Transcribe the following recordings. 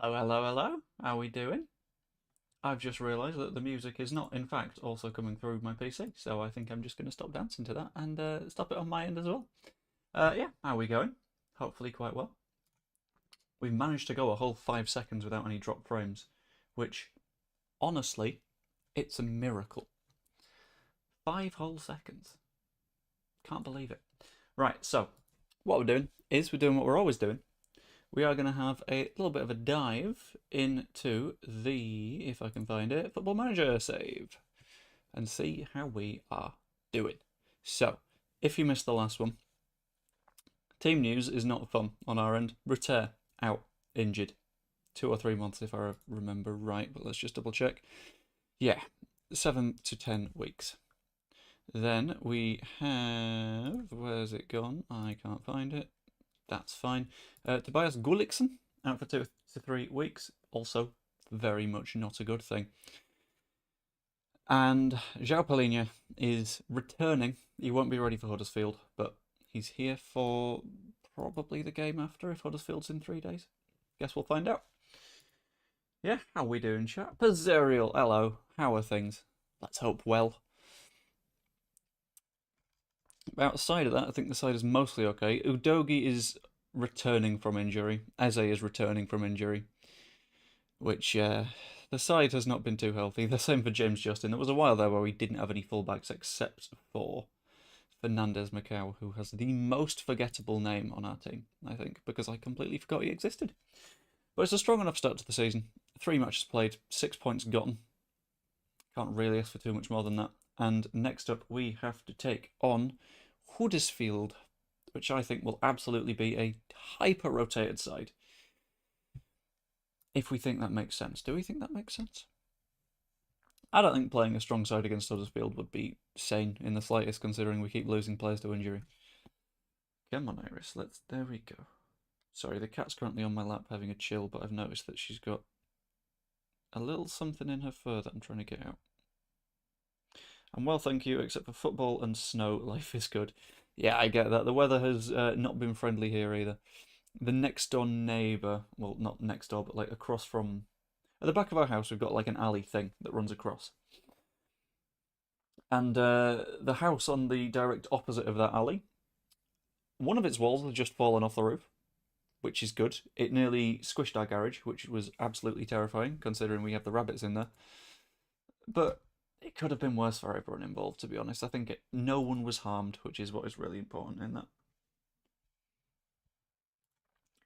Hello, hello, hello. How are we doing? I've just realised that the music is not, in fact, also coming through my PC, so I think I'm just going to stop dancing to that and stop it on my end as well. Yeah, how are we going? Hopefully quite well. We've managed to go a whole 5 seconds without any drop frames, which, honestly, it's a miracle. 5 whole seconds. Can't believe it. Right, so, what we're doing is we're doing what we're always doing. We are going to have a little bit of a dive into the, if I can find it, Football Manager save and see how we are doing. So, if you missed the last one, team news is not fun on our end. Reter out, injured. 2 or 3 months if I remember right, but let's just double check. Yeah, 7 to 10 weeks. Then we have, where's it gone? I can't find it. That's fine. Tobias Gulliksen out for 2 to 3 weeks. Also, very much not a good thing. And João Palhinha is returning. He won't be ready for Huddersfield, but he's here for probably the game after if Huddersfield's in 3 days. Guess we'll find out. Yeah, how we doing, chat? Pazerial, hello. How are things? Let's hope well. Outside of that, I think the side is mostly okay. Udogi is returning from injury. Eze is returning from injury. Which, the side has not been too healthy. The same for James Justin. There was a while there where we didn't have any fullbacks except for Fernandez Macau, who has the most forgettable name on our team, I think, because I completely forgot he existed. But it's a strong enough start to the season. 3 matches played, 6 points gotten. Can't really ask for too much more than that. And next up, we have to take on Huddersfield, which I think will absolutely be a hyper-rotated side. If we think that makes sense. Do we think that makes sense? I don't think playing a strong side against Huddersfield would be sane in the slightest, considering we keep losing players to injury. Come on, Iris. There we go. Sorry, the cat's currently on my lap having a chill, but I've noticed that she's got a little something in her fur that I'm trying to get out. And well, thank you, except for football and snow, life is good. Yeah, I get that. The weather has not been friendly here either. The next door neighbour, well, not next door, but like across from, at the back of our house, we've got like an alley thing that runs across. And the house on the direct opposite of that alley, one of its walls has just fallen off the roof, which is good. It nearly squished our garage, which was absolutely terrifying, considering we have the rabbits in there. But it could have been worse for everyone involved, to be honest. I think no one was harmed, which is what is really important in that.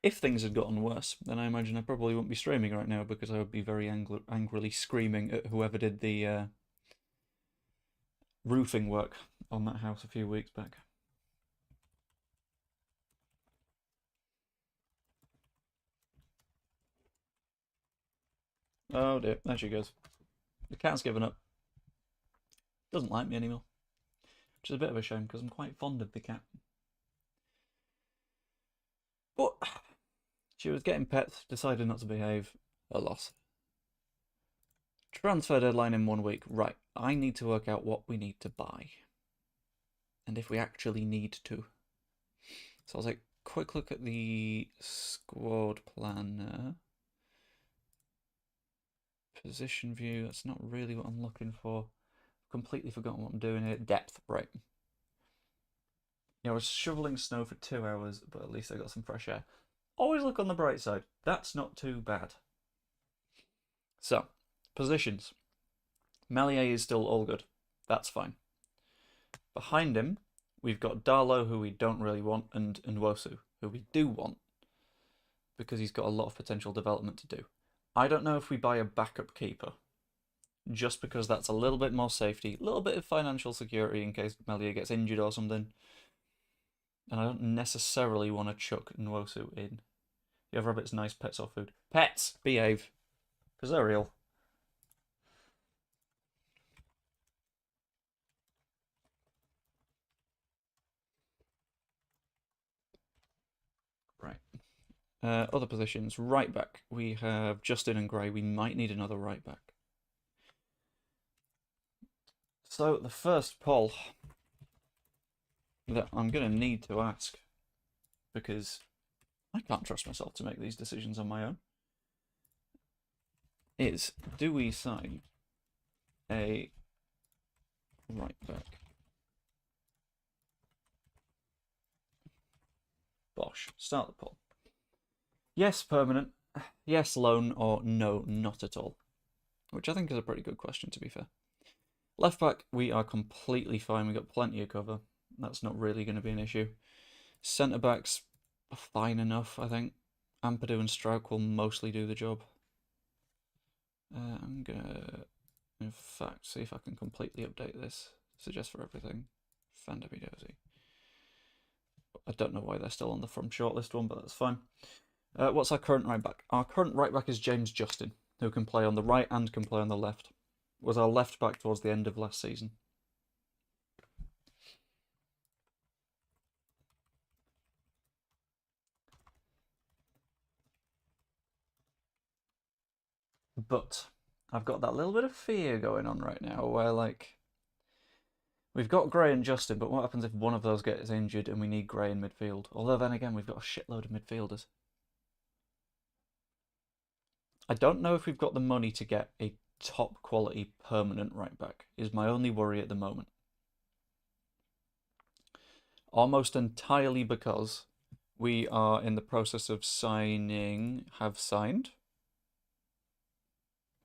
If things had gotten worse, then I imagine I probably wouldn't be streaming right now because I would be very angrily screaming at whoever did the roofing work on that house a few weeks back. Oh dear, there she goes. The cat's given up. Doesn't like me anymore. Which is a bit of a shame because I'm quite fond of the cat. But she was getting pets, decided not to behave. A loss. Transfer deadline in 1 week. Right, I need to work out what we need to buy. And if we actually need to. So I'll take a quick look at the squad planner. Position view, that's not really what I'm looking for. I've completely forgotten what I'm doing here. Depth, right. Yeah, I was shoveling snow for 2 hours, but at least I got some fresh air. Always look on the bright side. That's not too bad. So, positions. Melier is still all good. That's fine. Behind him, we've got Darlow, who we don't really want, and Nwosu, who we do want, because he's got a lot of potential development to do. I don't know if we buy a backup keeper, just because that's a little bit more safety, a little bit of financial security in case Melier gets injured or something. And I don't necessarily want to chuck Nwosu in. You have rabbits, nice pets or food. Pets! Behave. Because they're real. Right. Other positions. Right back. We have Justin and Gray. We might need another right back. So, the first poll that I'm going to need to ask, because I can't trust myself to make these decisions on my own, is, do we sign a right back? Bosh. Start the poll. Yes, permanent. Yes, loan, or no, not at all. Which I think is a pretty good question, to be fair. Left back, we are completely fine. We've got plenty of cover. That's not really going to be an issue. Centre backs, fine enough, I think. Ampadu and Strauch will mostly do the job. I'm going to, in fact, see if I can completely update this. Suggest for everything. Fandabidozy. I don't know why they're still on the from shortlist one, but that's fine. What's our current right back? Our current right back is James Justin, who can play on the right and can play on the left. Was our left back towards the end of last season. But I've got that little bit of fear going on right now where, like, we've got Gray and Justin, but what happens if one of those gets injured and we need Gray in midfield? Although then again, we've got a shitload of midfielders. I don't know if we've got the money to get a top quality permanent right back, is my only worry at the moment. Almost entirely because we are in the process of have signed.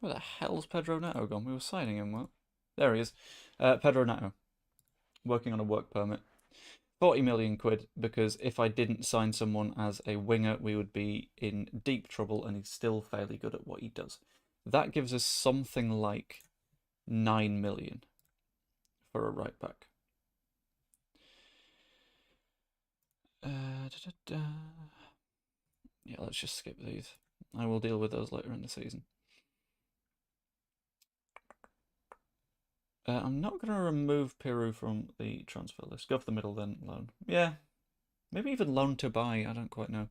Where the hell's Pedro Neto gone? We were signing him, what? There he is. Pedro Neto. Working on a work permit. 40 million quid, because if I didn't sign someone as a winger, we would be in deep trouble, and he's still fairly good at what he does. That gives us something like 9 million for a right back. Yeah, let's just skip these. I will deal with those later in the season. I'm not going to remove Peru from the transfer list. Go for the middle then, loan. Yeah, maybe even loan to buy, I don't quite know.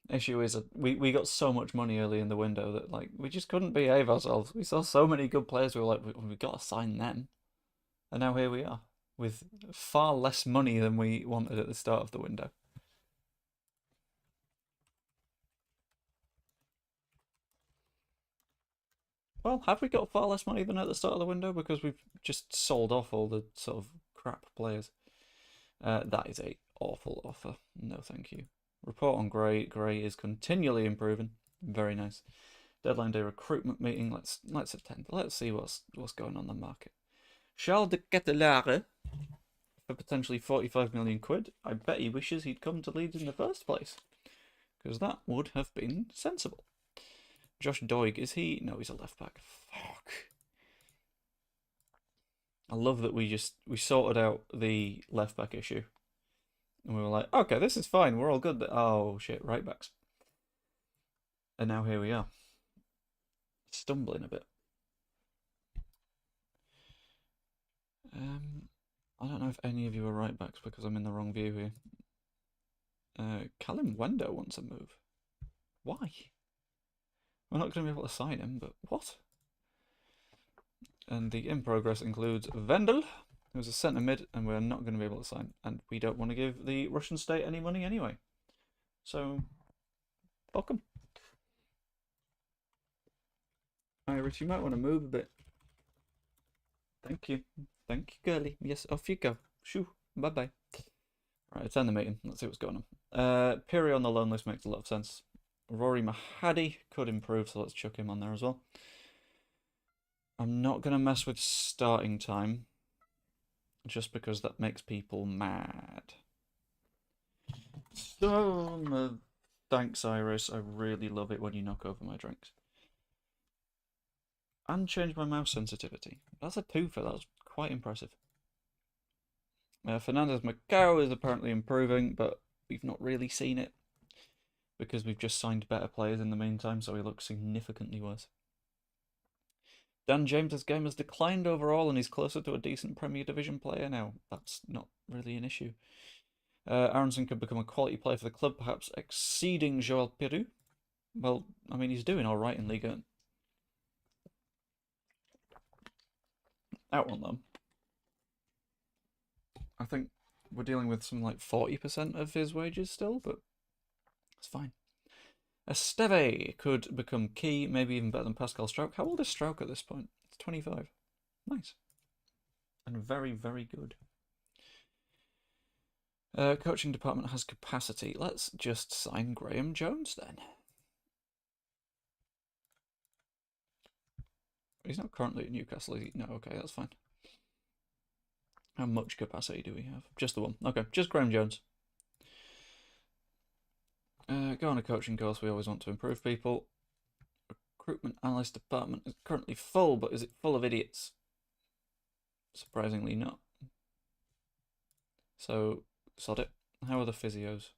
Issue is we got so much money early in the window that, like, we just couldn't behave ourselves. We saw so many good players, we were like, we got to sign them. And now here we are, with far less money than we wanted at the start of the window. Well, have we got far less money than at the start of the window? Because we've just sold off all the sort of crap players. That is a awful offer. No, thank you. Report on Gray. Gray is continually improving. Very nice. Deadline day recruitment meeting. Let's attend. Let's see what's going on the market. Charles de Ketelaere for potentially 45 million quid. I bet he wishes he'd come to Leeds in the first place, because that would have been sensible. Josh Doig, is he? No, he's a left back. Fuck. I love that we sorted out the left back issue. And we were like, okay, this is fine. We're all good. Oh, shit, right backs. And now here we are. Stumbling a bit. I don't know if any of you are right backs because I'm in the wrong view here. Callum Wendo wants a move. Why? We're not going to be able to sign him, but what? And the in progress includes Vendel, who's a centre mid, and we're not going to be able to sign. And we don't want to give the Russian state any money anyway. So, welcome. Iris, you might want to move a bit. Thank you. Thank you, girlie. Yes, off you go. Shoo. Bye-bye. Right, attend the meeting. Let's see what's going on. Piri on the loan list makes a lot of sense. Rory Mahadi could improve, so let's chuck him on there as well. I'm not going to mess with starting time, just because that makes people mad. Thanks, Iris. I really love it when you knock over my drinks. And change my mouse sensitivity. That's a twofer. That was quite impressive. Fernandez Macau is apparently improving, but we've not really seen it, because we've just signed better players in the meantime, so he looks significantly worse. Dan James's game has declined overall, and he's closer to a decent Premier Division player now. That's not really an issue. Aronson could become a quality player for the club, perhaps exceeding Joel Peru. Well, I mean, he's doing all right in Liga 1. Out on them. I think we're dealing with something like 40% of his wages still, but it's fine. Esteve could become key, maybe even better than Pascal Struijk. How old is Struijk at this point? It's 25. Nice. And very, very good. Coaching department has capacity. Let's just sign Graham Jones then. He's not currently at Newcastle, is he? No, okay, that's fine. How much capacity do we have? Just the one. Okay, just Graham Jones. Go on a coaching course. We always want to improve people. Recruitment analyst department is currently full, but is it full of idiots? Surprisingly not. So, sod it. How are the physios?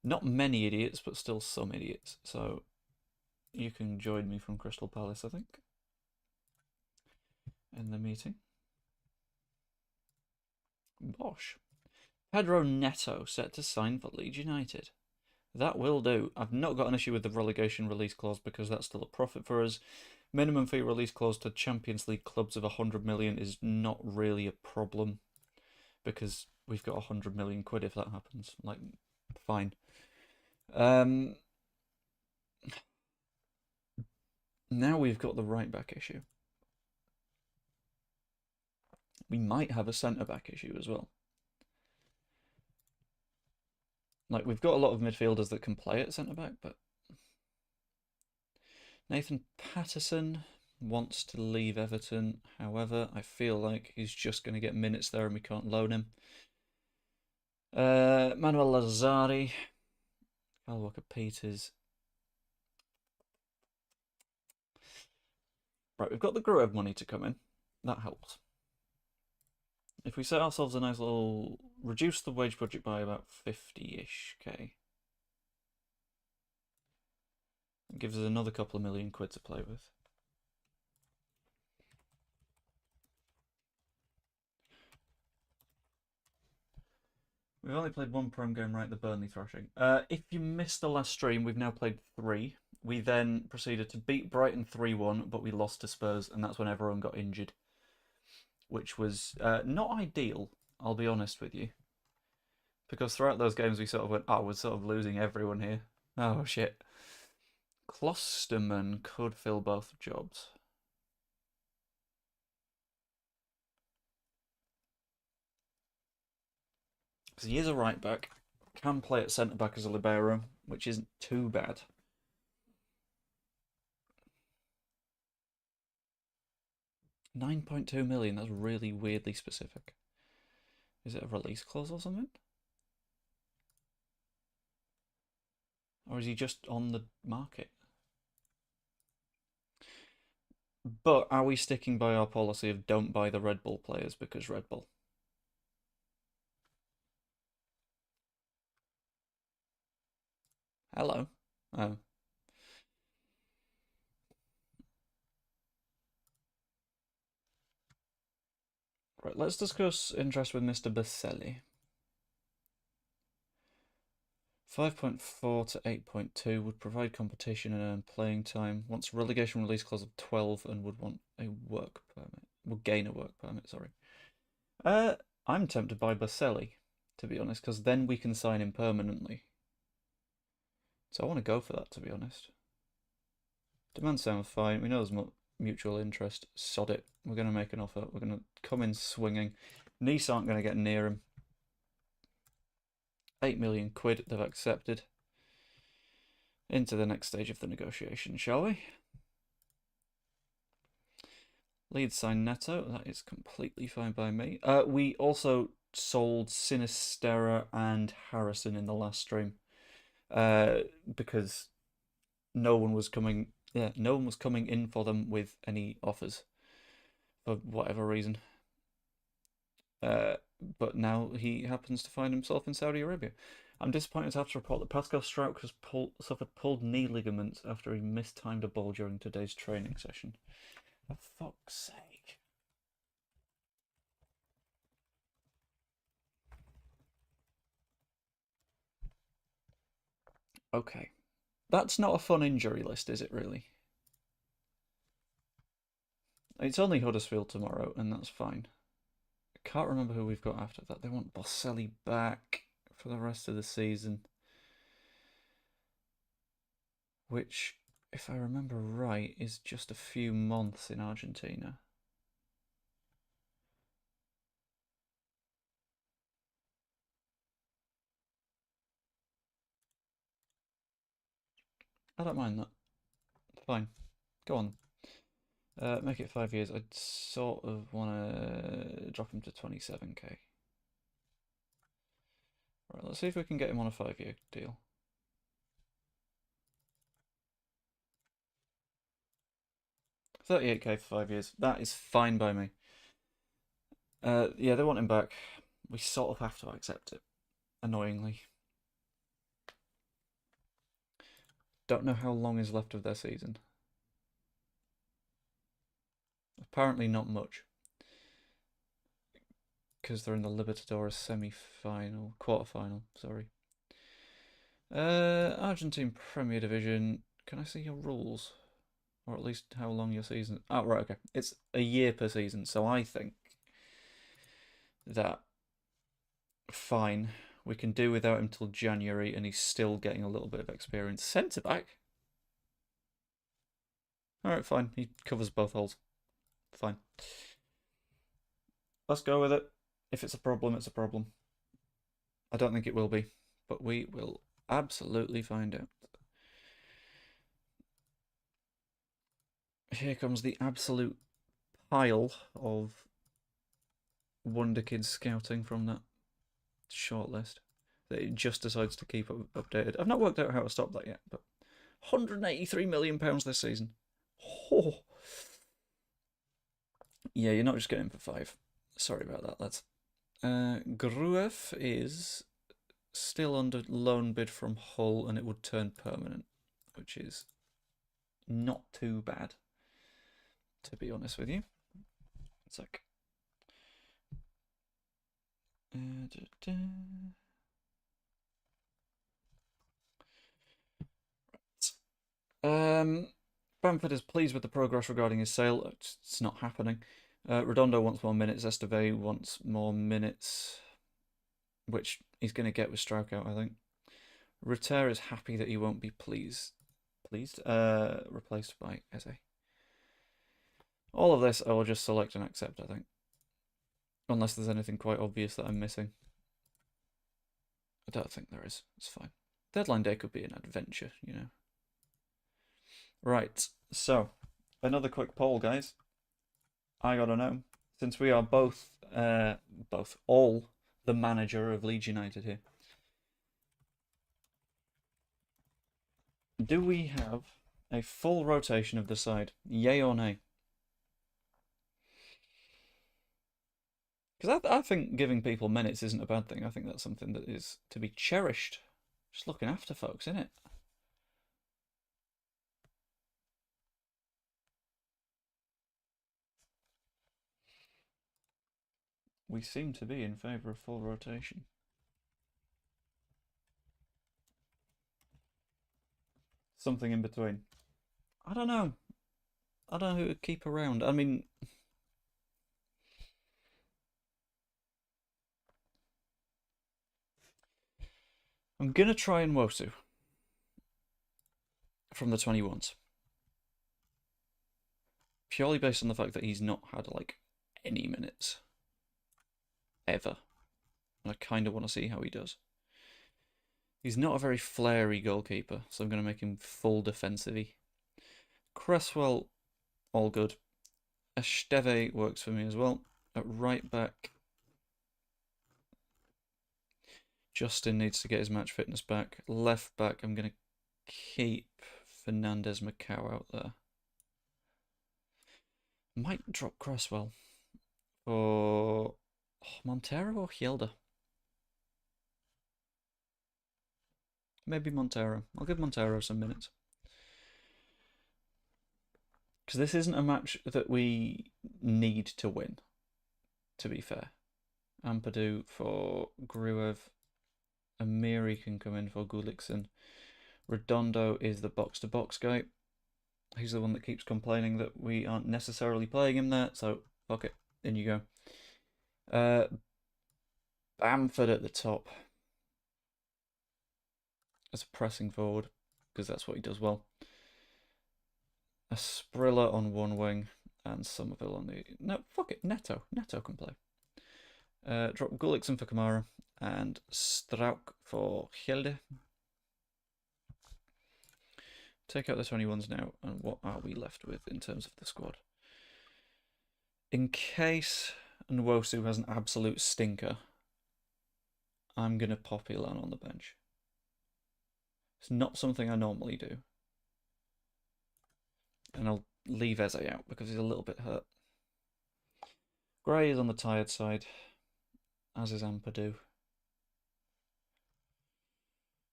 Not many idiots, but still some idiots. So, you can join me from Crystal Palace, I think, in the meeting. Bosh. Pedro Neto set to sign for Leeds United. That will do. I've not got an issue with the relegation release clause because that's still a profit for us. Minimum fee release clause to Champions League clubs of 100 million is not really a problem because we've got 100 million quid if that happens. Like, fine. Now we've got the right back issue. We might have a centre back issue as well. Like, we've got a lot of midfielders that can play at centre back, but Nathan Patterson wants to leave Everton. However, I feel like he's just going to get minutes there and we can't loan him. Manuel Lazari, Kyle Walker-Peters. Right, we've got the Gruev money to come in. That helps. If we set ourselves a nice little... reduce the wage budget by about 50-ish K. It gives us another couple of million quid to play with. We've only played one Prem game, right? The Burnley thrashing. If you missed the last stream, we've now played 3. We then proceeded to beat Brighton 3-1, but we lost to Spurs, and that's when everyone got injured. Which was not ideal, I'll be honest with you. Because throughout those games we sort of went, oh, we're sort of losing everyone here. Oh, shit. Klosterman could fill both jobs. Because he is a right back. Can play at centre back as a libero, which isn't too bad. £9.2 million, that's really weirdly specific. Is it a release clause or something? Or is he just on the market? But are we sticking by our policy of don't buy the Red Bull players because Red Bull? Hello. Oh. Right, let's discuss interest with Mr. Baselli. 5.4 to 8.2 would provide competition and earn playing time. Wants relegation release clause of 12 and would want a work permit. Would gain a work permit, sorry. I'm tempted by Baselli, to be honest, because then we can sign him permanently. So I want to go for that, to be honest. Demand sounds fine. We know there's mutual interest. Sod it. We're going to make an offer. We're going to come in swinging. Nice aren't going to get near him. 8 million quid they've accepted. Into the next stage of the negotiation, shall we? Leeds sign Neto. That is completely fine by me. We also sold Sinistera and Harrison in the last stream. Because no one was coming in for them with any offers for whatever reason. But now he happens to find himself in Saudi Arabia. I'm disappointed to have to report that Pascal Struijk has suffered pulled knee ligaments after he mistimed a ball during today's training session. For fuck's sake. Okay. That's not a fun injury list, is it really? It's only Huddersfield tomorrow, and that's fine. can't remember who we've got after that. They want Boselli back for the rest of the season. Which, if I remember right, is just a few months in Argentina. I don't mind that. Fine. Go on. Make it 5 years. I'd sort of want to drop him to 27k. Right, let's see if we can get him on a 5-year deal. 38k for 5 years. That is fine by me. Yeah, they want him back. We sort of have to accept it, annoyingly. Don't know how long is left of their season. Apparently not much. Because they're in the Libertadores semi-final, quarter-final, sorry. Argentine Premier Division. Can I see your rules? Or at least how long your season... Oh, right, okay. It's a year per season, so I think that fine. We can do without him till January, and he's still getting a little bit of experience. Centre-back? Alright, fine. He covers both holes. Fine. Let's go with it. If it's a problem, it's a problem. I don't think it will be, but we will absolutely find out. Here comes the absolute pile of Wonder Kids scouting from that shortlist that it just decides to keep updated. I've not worked out how to stop that yet, but £183 million this season. Oh. Yeah, you're not just getting for 5. Sorry about that, lads. Gruev is still under loan bid from Hull, and it would turn permanent, which is not too bad, to be honest with you. It's like... Bamford is pleased with the progress regarding his sale. It's not happening. Redondo wants more minutes. Esteve wants more minutes, which he's going to get with Strauch out, I think. Rutter is happy that he won't be replaced by Eze. All of this I will just select and accept, I think. Unless there's anything quite obvious that I'm missing. I don't think there is. It's fine. Deadline day could be an adventure, you know. Right, so another quick poll, guys. I gotta know, since we are both all the manager of Leeds United here, do we have a full rotation of the side? Yay or nay? Because I think giving people minutes isn't a bad thing. I think that's something that is to be cherished. Just looking after folks, isn't it? We seem to be in favour of full rotation. Something in between. I don't know. I don't know who to keep around. I mean... I'm going to try and Wosu from the 21s. Purely based on the fact that he's not had, like, any minutes. Ever. And I kind of want to see how he does. He's not a very flary goalkeeper, so I'm going to make him full defensive-y. Cresswell, all good. Esteve works for me as well. At right back, Justin needs to get his match fitness back. Left back, I'm going to keep Fernandez Macau out there. Might drop Cresswell for Montero or Hjelde. Maybe Montero. I'll give Montero some minutes. Because this isn't a match that we need to win, to be fair. Ampadu for Gruev. Amiri can come in for Gullikson. Redondo is the box-to-box guy. He's the one that keeps complaining that we aren't necessarily playing him there, so fuck it, in you go. Bamford at the top as a pressing forward, because that's what he does well. A Sprilla on one wing and Somerville on the... No, fuck it, Neto. Neto can play. Drop Gullikson for Kamara and Strauk for Hjelde. Take out the 21s now, and what are we left with in terms of the squad? In case Nwosu has an absolute stinker, I'm going to pop Ilan on the bench. It's not something I normally do. And I'll leave Eze out because he's a little bit hurt. Gray is on the tired side, as is Ampadu.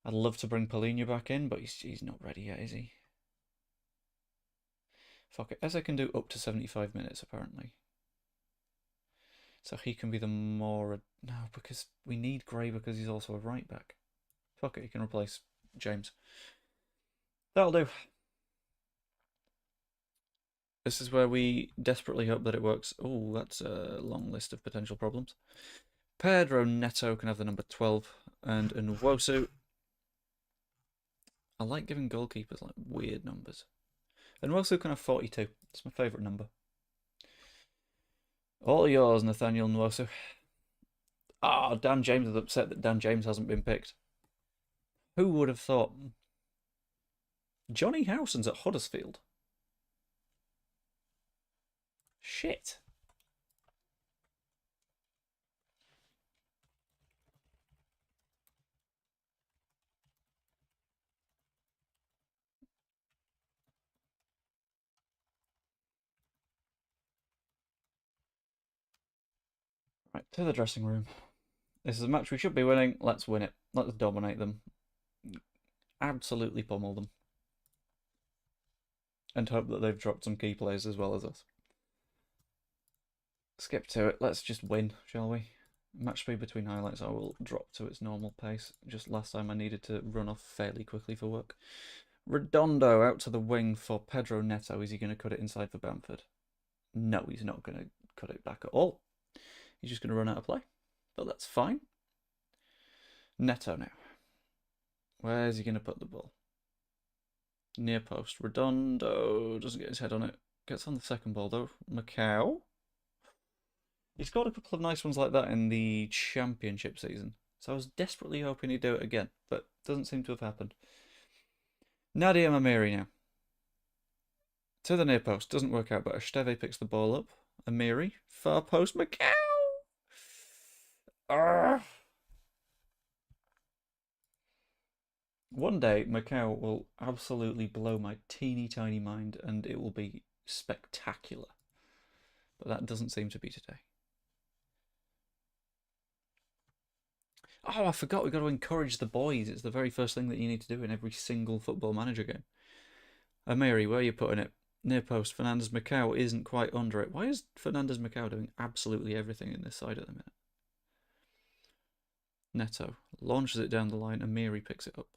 I'd love to bring Paulinho back in, but he's not ready yet, is he? Fuck it. Eze can do up to 75 minutes, apparently. So he can be the more... No, because we need Gray because he's also a right back. Fuck it, he can replace James. That'll do. This is where we desperately hope that it works. Oh, that's a long list of potential problems. Pedro Neto can have the number 12. And Nwosu... I like giving goalkeepers like weird numbers. Nwosu can have 42. It's my favourite number. All yours, Nathaniel Nwosu. Ah, Dan James is upset that Dan James hasn't been picked. Who would have thought? Johnny Howson's at Huddersfield. Shit. Right, to the dressing room. This is a match we should be winning. Let's win it. Let's dominate them. Absolutely pummel them. And hope that they've dropped some key players as well as us. Skip to it. Let's just win, shall we? Match speed between highlights I will drop to its normal pace. Just last time I needed to run off fairly quickly for work. Redondo out to the wing for Pedro Neto. Is he going to cut it inside for Bamford? No, he's not going to cut it back at all. He's just going to run out of play. But that's fine. Neto now. Where's he going to put the ball? Near post. Redondo doesn't get his head on it. Gets on the second ball though. Macau. He's got a couple of nice ones like that in the championship season. So I was desperately hoping he'd do it again, but doesn't seem to have happened. Nadia Amiri now. To the near post. Doesn't work out, but Esteve picks the ball up. Amiri. Far post. Macau. One day, Macau will absolutely blow my teeny tiny mind and it will be spectacular. But that doesn't seem to be today. Oh, I forgot, we've got to encourage the boys. It's the very first thing that you need to do in every single Football Manager game. Amiri, where are you putting it? Near post. Fernandez Macau isn't quite under it. Why is Fernandez Macau doing absolutely everything in this side at the minute? Neto launches it down the line. Amiri picks it up.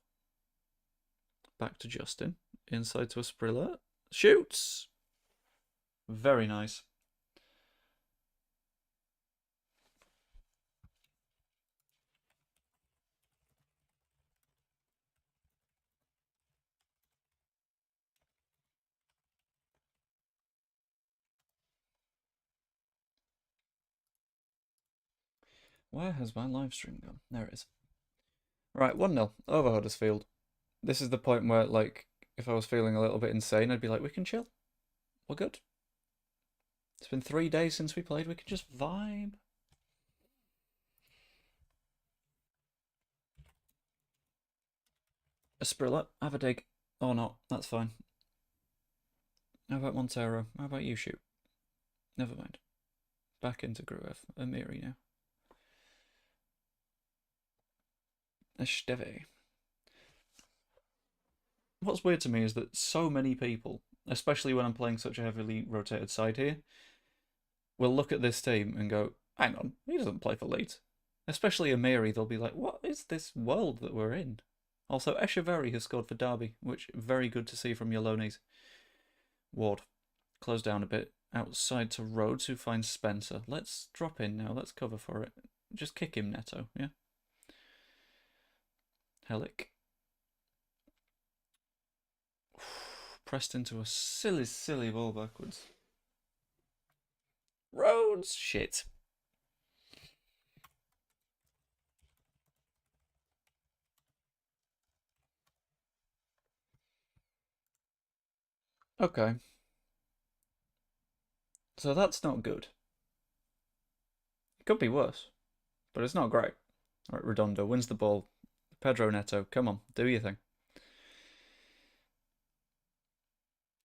Back to Justin. Inside to Asprilla. Shoots! Very nice. Where has my live stream gone? There it is. Right, 1-0 over Huddersfield. This is the point where, like, if I was feeling a little bit insane, I'd be like, we can chill. We're good. It's been 3 days since we played. We can just vibe. Asprilla, have a dig. Or not, that's fine. How about Montero? How about you shoot? Never mind. Back into Gruev. Amiri now. Esteve. What's weird to me is that so many people, especially when I'm playing such a heavily rotated side here, will look at this team and go, hang on, he doesn't play for Leeds. Especially Amiri, they'll be like, what is this world that we're in? Also, Echeverry has scored for Derby, which very good to see from Yolones. Ward, close down a bit. outside to Rhodes, who finds Spencer. Let's drop in now. Let's cover for it. Just kick him, Neto, yeah? Helic. Pressed into a silly, silly ball backwards. Rhodes! Shit. Okay. So that's not good. It could be worse, but it's not great. All right, Redondo wins the ball. Pedro Neto, come on, do your thing.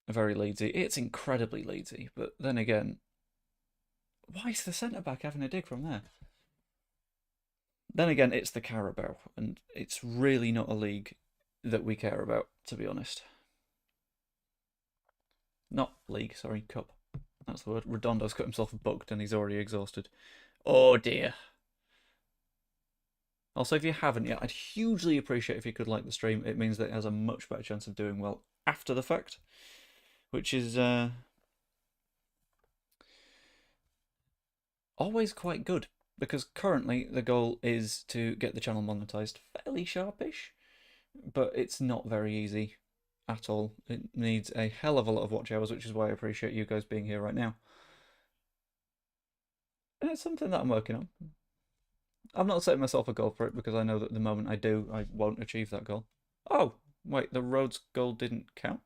Very Leedsy. It's incredibly Leedsy, but then again, why is the centre-back having a dig from there? Then again, it's the Carabao, and it's really not a league that we care about, to be honest. Not league, sorry, cup. That's the word. Redondo's got himself bucked and he's already exhausted. Oh dear. Also, if you haven't yet, I'd hugely appreciate if you could like the stream. It means that it has a much better chance of doing well after the fact, which is always quite good, because currently the goal is to get the channel monetized fairly sharpish, but it's not very easy at all. It needs a hell of a lot of watch hours, which is why I appreciate you guys being here right now. And it's something that I'm working on. I'm not setting myself a goal for it, because I know that the moment I do, I won't achieve that goal. Oh, wait, the Rhodes goal didn't count?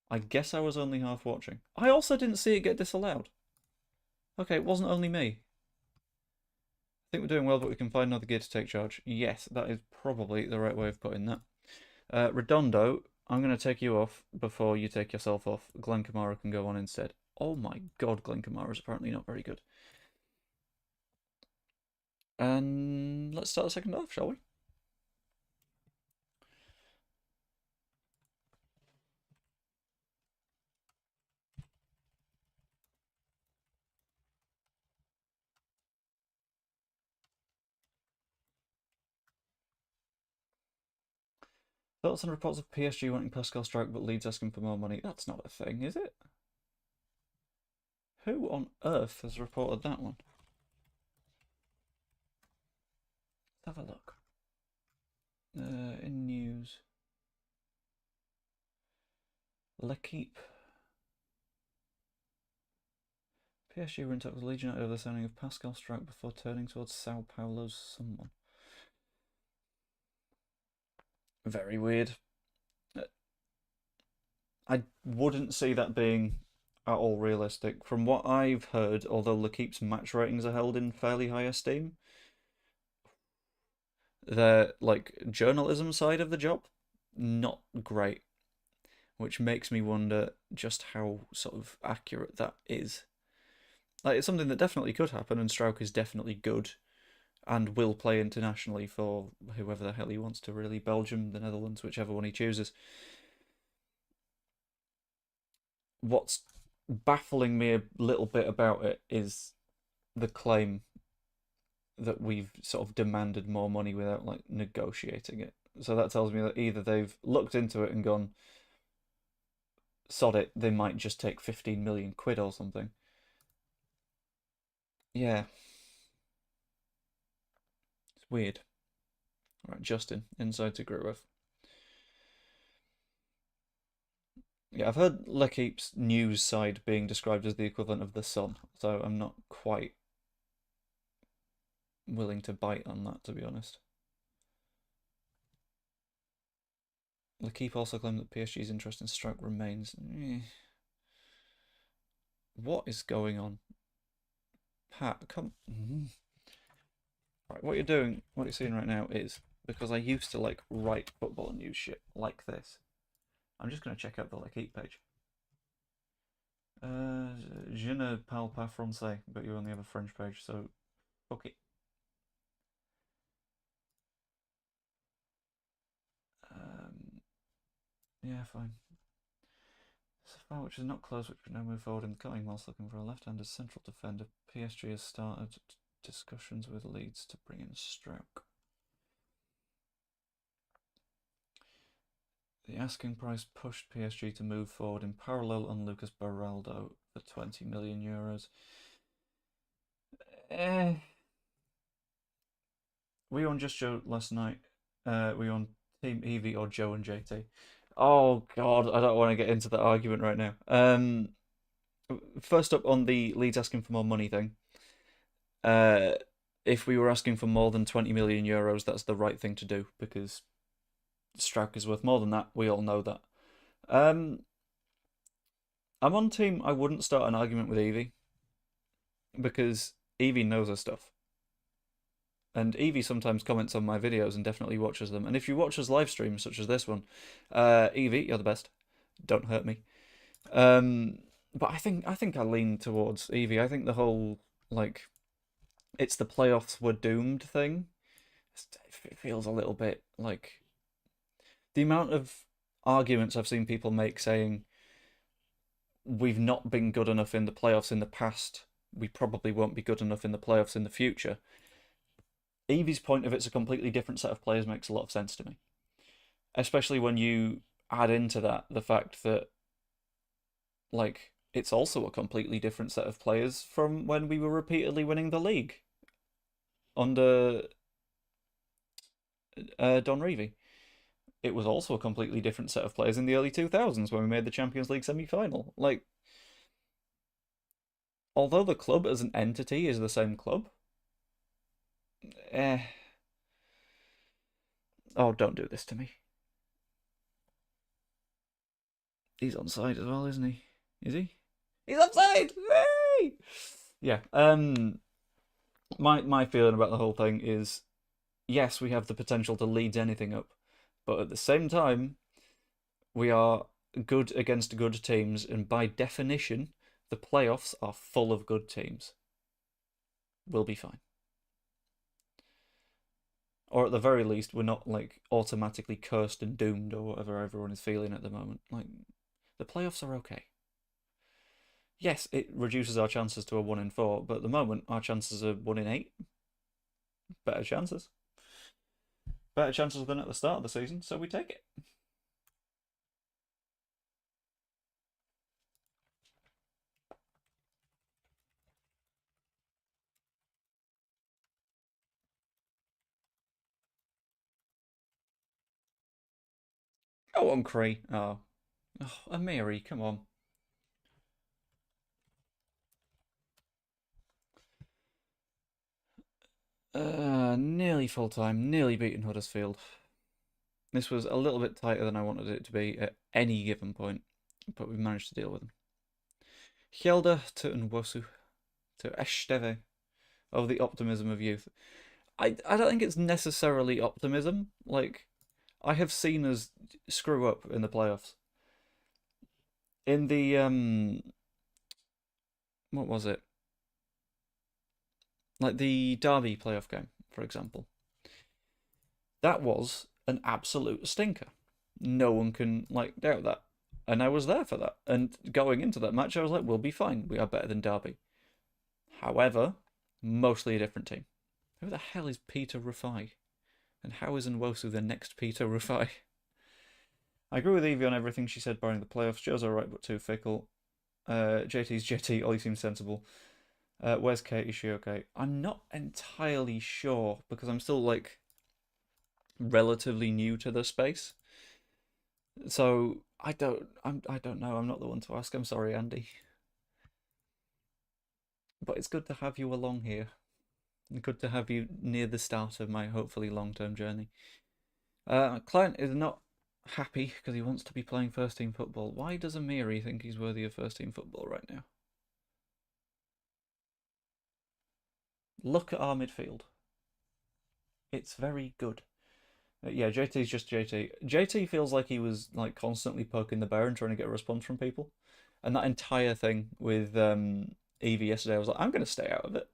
I guess I was only half watching. I also didn't see it get disallowed. Okay, it wasn't only me. I think we're doing well, but we can find another gear to take charge. Yes, that is probably the right way of putting that. Redondo, I'm going to take you off before you take yourself off. Glenn Kamara can go on instead. Oh my god, Glenn Kamara is apparently not very good. And let's start the second half, shall we? Thoughts on reports of PSG wanting Pascal Strike but Leeds asking for more money? That's not a thing, is it? Who on earth has reported that one? Let's have a look. In news. L'Equipe. PSG were in touch with Leeds United over the signing of Pascal Strike before turning towards Sao Paulo's someone. Very weird. I wouldn't see that being at all realistic. From what I've heard, although L'Equipe's match ratings are held in fairly high esteem, their journalism side of the job, not great. Which makes me wonder just how sort of accurate that is. Like, it's something that definitely could happen, and Strauch is definitely good and will play internationally for whoever the hell he wants to, really. Belgium, the Netherlands, whichever one he chooses. What's baffling me a little bit about it is the claim that we've sort of demanded more money without negotiating it. So that tells me that either they've looked into it and gone, sod it, they might just take 15 million quid or something. Yeah. It's weird. Right, Justin, inside to Gruev. Yeah, I've heard L'Equipe's news side being described as the equivalent of the Sun, so I'm not quite willing to bite on that, to be honest. L'Equipe also claimed that PSG's interest in Strike remains. What is going on? Pat, come. Right, what you're doing, what you're seeing right now is, because I used to write football news shit like this, I'm just going to check out the L'Equipe page. Je ne parle pas français, but you only have a French page, so fuck it. Yeah, fine. So far, which is not close, which can now move forward in the cutting whilst looking for a left-handed central defender. PSG has started discussions with Leeds to bring in Strauch. The asking price pushed PSG to move forward in parallel on Lucas Beraldo for 20 million euros. Eh. We on Just Joe last night. We on Team Evie or Joe and JT. Oh God, I don't want to get into that argument right now. First up on the Leeds asking for more money thing. Uh, if we were asking for more than 20 million euros, that's the right thing to do because Strauch is worth more than that. We all know that. Um, I'm on team. I wouldn't start an argument with Evie because Evie knows her stuff. And Evie sometimes comments on my videos and definitely watches them. And if you watch us live streams, such as this one, Evie, you're the best. Don't hurt me. But I think I lean towards Evie. I think the whole like it's the playoffs were doomed thing. It feels a little bit like the amount of arguments I've seen people make saying we've not been good enough in the playoffs in the past. We probably won't be good enough in the playoffs in the future. Evie's point of it's a completely different set of players makes a lot of sense to me. Especially when you add into that the fact that like it's also a completely different set of players from when we were repeatedly winning the league under Don Revie. It was also a completely different set of players in the early 2000s when we made the Champions League semi-final. Like, although the club as an entity is the same club, eh. Oh, don't do this to me. He's onside as well, isn't he? Is he? He's offside! Hey! Yeah. My feeling about the whole thing is, yes, we have the potential to lead anything up, but at the same time, we are good against good teams, and by definition, the playoffs are full of good teams. We'll be fine. Or at the very least, we're not like automatically cursed and doomed or whatever everyone is feeling at the moment. Like, the playoffs are okay. Yes, it reduces our chances to a 1 in 4, but at the moment, our chances are 1 in 8. Better chances. Better chances than at the start of the season, so we take it. Go on, Cree. Oh, Amiri, come on. Nearly full time, nearly beaten Huddersfield. This was a little bit tighter than I wanted it to be at any given point, but we managed to deal with them. Hjelde to Nwosu to Esteve. Oh, the optimism of youth. I don't think it's necessarily optimism. Like, I have seen us screw up in the playoffs. In the what was it? Like the Derby playoff game, for example. That was an absolute stinker. No one can like doubt that. And I was there for that. And going into that match, I was like, we'll be fine. We are better than Derby. However, mostly a different team. Who the hell is Peter Rufai? And how is Nwosu the next Peter Rufai? I agree with Evie on everything she said barring the playoffs. Joe's alright, but too fickle. JT's JT. Ollie seems sensible. Where's Kate? Is she okay? I'm not entirely sure because I'm still like relatively new to the space. So I don't know. I'm not the one to ask. I'm sorry, Andy. But it's good to have you along here. Good to have you near the start of my hopefully long-term journey. Client is not happy because he wants to be playing first team football. Why does Amiri think he's worthy of first team football right now? Look at our midfield. It's very good. Yeah, JT's just JT. JT feels like he was like constantly poking the bear and trying to get a response from people. And that entire thing with Evie yesterday, I was like, I'm going to stay out of it.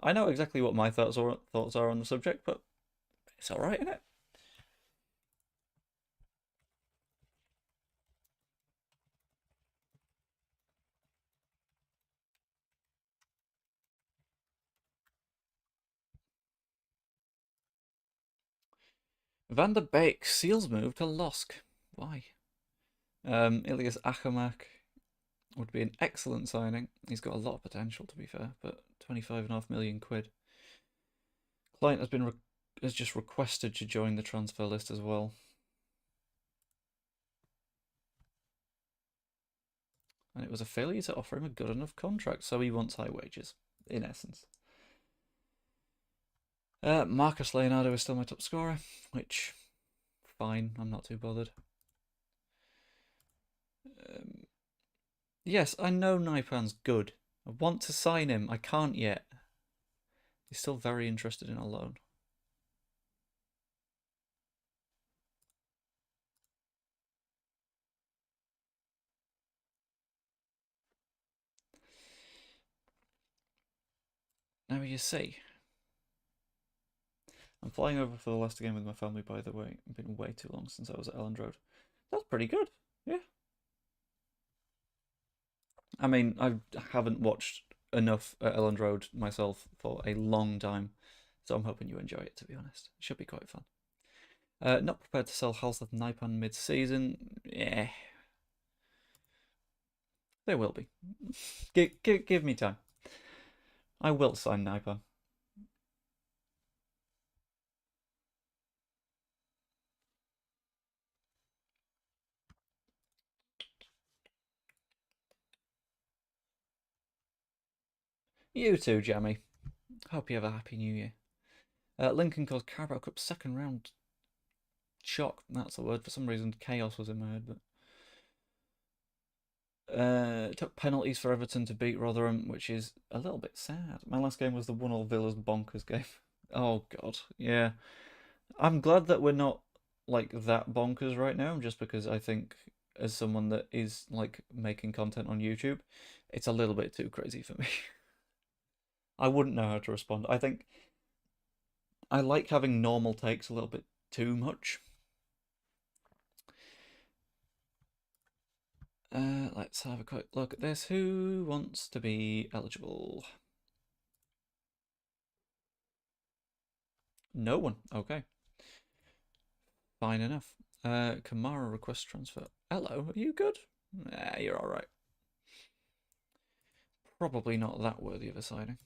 I know exactly what my thoughts are on the subject, but it's all right, isn't it? Van der Beek, Seals move to Losk. Why? Ilias Akamak would be an excellent signing. He's got a lot of potential, to be fair, but 25.5 million quid. Client has just requested to join the transfer list as well. And it was a failure to offer him a good enough contract, so he wants high wages, in essence. Marcus Leonardo is still my top scorer, which, fine, I'm not too bothered. Yes, I know Naipan's good. I want to sign him. I can't yet. He's still very interested in a loan. Now you see. I'm flying over for the Leicester game with my family, by the way. It's been way too long since I was at Elland Road. That's pretty good. Yeah. I mean, I haven't watched enough at Elland Road myself for a long time, so I'm hoping you enjoy it, to be honest. It should be quite fun. Not prepared to sell Halseth Naipan mid-season. Yeah. There will be. Give me time. I will sign Naipan. You too, Jammy. Hope you have a happy new year. Lincoln caused Carabao Cup second round shock. That's the word. For some reason, chaos was in my head, but took penalties for Everton to beat Rotherham, which is a little bit sad. My last game was the 1-1 Villa's bonkers game. Oh god, yeah. I'm glad that we're not like that bonkers right now, just because I think as someone that is like making content on YouTube, it's a little bit too crazy for me. I wouldn't know how to respond. I think I like having normal takes a little bit too much. Let's have a quick look at this. Who wants to be eligible? No one. Okay. Fine enough. Kamara request transfer. Hello, are you good? You're alright. Probably not that worthy of a signing.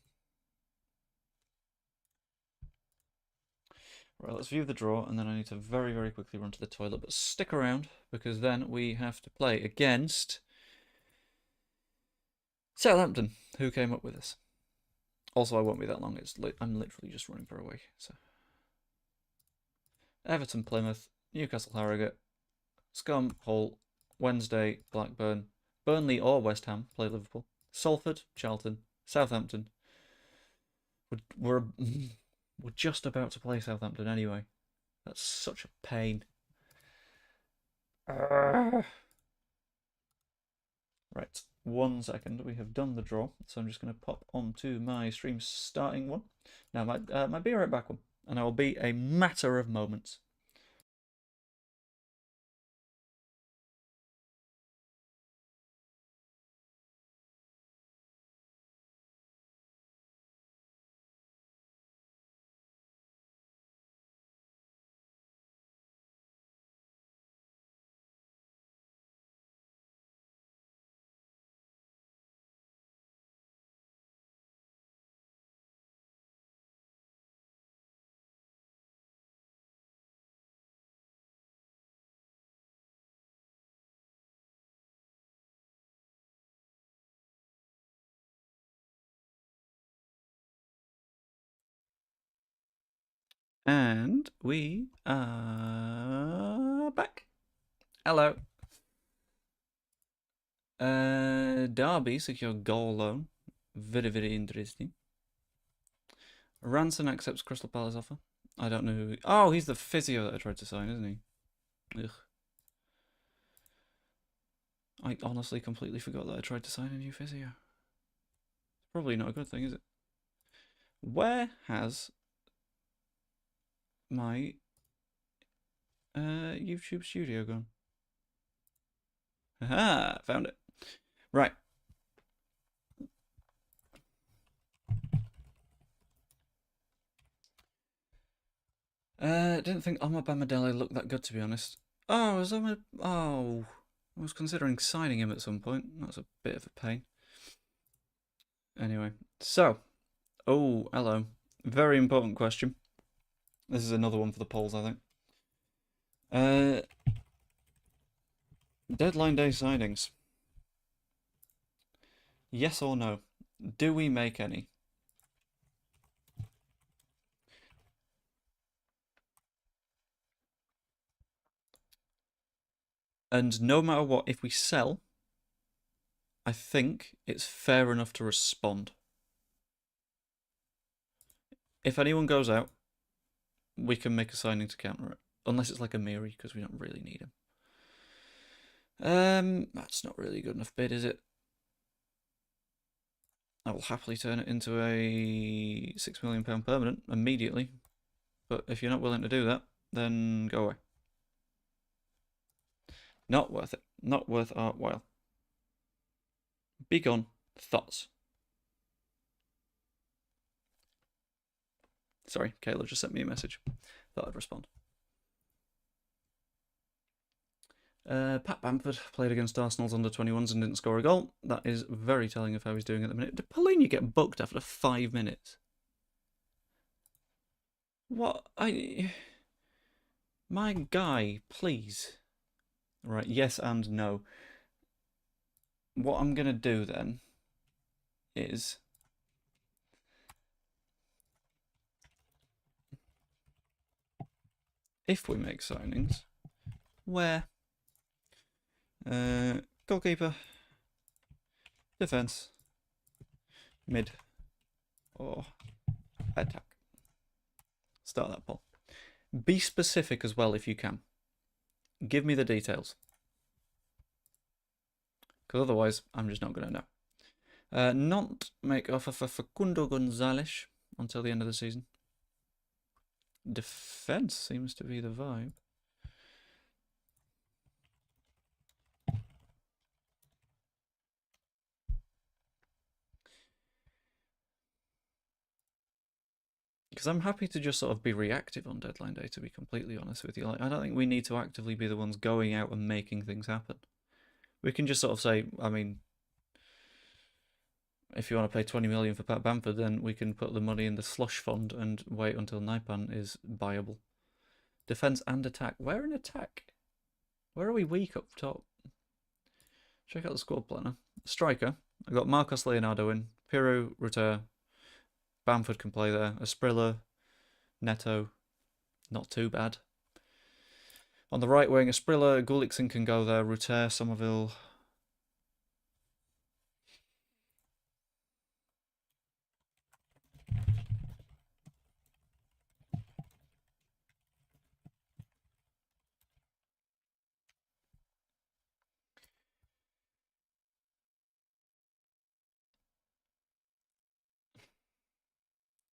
Right, let's view the draw, and then I need to very, very quickly run to the toilet. But stick around, because then we have to play against Southampton, who came up with this. Also, I won't be that long. I'm literally just running for a week. So, Everton, Plymouth, Newcastle, Harrogate, Scum, Hull, Wednesday, Blackburn, Burnley or West Ham play Liverpool, Salford, Charlton, Southampton. We're just about to play Southampton anyway. That's such a pain. Right, 1 second. We have done the draw, so I'm just going to pop onto my stream starting one. Now, might be right back one, and I will be a matter of moments. And we are back. Hello. Derby secure goal loan. Very, very interesting. Ranson accepts Crystal Palace offer. I don't know who. Oh, he's the physio that I tried to sign, isn't he? Ugh. I honestly completely forgot that I tried to sign a new physio. Probably not a good thing, is it? Where has my YouTube studio gone? Aha, found it. Right. Didn't think Omar Bamadele looked that good, to be honest. Oh, oh, I was considering signing him at some point. That's a bit of a pain. Anyway, so, oh, hello. Very important question. This is another one for the polls, I think. Deadline day signings. Yes or no? Do we make any? And no matter what, if we sell, I think it's fair enough to respond. If anyone goes out, we can make a signing to counter it. Unless it's like a Miri, because we don't really need him. That's not really a good enough bid, is it? I will happily turn it into a £6 million permanent immediately. But if you're not willing to do that, then go away. Not worth it. Not worth our while. Be gone. Thoughts? Sorry, Kayla just sent me a message. Thought I'd respond. Pat Bamford played against Arsenal's under-21s and didn't score a goal. That is very telling of how he's doing at the minute. Did Paulinho get booked after 5 minutes? What? My guy, please. Right, yes and no. What I'm going to do then is... if we make signings, where... goalkeeper, defence, mid, or attack. Start that poll. Be specific as well if you can. Give me the details. Because otherwise, I'm just not going to know. Not make offer for Facundo Gonzalez until the end of the season. Defence seems to be the vibe. Because I'm happy to just sort of be reactive on deadline day, to be completely honest with you. Like, I don't think we need to actively be the ones going out and making things happen. We can just sort of say, I mean, if you want to pay 20 million for Pat Bamford, then we can put the money in the slush fund and wait until Naipan is buyable. Defence and attack. Where in attack? Where are we weak up top? Check out the squad planner. Striker. I got Marcos Leonardo in. Pirou, Rutter. Bamford can play there. Asprilla. Neto. Not too bad. On the right wing, Asprilla, Gullikson can go there. Rutter, Somerville.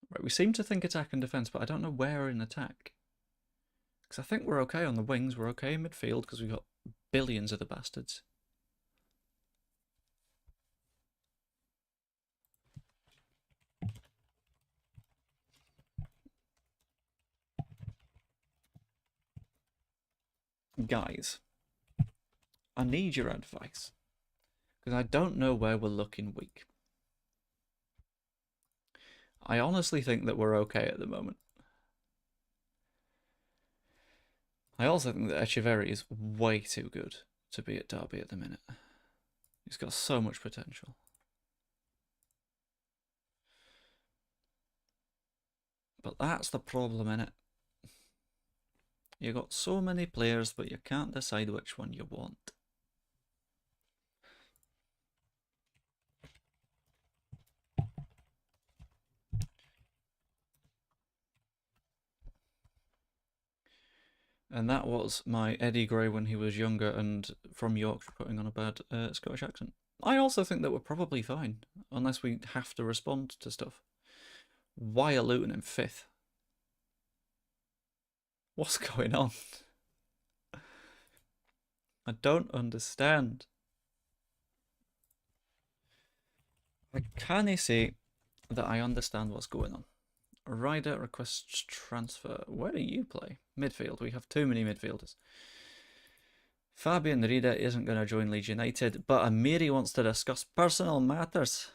Right, we seem to think attack and defence, but I don't know where in attack. Because I think we're okay on the wings, we're okay in midfield, because we've got billions of the bastards. Guys, I need your advice, because I don't know where we're looking weak. I honestly think that we're okay at the moment. I also think that Echeverri is way too good to be at Derby at the minute. He's got so much potential. But that's the problem, innit? You got so many players, but you can't decide which one you want. And that was my Eddie Gray when he was younger and from Yorkshire putting on a bad Scottish accent. I also think that we're probably fine, unless we have to respond to stuff. Why are Luton in 5th? What's going on? I don't understand. I can't say that I understand what's going on. Ryder requests transfer. Where do you play? Midfield. We have too many midfielders. Fabian Rieder isn't going to join Leeds United, but Amiri wants to discuss personal matters.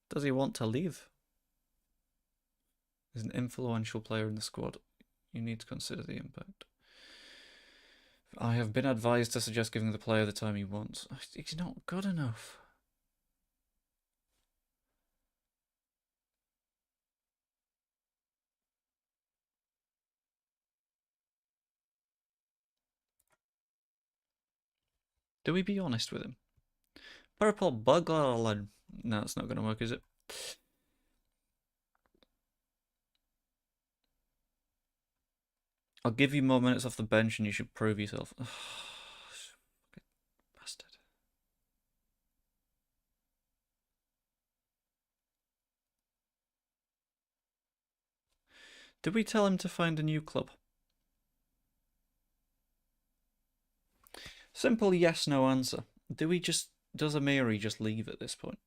Does he want to leave? He's an influential player in the squad. You need to consider the impact. I have been advised to suggest giving the player the time he wants. He's not good enough. Do we be honest with him? Purple Bugler. No, it's not going to work, is it? I'll give you more minutes off the bench and you should prove yourself. Bastard. Did we tell him to find a new club? Simple yes, no answer. Does Amiri just leave at this point?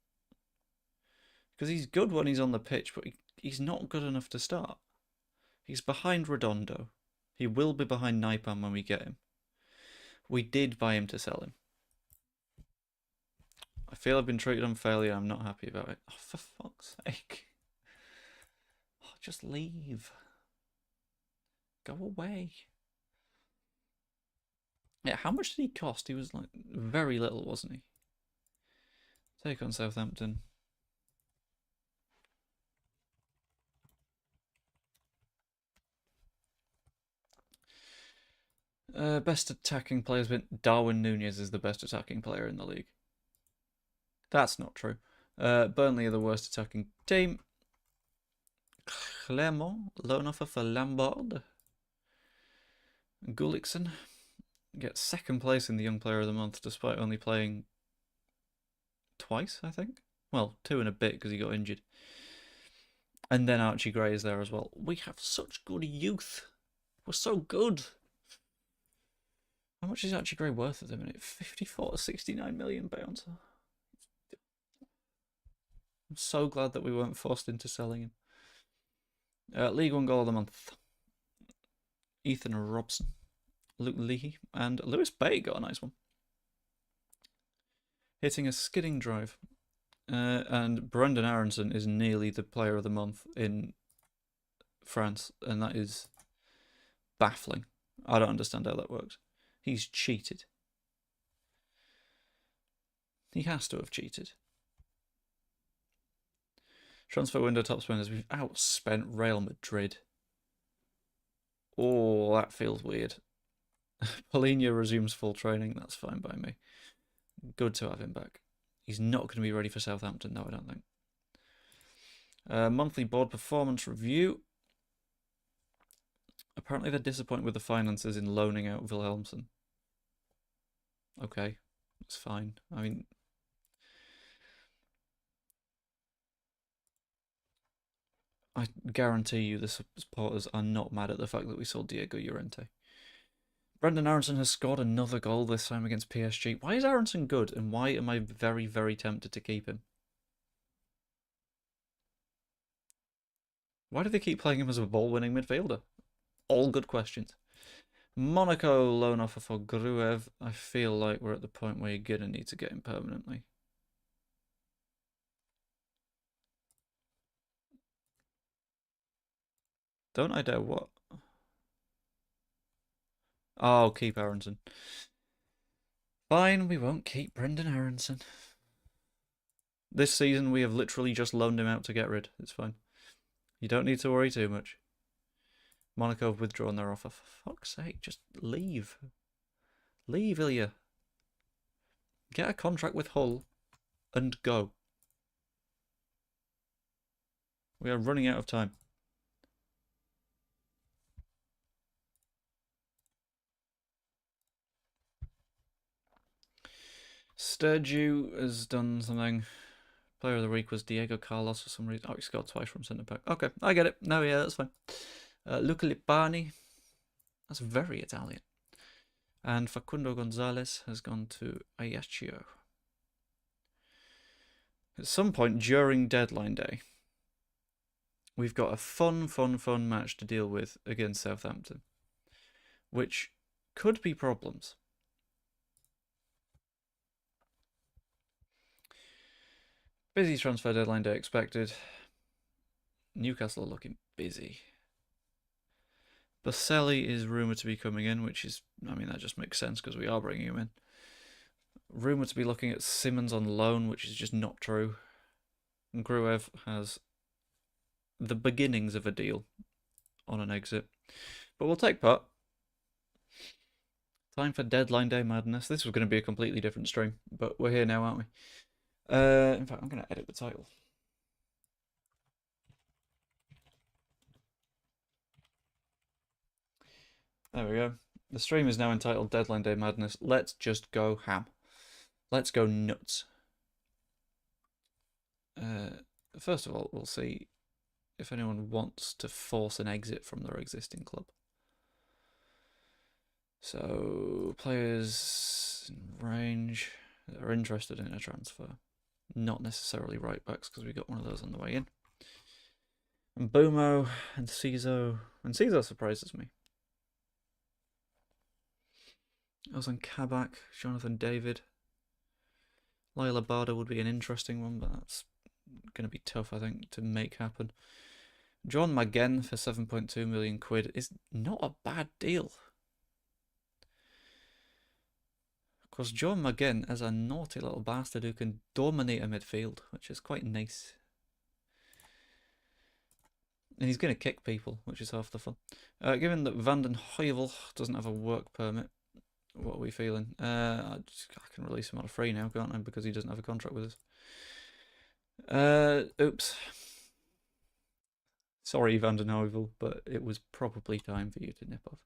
Because he's good when he's on the pitch, but he's not good enough to start. He's behind Redondo. He will be behind Naipan when we get him. We did buy him to sell him. I feel I've been treated unfairly and I'm not happy about it. Oh, for fuck's sake. Oh, just leave. Go away. Yeah, how much did he cost? He was like very little, wasn't he? Take on Southampton. Best attacking player's been Darwin Núñez is the best attacking player in the league. That's not true. Burnley are the worst attacking team. Clermont, loan offer for Lambard. Gullikson gets second place in the Young Player of the Month despite only playing twice, I think. Well, 2 and a bit because he got injured. And then Archie Gray is there as well. We have such good youth. We're so good. How much is Archie Gray worth at the minute? 54 to 69 million pounds. I'm so glad that we weren't forced into selling him. League One Goal of the Month. Ethan Robson, Luke Leahy, and Lewis Bay got a nice one. Hitting a skidding drive. And Brendan Aronson is nearly the player of the month in France, and that is baffling. I don't understand how that works. He's cheated. He has to have cheated. Transfer window top spenders. We've outspent Real Madrid. Oh, that feels weird. Paulinho resumes full training. That's fine by me. Good to have him back. He's not going to be ready for Southampton, no, I don't think. Monthly board performance review. Apparently they're disappointed with the finances in loaning out Wilhelmsen. Okay, it's fine. I mean, I guarantee you the supporters are not mad at the fact that we sold Diego Llorente. Brendan Aronson has scored another goal this time against PSG. Why is Aronson good, and why am I very, very tempted to keep him? Why do they keep playing him as a ball-winning midfielder? All good questions. Monaco loan offer for Gruev. I feel like we're at the point where you're going to need to get him permanently. Don't I dare what? Oh, keep Aronson. Fine, we won't keep Brendan Aronson. This season we have literally just loaned him out to get rid. It's fine. You don't need to worry too much. Monaco have withdrawn their offer. For fuck's sake, just leave. Leave, Ilya. Get a contract with Hull and go. We are running out of time. Sturgeon has done something. Player of the week was Diego Carlos for some reason. Oh, he scored twice from centre back. Okay, I get it. No, yeah, that's fine. Luca Lipani. That's very Italian. And Facundo Gonzalez has gone to Ajaccio. At some point during deadline day, we've got a fun match to deal with against Southampton, which could be problems. Busy transfer deadline day expected. Newcastle are looking busy. Baselli is rumoured to be coming in, which is, I mean, that just makes sense because we are bringing him in. Rumoured to be looking at Simmons on loan, which is just not true. And Gruev has the beginnings of a deal on an exit. But we'll take part. Time for deadline day madness. This was going to be a completely different stream, but we're here now, aren't we? In fact, I'm going to edit the title. There we go. The stream is now entitled Deadline Day Madness. Let's just go ham. Let's go nuts. First of all, we'll see if anyone wants to force an exit from their existing club. So, players in range that are interested in a transfer. Not necessarily right backs because we got one of those on the way in. And Boomo and Ciso. And Ciso surprises me. Ozan Kabak, Jonathan David. Lyle Barda would be an interesting one, but that's going to be tough, I think, to make happen. John McGinn for 7.2 million quid is not a bad deal. Of course, John McGinn is a naughty little bastard who can dominate a midfield, which is quite nice. And he's going to kick people, which is half the fun. Given that Van den Heuvel doesn't have a work permit, what are we feeling? I can release him on a free now, can't I? Because he doesn't have a contract with us. Oops. Sorry, Van den Heuvel, but it was probably time for you to nip off.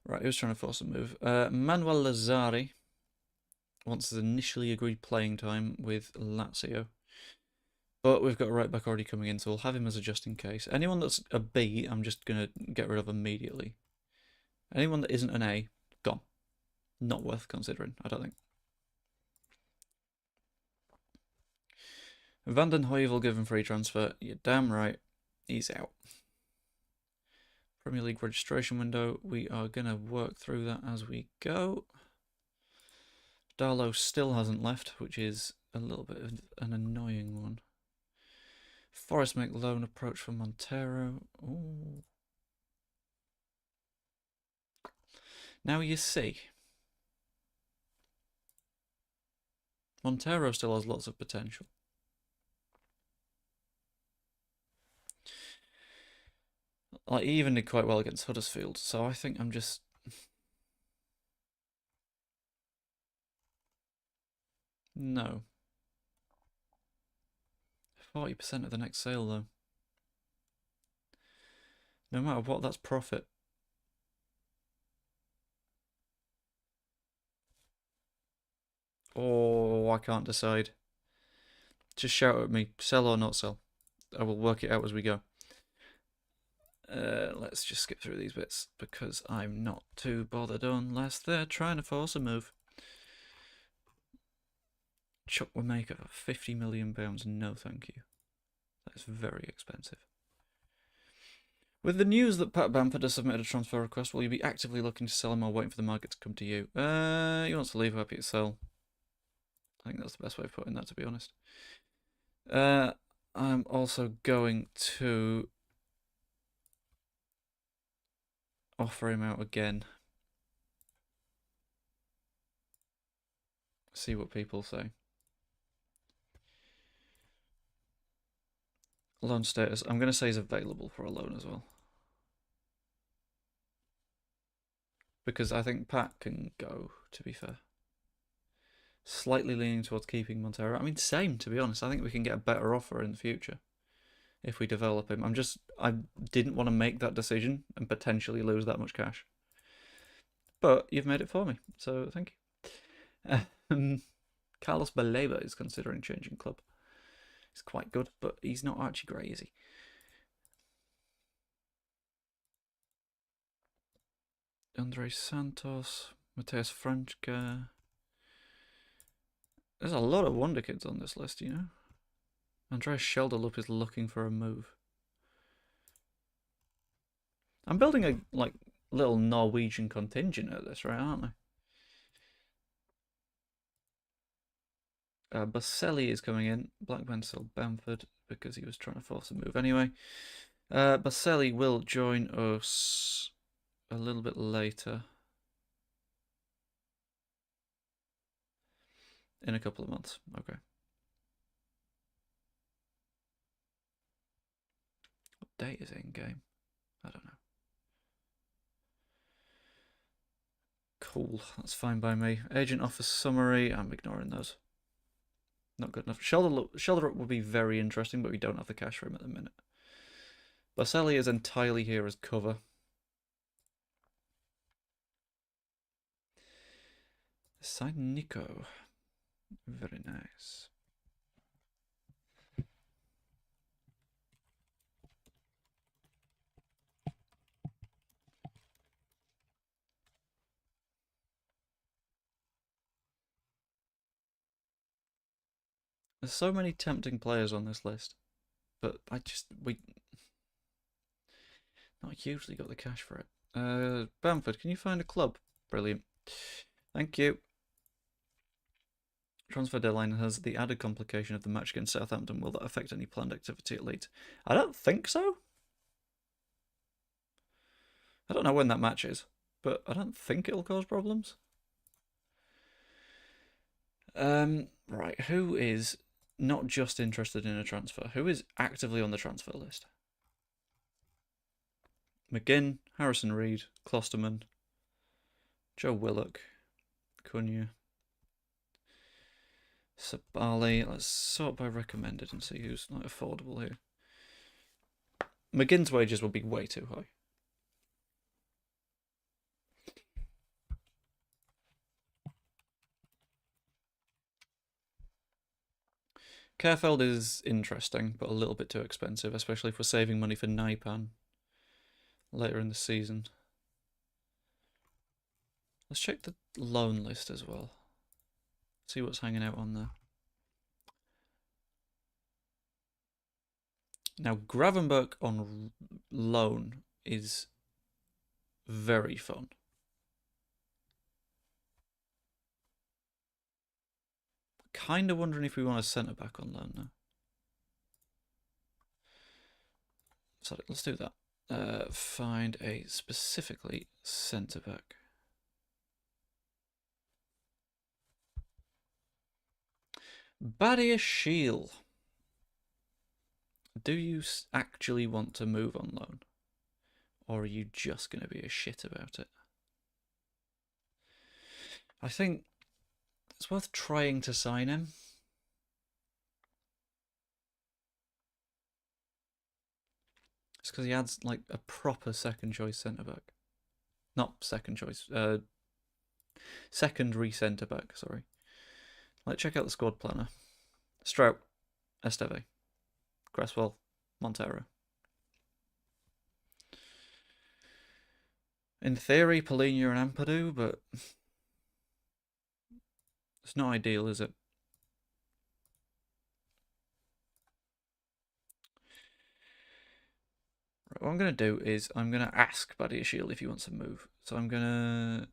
Right, he was trying to force a move. Manuel Lazzari wants his initially agreed playing time with Lazio. But we've got a right back already coming in, so we'll have him as a just in case. Anyone that's a B, I'm just going to get rid of immediately. Anyone that isn't an A, gone. Not worth considering, I don't think. Van den Heuvel given free transfer. You're damn right. He's out. Premier League registration window. We are going to work through that as we go. Darlow still hasn't left, which is a little bit of an annoying one. Forest make loan approach for Montero. Ooh. Now you see. Montero still has lots of potential. Like, he even did quite well against Huddersfield, so I think I'm just... No. 40% of the next sale, though. No matter what, that's profit. Oh, I can't decide. Just shout at me, sell or not sell. I will work it out as we go. Let's just skip through these bits because I'm not too bothered unless they're trying to force a move. Chuck Wamaker for £50 million. No, thank you. That's very expensive. With the news that Pat Bamford has submitted a transfer request, will you be actively looking to sell him or waiting for the market to come to you? He wants to leave, happy to sell. I think that's the best way of putting that, to be honest. I'm also going to offer him out again. See what people say. Loan status. I'm going to say he's available for a loan as well. Because I think Pat can go, to be fair. Slightly leaning towards keeping Montero. I mean, same, to be honest. I think we can get a better offer in the future if we develop him. I didn't want to make that decision and potentially lose that much cash. But you've made it for me, so thank you. Carlos Baleba is considering changing club. He's quite good, but he's not Archie Gray, is he? Andre Santos, Mateus Franca. There's a lot of wonder kids on this list, you know. Andreas Scheldelup is looking for a move. I'm building a little Norwegian contingent at this, right, aren't I? Baselli is coming in. Blackburn sold Bamford because he was trying to force a move anyway. Baselli will join us a little bit later. In a couple of months. Okay. What date is it in game? I don't know. Cool. That's fine by me. Agent offer summary. I'm ignoring those. Not good enough. Shoulder up would be very interesting, but we don't have the cash for him at the minute. Baselli is entirely here as cover. Sign Nico. Very nice. There's so many tempting players on this list, but we not hugely got the cash for it. Bamford, can you find a club? Brilliant. Thank you. Transfer deadline has the added complication of the match against Southampton. Will that affect any planned activity at Leeds? I don't think so. I don't know when that match is, but I don't think it'll cause problems. Right, who is not just interested in a transfer? Who is actively on the transfer list? McGinn, Harrison Reed, Klosterman, Joe Willock, Cunha, Sabali. Let's sort by recommended and see who's like affordable here. McGinn's wages will be way too high. Carefeld is interesting, but a little bit too expensive, especially if we're saving money for Naipan later in the season. Let's check the loan list as well. See what's hanging out on there. Now, Gravenberch on loan is very fun. Kind of wondering if we want a centre back on loan now. Sorry, let's do that. Find a specifically centre back. Badiashile. Do you actually want to move on loan? Or are you just going to be a shit about it? I think it's worth trying to sign him. It's because he adds like a proper second choice centre back. Not second choice, secondary centre back, sorry. Like, check out the squad planner. Strout, Esteve, Cresswell, Montero. In theory, Polina and Ampadu, but it's not ideal, is it? Right, what I'm going to do is I'm going to ask Badiashile if he wants to move. So I'm going to...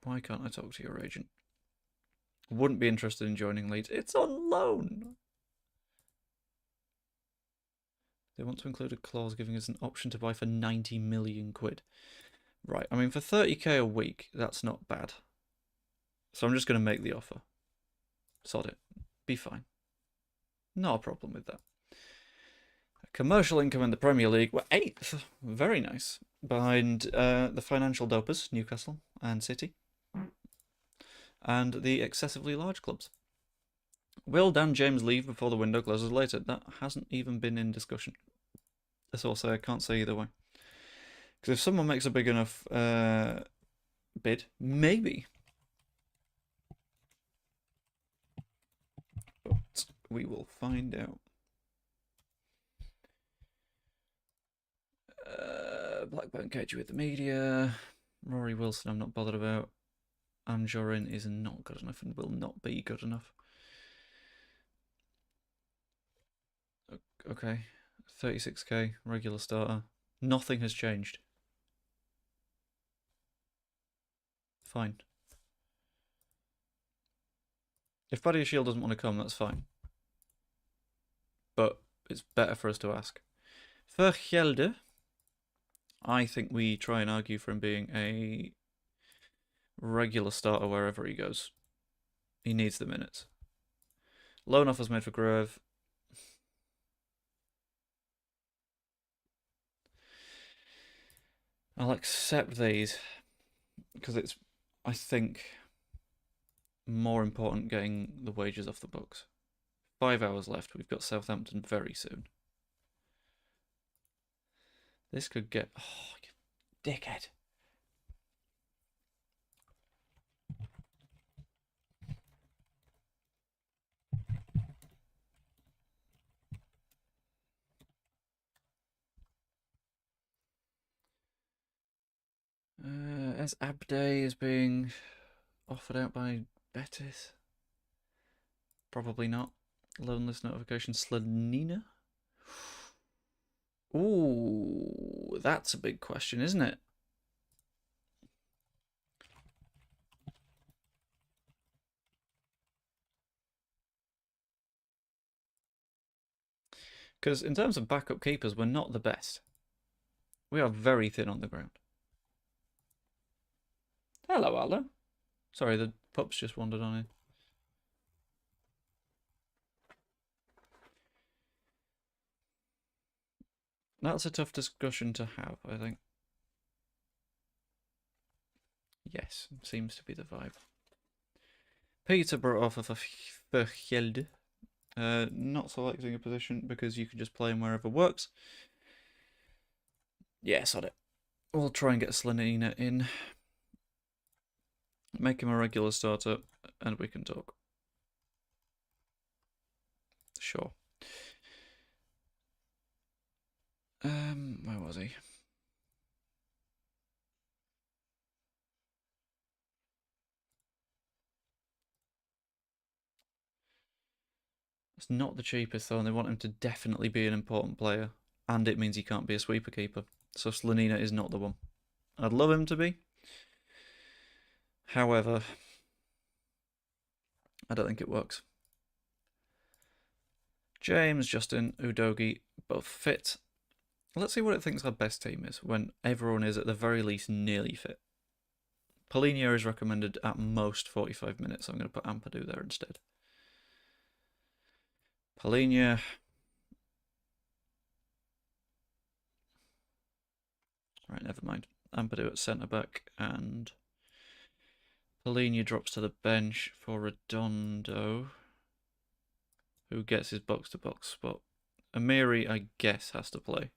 Why can't I talk to your agent? Wouldn't be interested in joining Leeds. It's on loan. They want to include a clause giving us an option to buy for 90 million quid. Right, I mean, for 30k a week, that's not bad. So I'm just going to make the offer. Sod it. Be fine. Not a problem with that. Commercial income in the Premier League were 8th. Very nice. Behind the financial dopers, Newcastle and City. And the excessively large clubs. Will Dan James leave before the window closes later? That hasn't even been in discussion. That's also, I can't say either way. Because if someone makes a big enough bid, maybe. But we will find out. Blackburn cagey with the media. Rory Wilson I'm not bothered about. Amjorin is not good enough and will not be good enough. Okay, 36k, regular starter. Nothing has changed. Fine. If Badia Shield doesn't want to come, that's fine. But it's better for us to ask. Vergelde, I think we try and argue for him being a regular starter wherever he goes. He needs the minutes. Loan offers made for Grove. I'll accept these because it's, I think, more important getting the wages off the books. 5 hours left. We've got Southampton very soon. This could get... Oh, you dickhead. As Abde is being offered out by Betis. Probably not. Loan list notification. Slanina. Ooh, that's a big question, isn't it? Because in terms of backup keepers, we're not the best. We are very thin on the ground. Hello, Aldo. Sorry, the pups just wandered on in. That's a tough discussion to have, I think. Yes, seems to be the vibe. Peterborough offer for Vergelde. Not selecting a position because you can just play him wherever works. Yeah, sod it. We'll try and get Slanina in. Make him a regular starter, and we can talk. Sure. Where was he? It's not the cheapest though, and they want him to definitely be an important player, and it means he can't be a sweeper keeper. So Slanina is not the one. I'd love him to be. However, I don't think it works. James, Justin, Udogi, both fit. Let's see what it thinks our best team is when everyone is at the very least nearly fit. Paulinho is recommended at most 45 minutes. So I'm going to put Ampadu there instead. Paulinho. Right, never mind. Ampadu at centre back and Paulinho drops to the bench for Redondo, who gets his box-to-box spot. Amiri, I guess, has to play.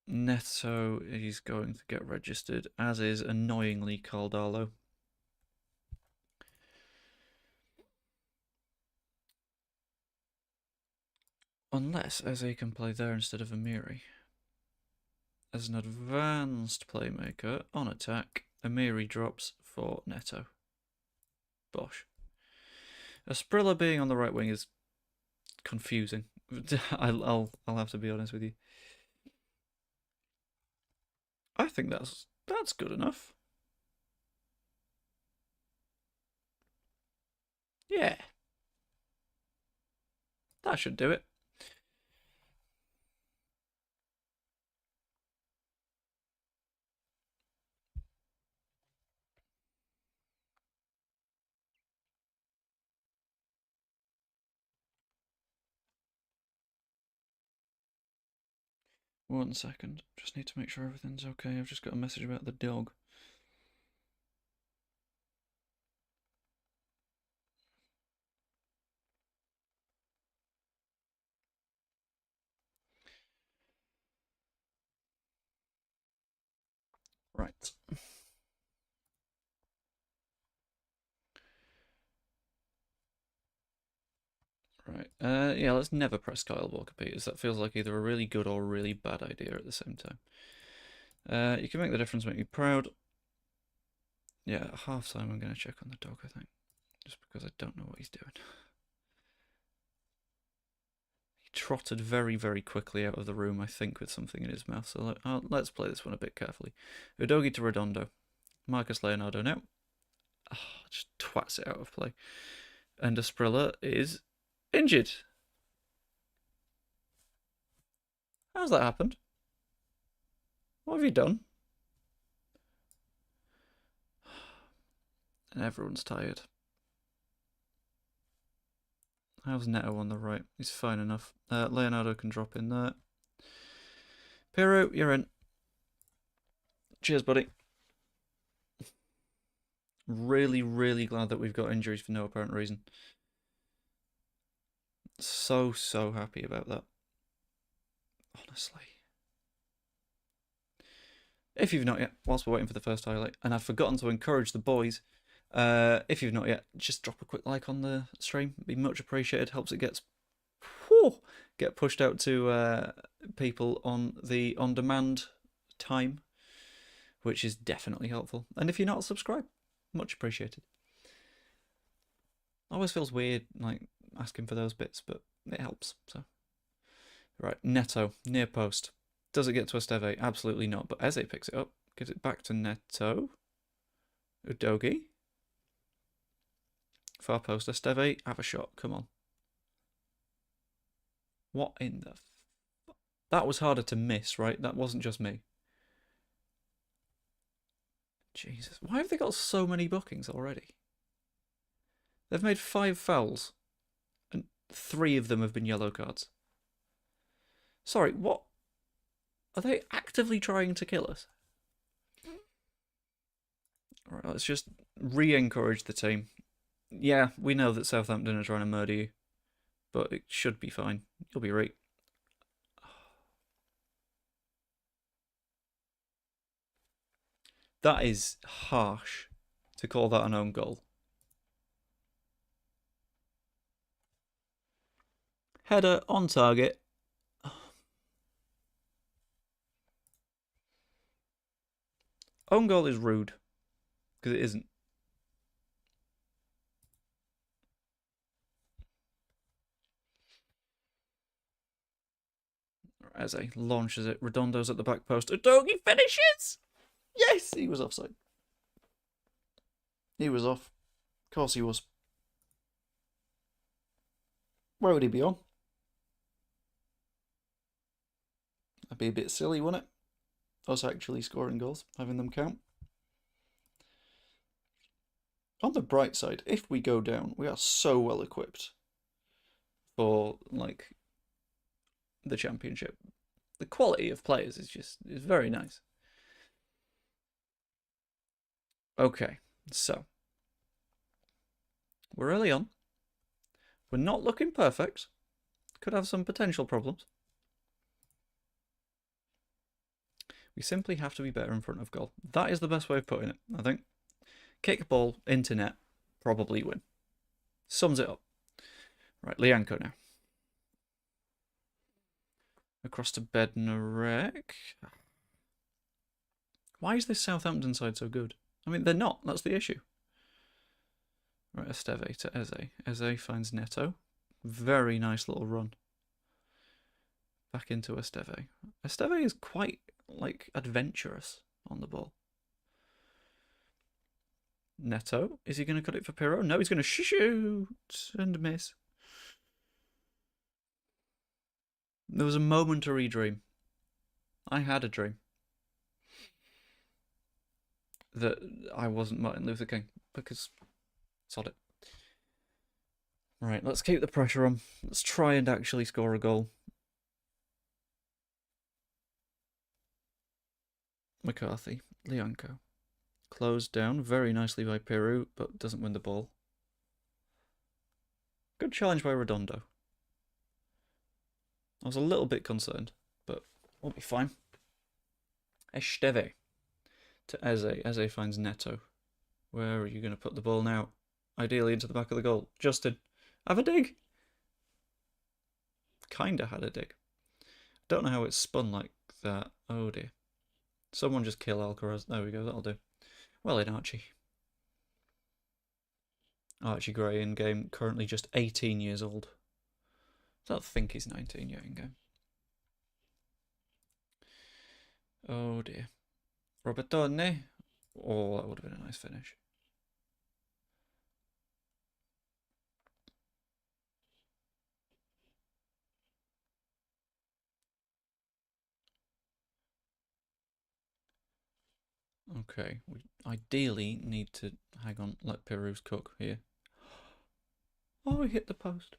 Neto is going to get registered, as is, annoyingly, Caldalo. Unless Eze can play there instead of Amiri. As an advanced playmaker, on attack, Amiri drops for Neto. Bosh. Asprilla being on the right wing is confusing. I'll have to be honest with you. I think that's good enough. Yeah. That should do it. One second. Just need to make sure everything's okay. I've just got a message about the dog. Right. Right. Yeah, let's never press Kyle Walker Peters. That feels like either a really good or a really bad idea at the same time. You can make the difference, make me proud. Yeah, at half time I'm going to check on the dog, I think. Just because I don't know what he's doing. He trotted very, very quickly out of the room, I think, with something in his mouth. So let's play this one a bit carefully. Udogi to Redondo. Marcus Leonardo now. Oh, just twats it out of play. And Asprilla is injured. How's that happened? What have you done? And everyone's tired. How's Neto on the right? He's fine enough. Leonardo can drop in there. Piero, you're in. Cheers, buddy. Really, really glad that we've got injuries for no apparent reason. So happy about that. Honestly. If you've not yet, whilst we're waiting for the first highlight, and I've forgotten to encourage the boys, if you've not yet, just drop a quick like on the stream. It'd be much appreciated. Helps it get pushed out to people on the on-demand time, which is definitely helpful. And if you're not subscribed, much appreciated. Always feels weird, like asking for those bits, but it helps. So, right, Neto near post. Does it get to Esteve? Absolutely not. But Eze picks it up, gives it back to Neto. Udogi. Far post. Esteve, have a shot. Come on. What in the... That was harder to miss, right? That wasn't just me. Jesus. Why have they got so many bookings already? They've made 5 fouls. And 3 of them have been yellow cards. Sorry, what? Are they actively trying to kill us? Alright, let's just re-encourage the team. Yeah, we know that Southampton are trying to murder you. But it should be fine. You'll be right. That is harsh to call that an own goal. Header on target. Own goal is rude, because it isn't. Eze launches it. Redondo's at the back post. Udogi finishes! Yes, he was offside. He was off. Of course he was. Where would he be on? That'd be a bit silly, wouldn't it? Us actually scoring goals, having them count. On the bright side, if we go down, we are so well equipped for, like, the championship. The quality of players is very nice. Okay, so we're early on. We're not looking perfect. Could have some potential problems. We simply have to be better in front of goal. That is the best way of putting it, I think. Kick ball into net, probably win. Sums it up. Right, Lianco now. Across to Bednarek. Why is this Southampton side so good? I mean, they're not. That's the issue. Right, Esteve to Eze. Eze finds Neto. Very nice little run. Back into Esteve. Esteve is quite, like, adventurous on the ball. Neto. Is he going to cut it for Pirro? No, he's going to shoot and miss. There was a momentary dream. I had a dream that I wasn't Martin Luther King, because sod it. Right, let's keep the pressure on. Let's try and actually score a goal. McCarthy, Lianco. Closed down very nicely by Peru, but doesn't win the ball. Good challenge by Redondo. I was a little bit concerned, but we'll be fine. Esteve to Eze. Eze finds Neto. Where are you going to put the ball now? Ideally into the back of the goal. Justin, have a dig. Kinda had a dig. Don't know how it spun like that. Oh dear. Someone just kill Alcaraz. There we go, that'll do. Well in, Archie. Archie Gray in game, currently just 18 years old. I don't think he's 19 yet in game. Oh dear. Robertone. Oh, that would have been a nice finish. Okay, we ideally need to, hang on, let Peru's cook here. Oh, he hit the post.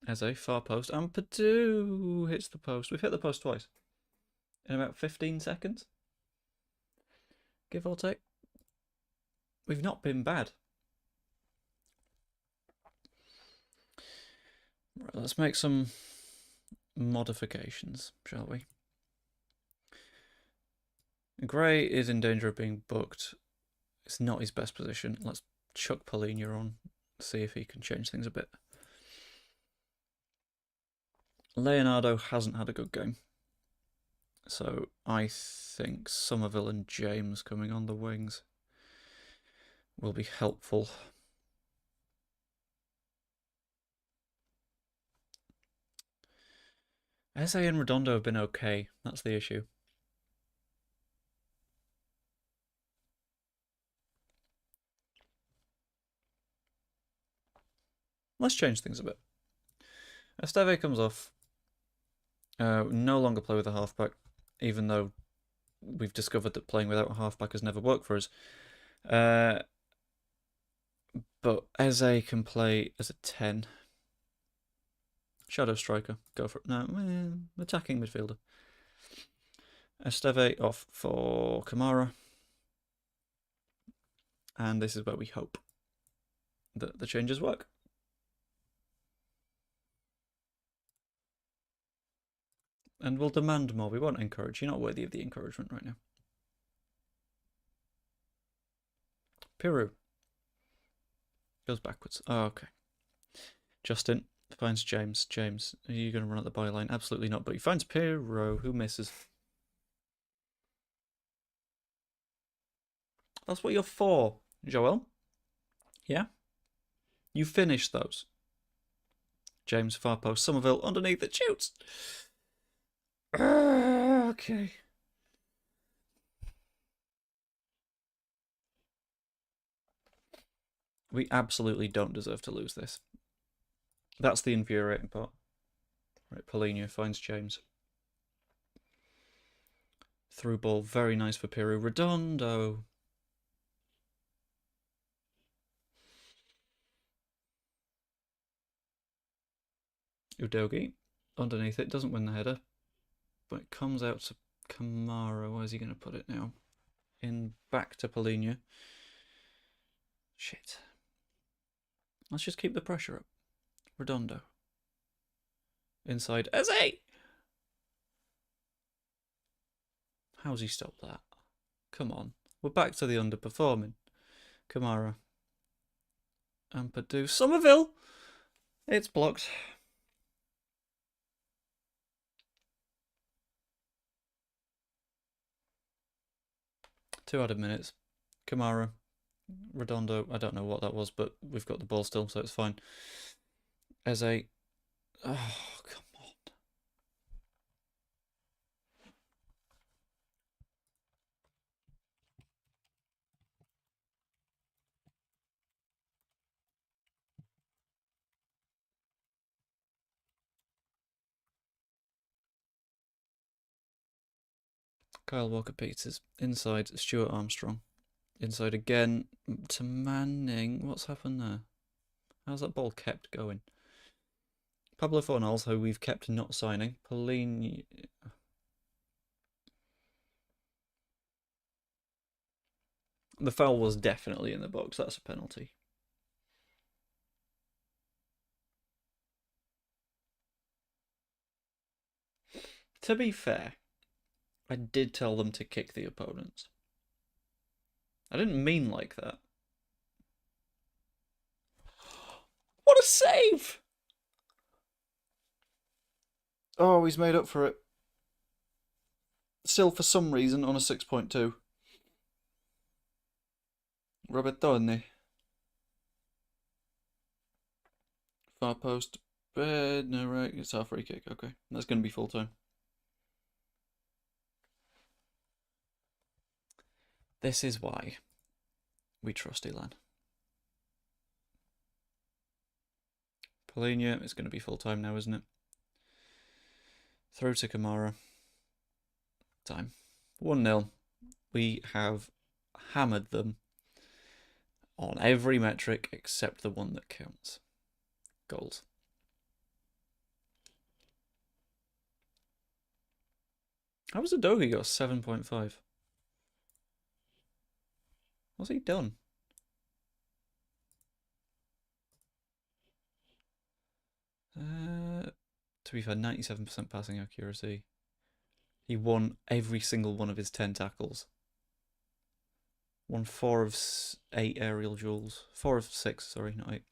As a far post, and Padu hits the post. We've hit the post twice in about 15 seconds, give or take. We've not been bad. Right, let's make some modifications, shall we? Gray is in danger of being booked. It's not his best position. Let's chuck Polina on, see if he can change things a bit. Leonardo hasn't had a good game, so I think Somerville and James coming on the wings will be helpful. Eze and Redondo have been okay. That's the issue. Let's change things a bit. Esteve comes off. No longer play with a halfback, even though we've discovered that playing without a halfback has never worked for us. But Eze can play as a 10. Shadow striker. Go for it. No, attacking midfielder. Esteve off for Kamara. And this is where we hope that the changes work. And we'll demand more. We won't encourage. You're not worthy of the encouragement right now. Peru. Goes backwards. Oh, okay. Justin finds James. James, are you going to run at the byline? Absolutely not. But he finds Peru, who misses. That's what you're for, Joel. Yeah? You finished those. James, far post. Somerville underneath it shoots. Okay. We absolutely don't deserve to lose this. That's the infuriating part. Right, Polina finds James. Through ball, very nice for Peru. Redondo. Udogi. Underneath it, doesn't win the header. But it comes out to Kamara. Where's he going to put it now? In back to Polina. Shit. Let's just keep the pressure up. Redondo. Inside. Eze! How's he stopped that? Come on. We're back to the underperforming. Kamara. And Padu. Somerville! It's blocked. Two added minutes. Kamara. Redondo. I don't know what that was, but we've got the ball still, so it's fine. Eze. Oh, come on. Kyle Walker-Peters. Inside, Stuart Armstrong. Inside again to Manning. What's happened there? How's that ball kept going? Pablo Fornals, who we've kept not signing. Polini. The foul was definitely in the box. That's a penalty. To be fair, I did tell them to kick the opponents. I didn't mean like that. What a save! Oh, he's made up for it. Still, for some reason, on a 6.2. Robertone. Far post. Bed. No, right. It's our free kick. Okay. That's going to be full time. This is why we trust Elan. Polina is going to be full time now, isn't it? Throw to Kamara. Time. 1-0. We have hammered them on every metric except the one that counts. Goals. How was Adogi got 7.5? What's he done? To be fair, 97% passing accuracy. He won every single one of his 10 tackles. Won 4 of 8 aerial duels. 4 of 6, sorry, not 8.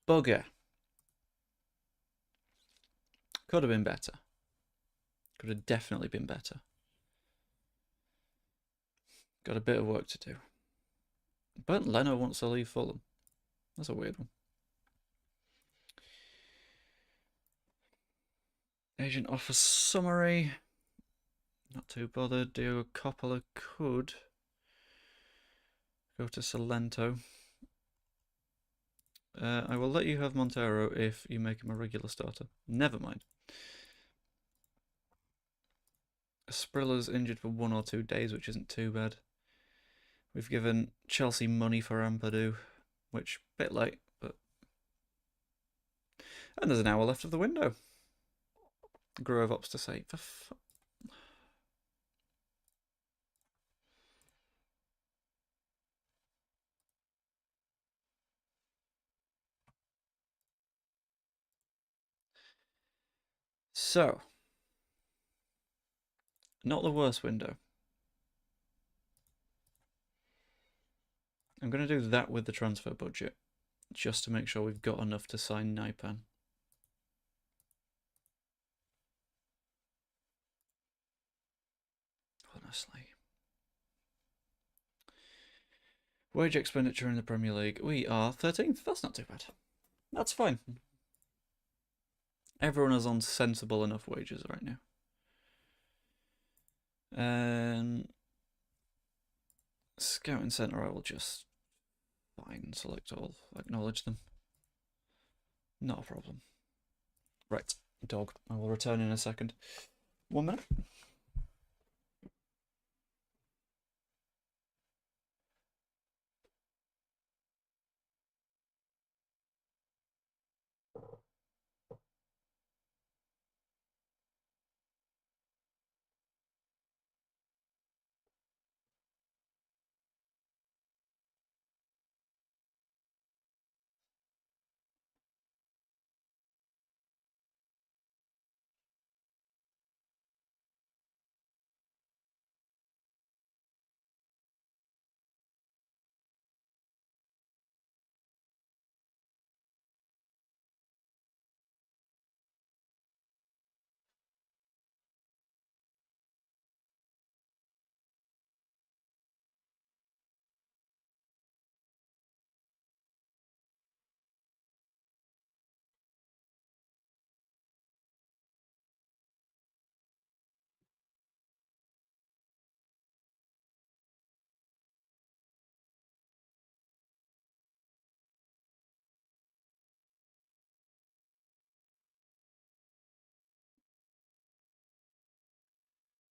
Bugger. Could have been better. Could have definitely been better. Got a bit of work to do. But Leno wants to leave Fulham. That's a weird one. Agent offer summary. Not too bothered. Diogo Coppola could go to Salento. I will let you have Montero if you make him a regular starter. Never mind. Sprilla's injured for 1 or 2 days, which isn't too bad. We've given Chelsea money for Ampadu, which a bit late, but... And there's an hour left of the window. Grove opts to say, So, not the worst window. I'm going to do that with the transfer budget, just to make sure we've got enough to sign Naipan. Honestly. Wage expenditure in the Premier League. We are 13th. That's not too bad. That's fine. Everyone is on sensible enough wages right now. Scouting Centre, I will just fine, select all, acknowledge them. Not a problem. Right, dog. I will return in a second. 1 minute.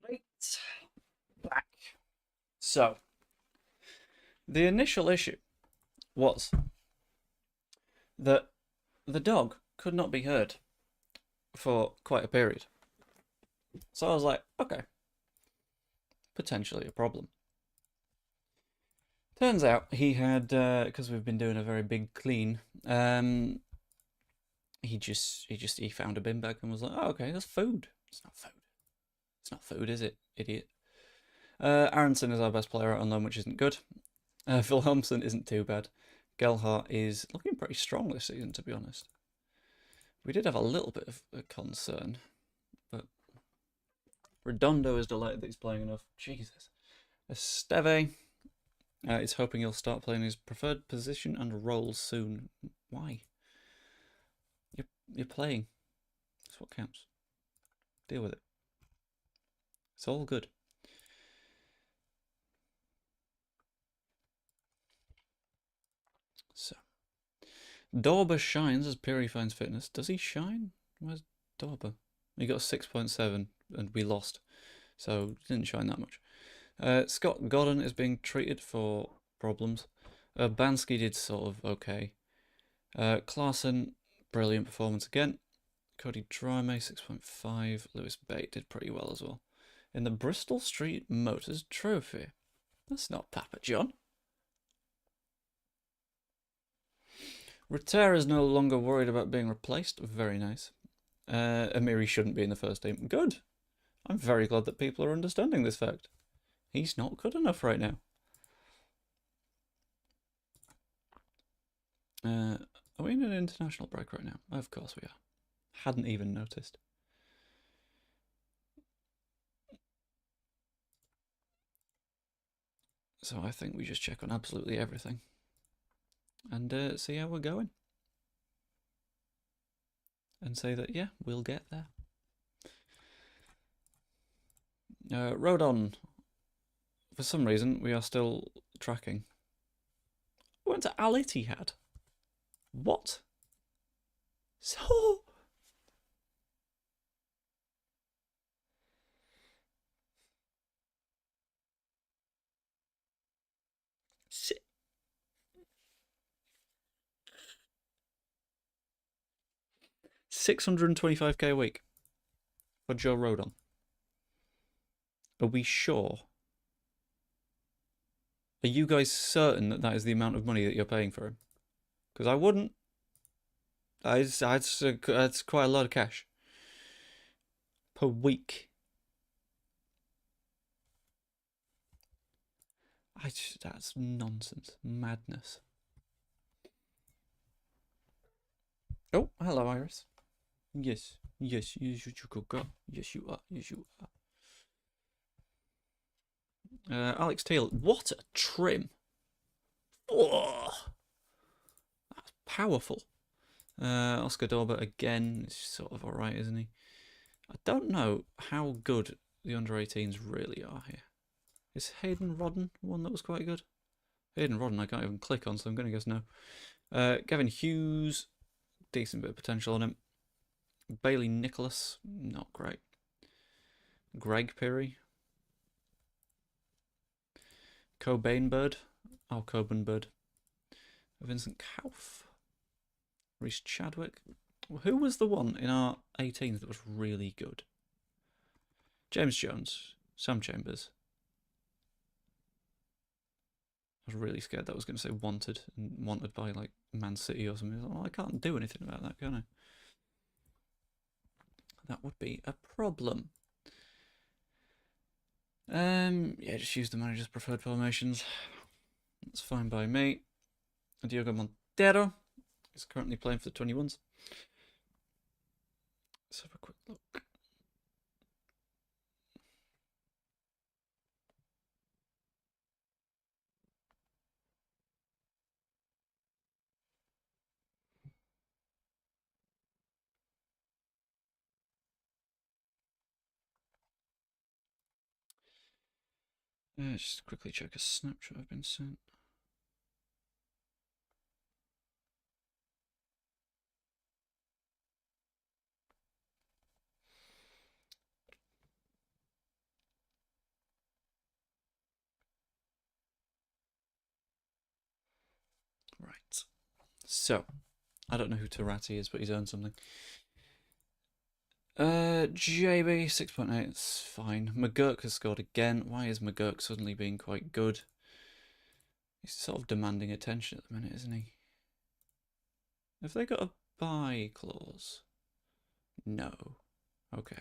Right. Back. So, the initial issue was that the dog could not be heard for quite a period. So I was like, okay, potentially a problem. Turns out he had, because we've been doing a very big clean, he found a bin bag and was like, oh, okay, that's food. It's not food. It's not food, is it, idiot? Aronson is our best player out on loan, which isn't good. Phil Helmson isn't too bad. Gelhardt is looking pretty strong this season, to be honest. We did have a little bit of a concern, but Redondo is delighted that he's playing enough. Jesus. Esteve It's hoping he'll start playing his preferred position and role soon. Why? You're playing. That's what counts. Deal with it. It's all good. So, Dorber shines as Piri finds fitness. Does he shine? Where's Dorber? He got a 6.7 and we lost. So, didn't shine that much. Scott Gordon is being treated for problems. Bansky did sort of okay. Clarkson, brilliant performance again. Cody Dryme, 6.5. Lewis Bate did pretty well as well. In the Bristol Street Motors Trophy. That's not Papa John. Reter is no longer worried about being replaced. Very nice. Amiri shouldn't be in the first team. Good. I'm very glad that people are understanding this fact. He's not good enough right now. Are we in an international break right now? Of course we are. Hadn't even noticed. So I think we just check on absolutely everything. And see how we're going. And say that, yeah, we'll get there. Rodon. For some reason, we are still tracking. We went to Al Ittihad. What? So... $625k a week for Joe Rodon. Are we sure? Are you guys certain that that is the amount of money that you're paying for him? Because I wouldn't. That's quite a lot of cash per week. That's nonsense, madness. Oh, hello, Iris. Yes, you could go. Yes, you are. Yes, you are. Alex Taylor, what a trim! Oh, that's powerful. Oscar Dorber again is sort of alright, isn't he? I don't know how good the under-18s really are here. Is Hayden Rodden one that was quite good? Hayden Rodden I can't even click on, so I'm going to guess no. Gavin Hughes, decent bit of potential on him. Bailey Nicholas, not great. Greg Pirry. Cobain Bird. Oh, Cobain Bird. Vincent Kauf. Reece Chadwick. Who was the one in our 18s that was really good? James Jones. Sam Chambers. I was really scared that was going to say wanted and wanted by like Man City or something. Oh, I can't do anything about that, can I? That would be a problem. Yeah, just use the manager's preferred formations. That's fine by me. Diogo Montero is currently playing for the 21s. Let's have a quick look. Just quickly check a snapshot I've been sent. Right. So, I don't know who Tarati is, but he's earned something. JB 6.8, it's fine. McGurk has scored again. Why is McGurk suddenly being quite good? He's sort of demanding attention at the minute, isn't he? Have they got a buy clause? No. Okay.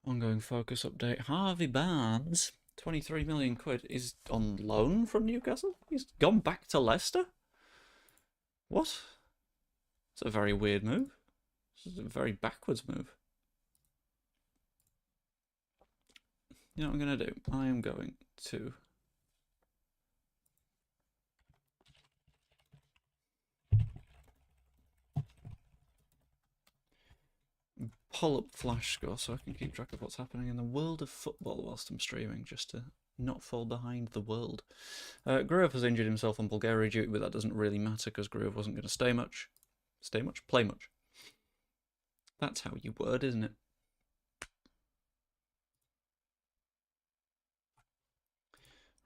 Ongoing focus update. Harvey Barnes, £23 million is on loan from Newcastle? He's gone back to Leicester? What? It's a very weird move. It's a very backwards move. You know what I'm going to do? I am going to pull up Flash Score so I can keep track of what's happening in the world of football whilst I'm streaming, just to not fall behind the world. Gruev has injured himself on Bulgaria duty, but that doesn't really matter because Gruev wasn't going to play much. That's how you word, isn't it?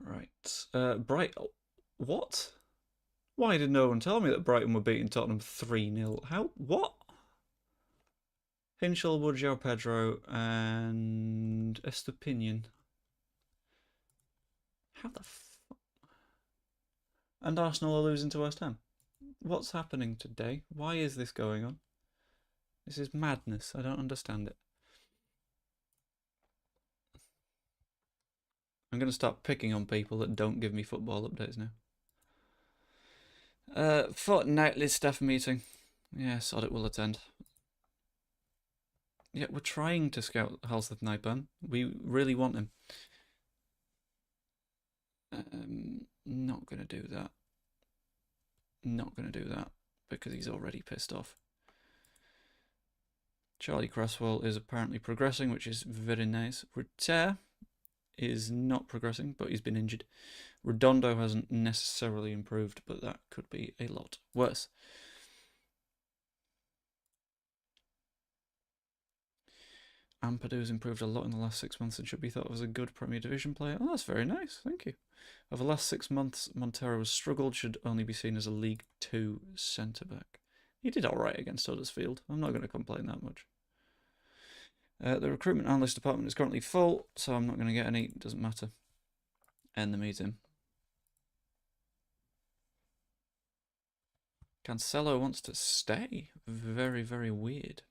Right. What? Why did no one tell me that Brighton were beating Tottenham 3-0? How? What? Hinchell, Wood, João Pedro, and Estupinian. How the fuck? And Arsenal are losing to West Ham. What's happening today? Why is this going on? This is madness. I don't understand it. I'm going to start picking on people that don't give me football updates now. Fortnightly staff meeting. Yeah, sod it, we'll attend. Yeah, we're trying to scout Halseth Naipan. We really want him. Not going to do that. Not going to do that because he's already pissed off. Charlie Cresswell is apparently progressing, which is very nice. Reter is not progressing, but he's been injured. Redondo hasn't necessarily improved, but that could be a lot worse. Ampadu's improved a lot in the last 6 months and should be thought of as a good Premier Division player. Oh, that's very nice, thank you. Over the last 6 months, Montero has struggled, should only be seen as a League 2 centre-back. He did alright against Huddersfield, I'm not going to complain that much. The recruitment analyst department is currently full, so I'm not going to get any, it doesn't matter. End the meeting. Cancelo wants to stay. Very, very weird.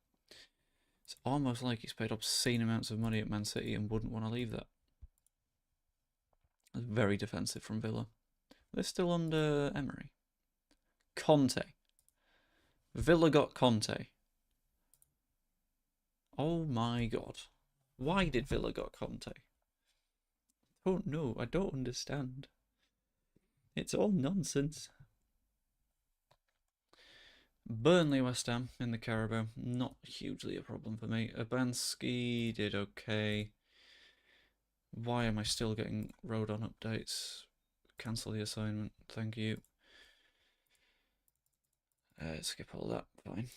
It's almost like he's paid obscene amounts of money at Man City and wouldn't want to leave that. That's very defensive from Villa. They're still under Emery. Conte. Villa got Conte. Oh my god. Why did Villa got Conte? Oh no, I don't understand. It's all nonsense. Burnley West Ham in the Carabao. Not hugely a problem for me. Urbanski did okay. Why am I still getting Rodon updates? Cancel the assignment. Thank you. Skip all that. Fine.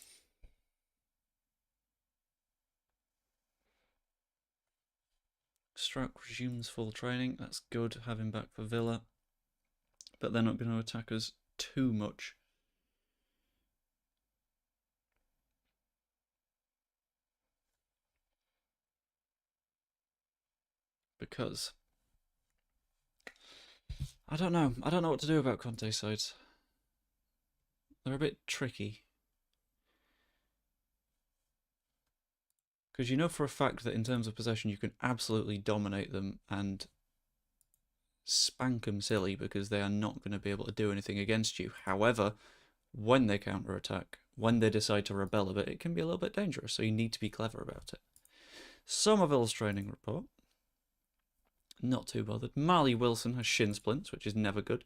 Stroke resumes full training. That's good. Have him back for Villa. But they're not going to attack us too much. Because I don't know what to do about Conte's sides. They're a bit tricky. Because you know for a fact that in terms of possession you can absolutely dominate them and spank them silly because they are not going to be able to do anything against you. However, when they counter-attack, when they decide to rebel a bit, it can be a little bit dangerous, so you need to be clever about it. Somerville's training report. Not too bothered. Marley Wilson has shin splints, which is never good,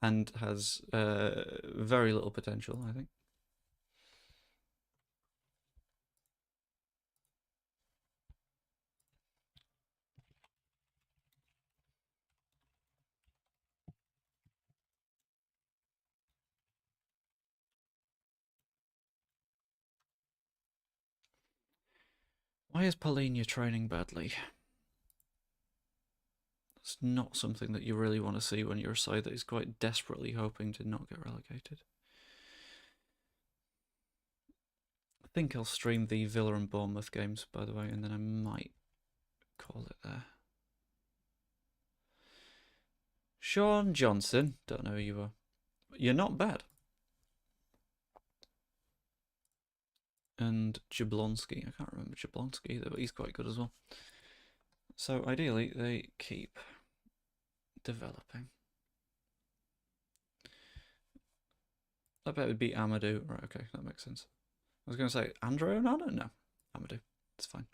and has very little potential, I think. Why is Paulinho training badly? It's not something that you really want to see when you're a side that is quite desperately hoping to not get relegated. I think I'll stream the Villa and Bournemouth games, by the way, and then I might call it there. Sean Johnson, don't know who you are. You're not bad. And Jablonski, I can't remember Jablonski either, but he's quite good as well. So ideally, they keep developing. I bet it would be Amadou. Right, okay, that makes sense. I was going to say Andre Onana? No, Amadou. It's fine.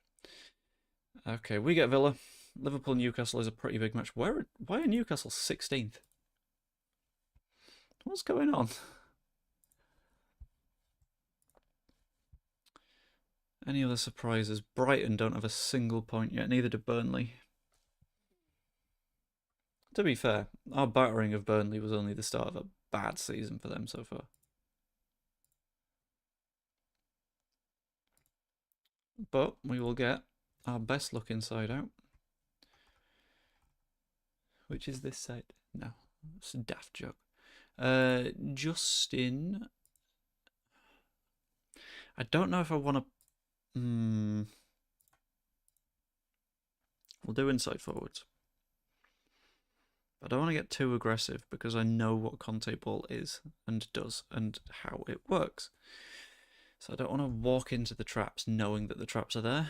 Okay, we get Villa. Liverpool-Newcastle is a pretty big match. Why are Newcastle 16th? What's going on? Any other surprises? Brighton don't have a single point yet, neither do Burnley. To be fair, our battering of Burnley was only the start of a bad season for them so far. But we will get our best looking side out. Which is this side? No, it's a daft joke. Justin. I don't know if I want to. We'll do inside forwards. I don't want to get too aggressive because I know what Conte ball is and does and how it works. So I don't want to walk into the traps knowing that the traps are there.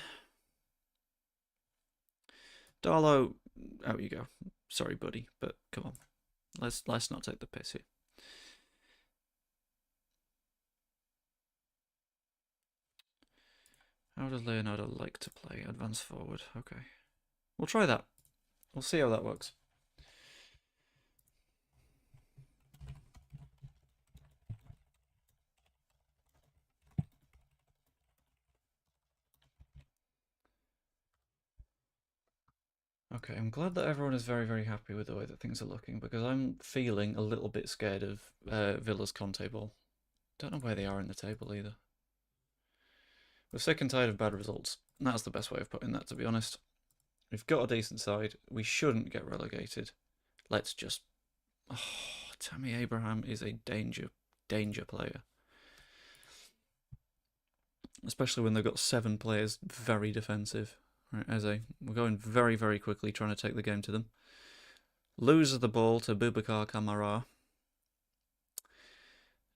Darlow, out you go. Sorry, buddy, but come on. Let's not take the piss here. How does Leonardo like to play? Advance forward. Okay. We'll try that. We'll see how that works. Okay, I'm glad that everyone is very, very happy with the way that things are looking because I'm feeling a little bit scared of Villa's Conte ball. Don't know where they are in the table either. We're sick and tired of bad results. That's the best way of putting that, to be honest. We've got a decent side. We shouldn't get relegated. Let's just... Oh, Tammy Abraham is a danger player. Especially when they've got 7 players very defensive. Right, Eze, we're going very, very quickly trying to take the game to them. Loses the ball to Boubacar Kamara.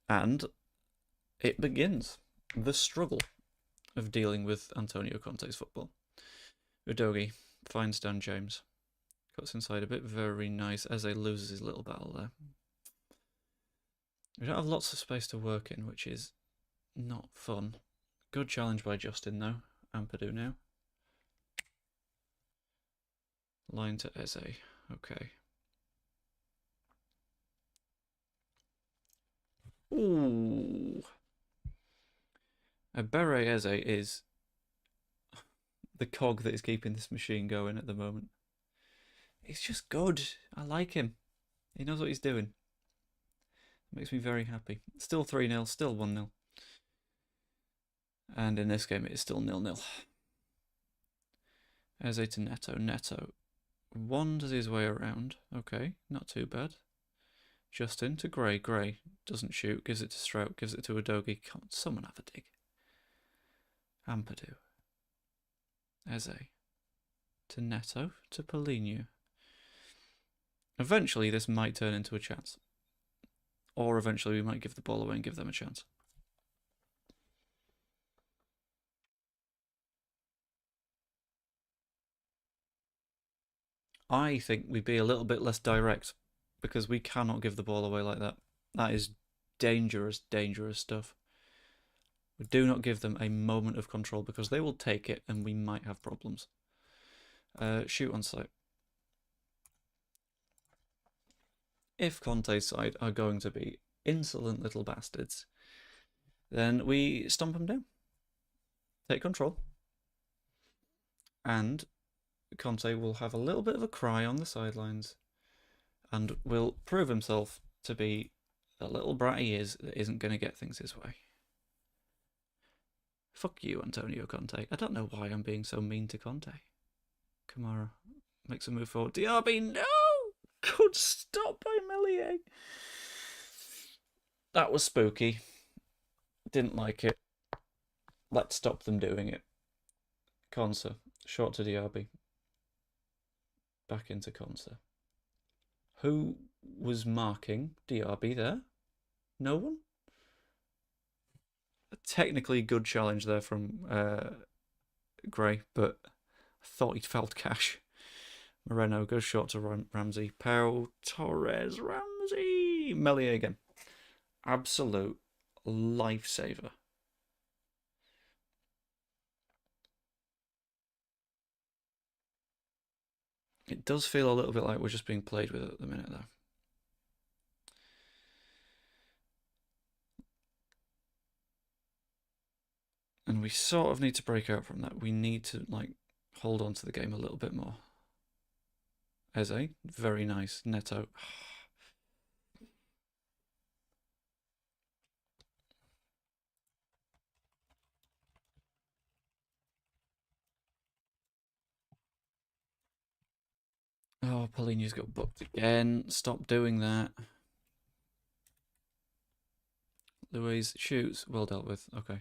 And it begins. The struggle of dealing with Antonio Conte's football. Udogie finds Dan James. Cuts inside a bit. Very nice. Eze loses his little battle there. We don't have lots of space to work in, which is not fun. Good challenge by Justin, though. Ampadu now. Line to Eze. Okay. Ooh. Bere Eze is the cog that is keeping this machine going at the moment. He's just good. I like him. He knows what he's doing. It makes me very happy. Still 3-0, still 1-0. And in this game it is still 0-0. Eze to Neto. Neto wanders his way around. Okay, not too bad. Justin to Gray. Gray doesn't shoot, gives it to Strout, gives it to Udogie. Come on, someone have a dig. Ampadu. Eze. To Neto. To Paulinho. Eventually this might turn into a chance. Or eventually we might give the ball away and give them a chance. I think we'd be a little bit less direct because we cannot give the ball away like that. That is dangerous, dangerous stuff. We do not give them a moment of control because they will take it and we might have problems. Shoot on sight. If Conte's side are going to be insolent little bastards, then we stomp them down. Take control. And Conte will have a little bit of a cry on the sidelines and will prove himself to be the little brat he is that isn't going to get things his way. Fuck you, Antonio Conte. I don't know why I'm being so mean to Conte. Kamara makes a move forward. Diaby, no! Good stop by Meslier. That was spooky. Didn't like it. Let's stop them doing it. Konsa, short to Diaby. Back into Konsa. Who was marking Diaby there? No one? A technically good challenge there from Gray, but I thought he'd fouled Cash. Moreno goes short to Ramsey. Pau, Torres, Ramsey. Meslier again. Absolute lifesaver. It does feel a little bit like we're just being played with at the minute, though. And we sort of need to break out from that. We need to, like, hold on to the game a little bit more. Eze, very nice. Neto. Oh, Paulinho's got booked again. Stop doing that. Louise shoots. Well dealt with. Okay.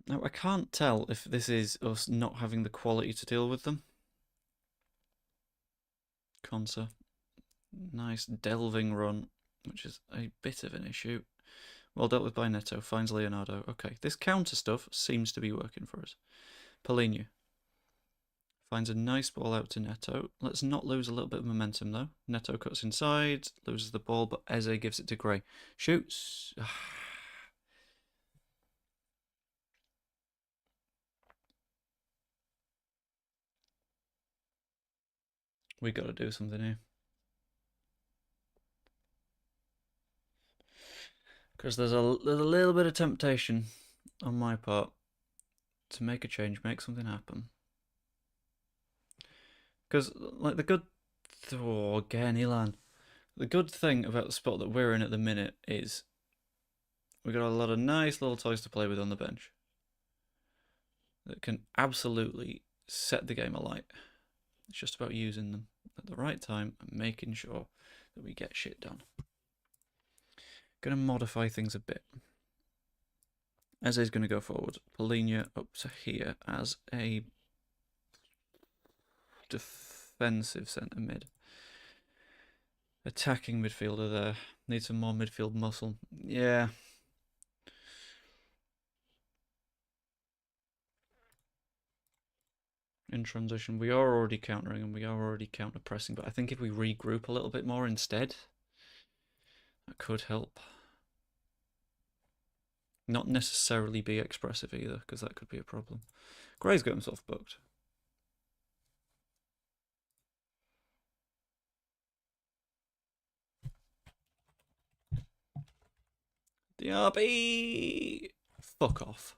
Now, I can't tell if this is us not having the quality to deal with them. Consa. Nice delving run, which is a bit of an issue. Well dealt with by Neto. Finds Leonardo. Okay, this counter stuff seems to be working for us. Paulinho. Finds a nice ball out to Neto. Let's not lose a little bit of momentum, though. Neto cuts inside, loses the ball, but Eze gives it to Gray. Shoots. We got to do something here. Because there's a little bit of temptation on my part to make a change, make something happen. Because, like, the good... Oh, again, Ilan. The good thing about the spot that we're in at the minute is we've got a lot of nice little toys to play with on the bench that can absolutely set the game alight. It's just about using them at the right time and making sure that we get shit done. Going to modify things a bit. Eze's going to go forward. Paulinho up to here as a defensive centre mid. Attacking midfielder there. Need some more midfield muscle. Yeah. In transition, we are already countering and we are already counter pressing, but I think if we regroup a little bit more instead, that could help. Not necessarily be expressive either, because that could be a problem. Gray's got himself booked. DRB! Fuck off.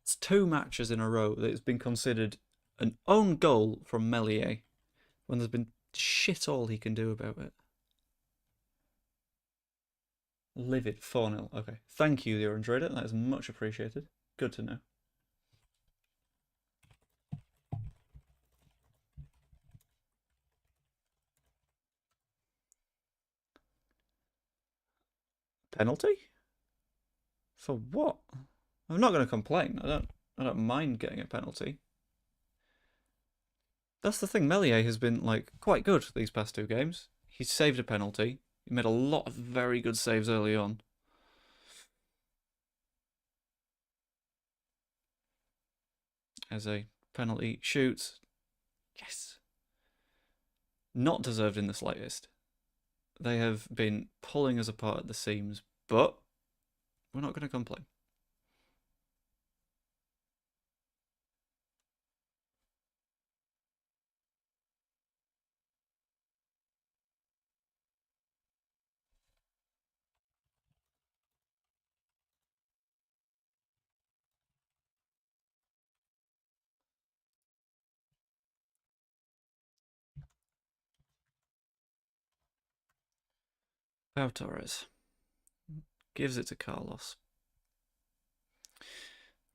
It's 2 matches in a row that it's been considered an own goal from Meslier when there's been shit all he can do about it. Livid 4-0. Okay. Thank you, the Orange Raider. That is much appreciated. Good to know. Penalty? For what? I'm not going to complain. I don't mind getting a penalty. That's the thing. Meslier has been like quite good these past 2 games. He's saved a penalty. He made a lot of very good saves early on. As a penalty shoots. Yes. Not deserved in the slightest. They have been pulling us apart at the seams, but we're not going to complain. Pau Torres gives it to Carlos.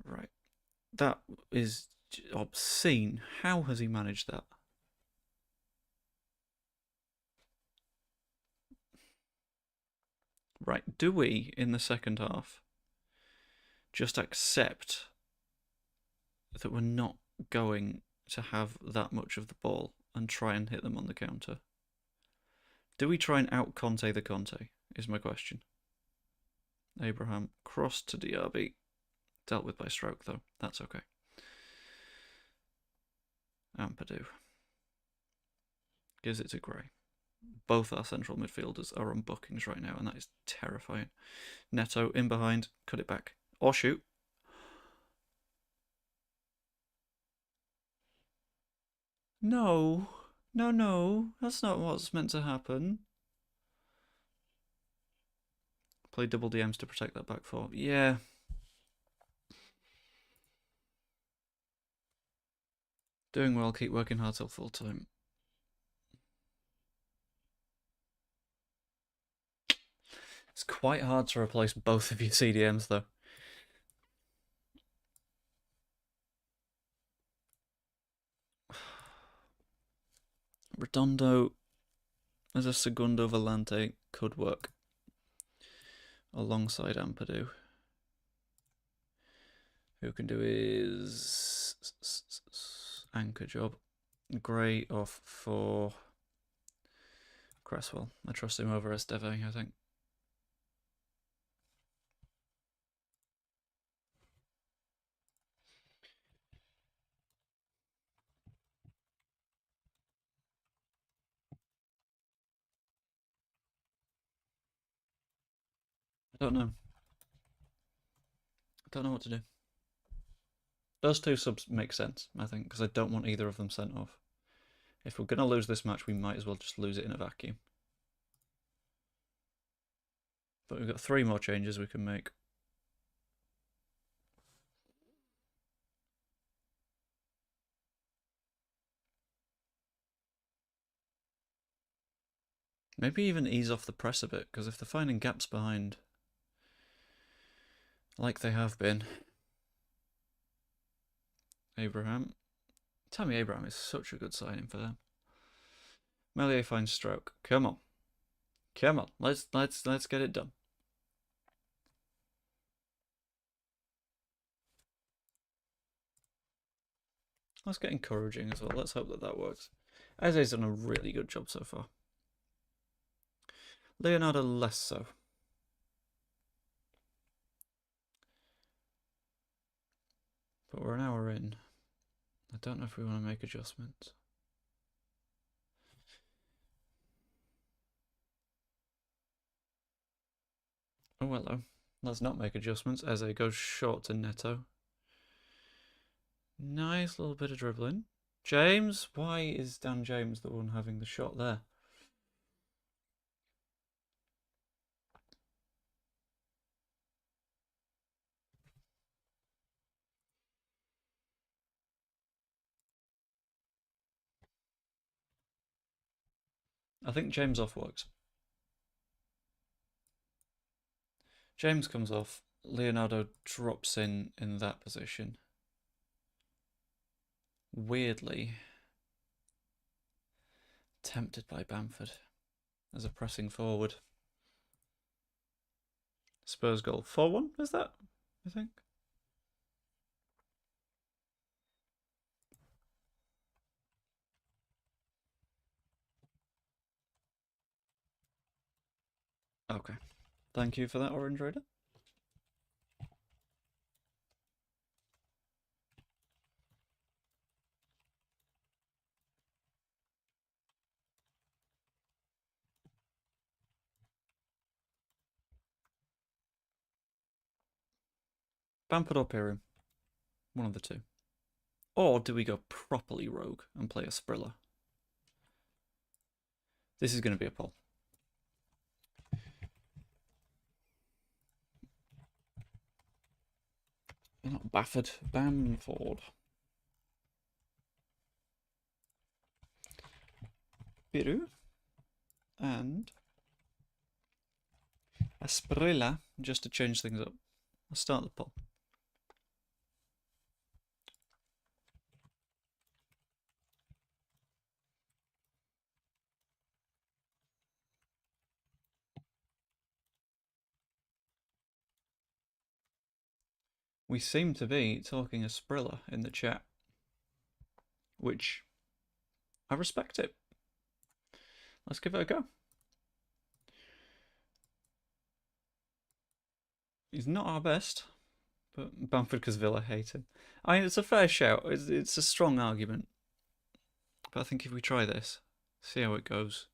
Right. That is obscene. How has he managed that? Right, do we, in the second half, just accept that we're not going to have that much of the ball and try and hit them on the counter? Do we try and out-Conte the Conte, is my question. Abraham, cross to Diaby. Dealt with by stroke, though. That's okay. Ampadu. Gives it to Gray. Both our central midfielders are on bookings right now, and that is terrifying. Neto in behind, cut it back. Or shoot. No. No. That's not what's meant to happen. Play double DMs to protect that back four. Yeah. Doing well, keep working hard till full time. It's quite hard to replace both of your CDMs, though. Redondo as a Segundo Volante could work alongside Ampadu, who can do his anchor job. Gray off for Cresswell. I trust him over Esteve, I think. I don't know. I don't know what to do. Those two subs make sense, I think, because I don't want either of them sent off. If we're going to lose this match, we might as well just lose it in a vacuum. But we've got 3 more changes we can make. Maybe even ease off the press a bit, because if they're finding gaps behind, like they have been. Abraham. Tammy Abraham is such a good signing for them. Melier finds stroke. Come on. Come on. Let's get it done. Let's get encouraging as well. Let's hope that that works. Eze's done a really good job so far. Leonardo less so. But we're an hour in. I don't know if we want to make adjustments. Oh, hello. Let's not make adjustments. Eze goes short to Neto. Nice little bit of dribbling. James? Why is Dan James the one having the shot there? I think James off works. James comes off. Leonardo drops in that position. Weirdly tempted by Bamford as a pressing forward. Spurs goal. 4-1, is that? I think. Okay. Thank you for that, Orange Raider. Bamford or Pirum? One of the two. Or do we go properly rogue and play a Sprilla? This is going to be a poll. Not Bafford, Bamford. Piru and a Sprilla just to change things up. I'll start the poll. We seem to be talking a Sprilla in the chat, which I respect it. Let's give it a go. He's not our best, but Bamford because Villa hate him. I mean, it's a fair shout. It's a strong argument. But I think if we try this, see how it goes.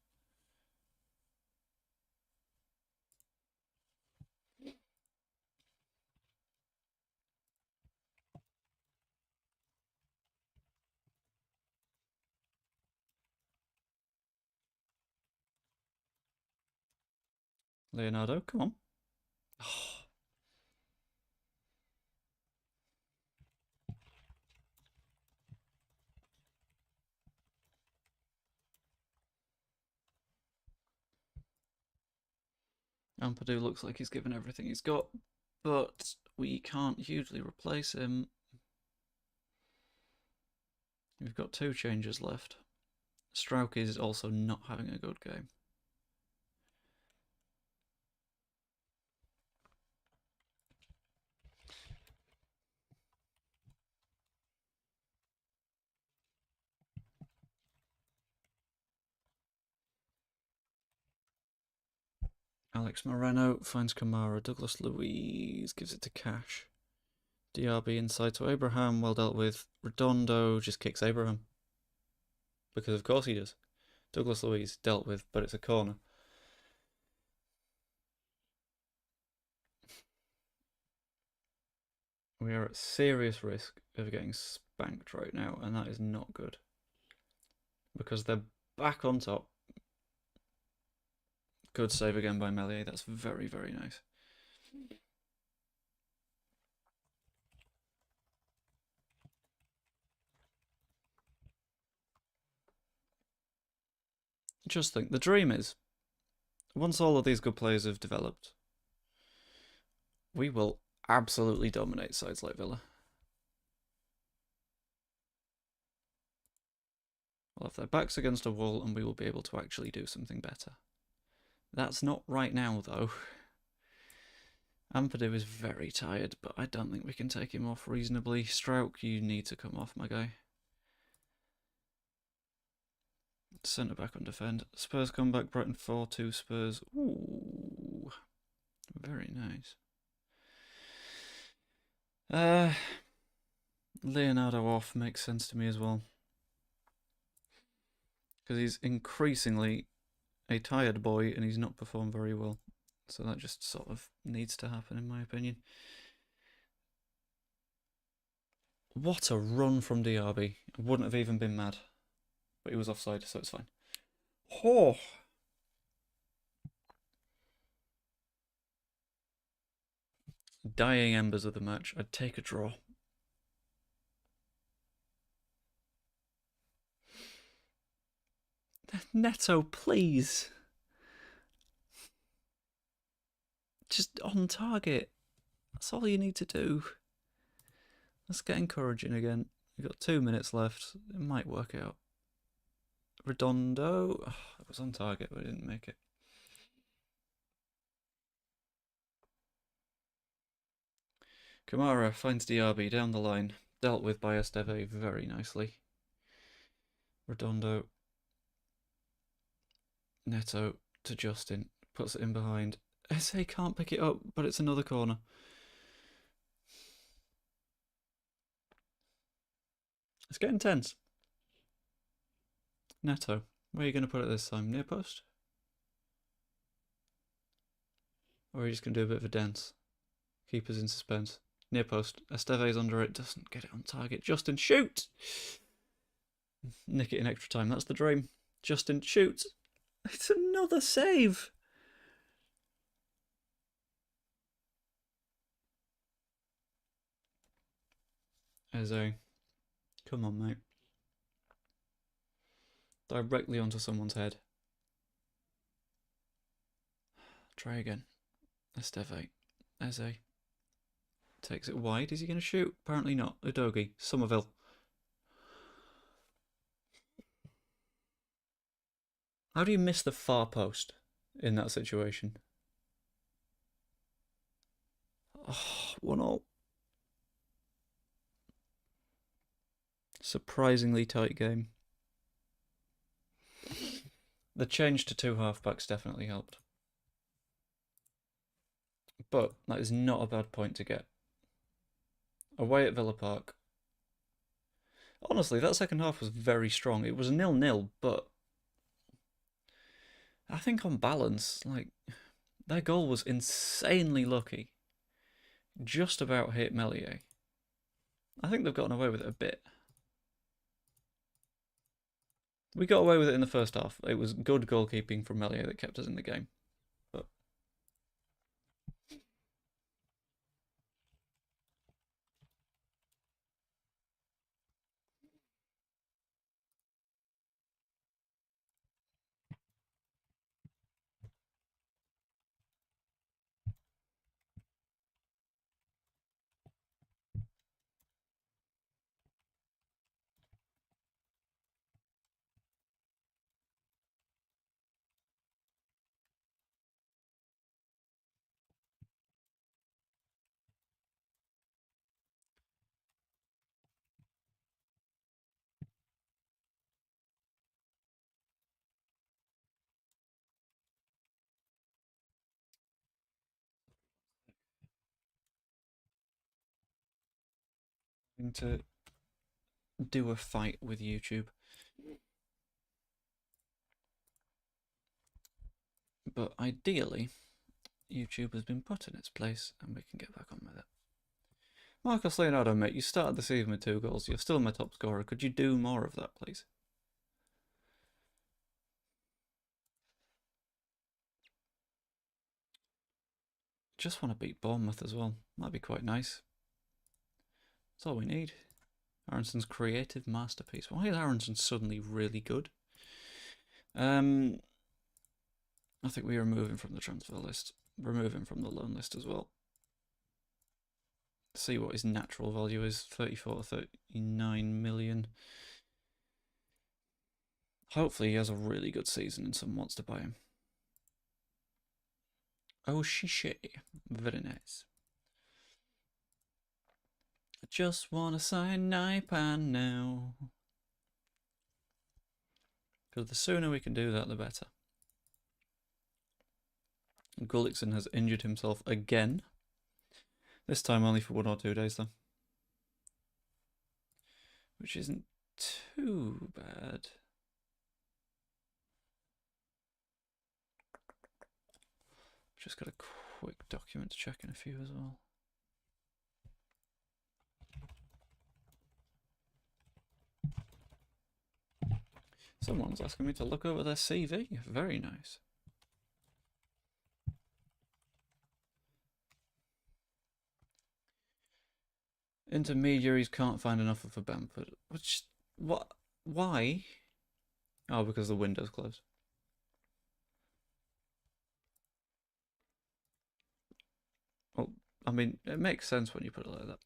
Leonardo, come on. Oh. Ampadu looks like he's given everything he's got, but we can't hugely replace him. We've got 2 changes left. Strauch is also not having a good game. Alex Moreno finds Kamara. Douglas Luiz gives it to Cash. DRB inside to Abraham. Well dealt with. Redondo just kicks Abraham. Because of course he does. Douglas Luiz dealt with, but it's a corner. We are at serious risk of getting spanked right now, and that is not good. Because they're back on top. Good save again by Meslier. That's very, very nice. Just think, the dream is, once all of these good players have developed, we will absolutely dominate sides like Villa. We'll have their backs against a wall and we will be able to actually do something better. That's not right now, though. Ampadu is very tired, but I don't think we can take him off reasonably. Strauch, you need to come off, my guy. Centre back on defend. Spurs come back. Brighton 4-2 Spurs. Ooh, very nice. Leonardo off makes sense to me as well, because he's increasingly a tired boy and he's not performed very well. So that just sort of needs to happen, in my opinion. What a run from DRB. I wouldn't have even been mad. But he was offside, so it's fine. Oh! Dying embers of the match. I'd take a draw. Neto, please. Just on target. That's all you need to do. Let's get encouraging again. We've got 2 minutes left. It might work out. Redondo. Oh, it was on target, but it didn't make it. Kamara finds DRB down the line. Dealt with by Esteve very nicely. Redondo. Neto to Justin. Puts it in behind. SA can't pick it up, but it's another corner. It's getting tense. Neto, where are you going to put it this time? Near post? Or are you just going to do a bit of a dance? Keep us in suspense. Near post. Esteve's under it. Doesn't get it on target. Justin, shoot! Nick it in extra time. That's the dream. Justin, shoot! It's another save! Eze. Come on, mate. Directly onto someone's head. Try again. Esteve. Eze. Takes it wide. Is he going to shoot? Apparently not. Udogi. Somerville. How do you miss the far post in that situation? Oh, 1-0. Surprisingly tight game. The change to 2 halfbacks definitely helped. But that is not a bad point to get. Away at Villa Park. Honestly, that second half was very strong. It was 0-0, but I think on balance, like, their goal was insanely lucky. Just about hit Meslier. I think they've gotten away with it a bit. We got away with it in the first half. It was good goalkeeping from Meslier that kept us in the game. But to do a fight with YouTube. But ideally, YouTube has been put in its place and we can get back on with it. Marcos Leonardo, mate, you started the season with 2 goals. You're still my top scorer. Could you do more of that, please? Just want to beat Bournemouth as well. That'd be quite nice. That's all we need. Aronson's creative masterpiece. Why is Aronson suddenly really good? I think we remove him from the transfer list. Remove him from the loan list as well. See what his natural value is. 34 to 39 million. Hopefully he has a really good season and someone wants to buy him. Oh, Shishay. Very nice. I just want to sign Naipan now. Because the sooner we can do that, the better. Gullikson has injured himself again. This time only for 1 or 2 days, though. Which isn't too bad. Just got a quick document to check in a few as well. Someone's asking me to look over their CV. Very nice. Intermediaries can't find an offer for Bamford. Which, what, why? Oh, because the window's closed. Well, I mean, it makes sense when you put it like that.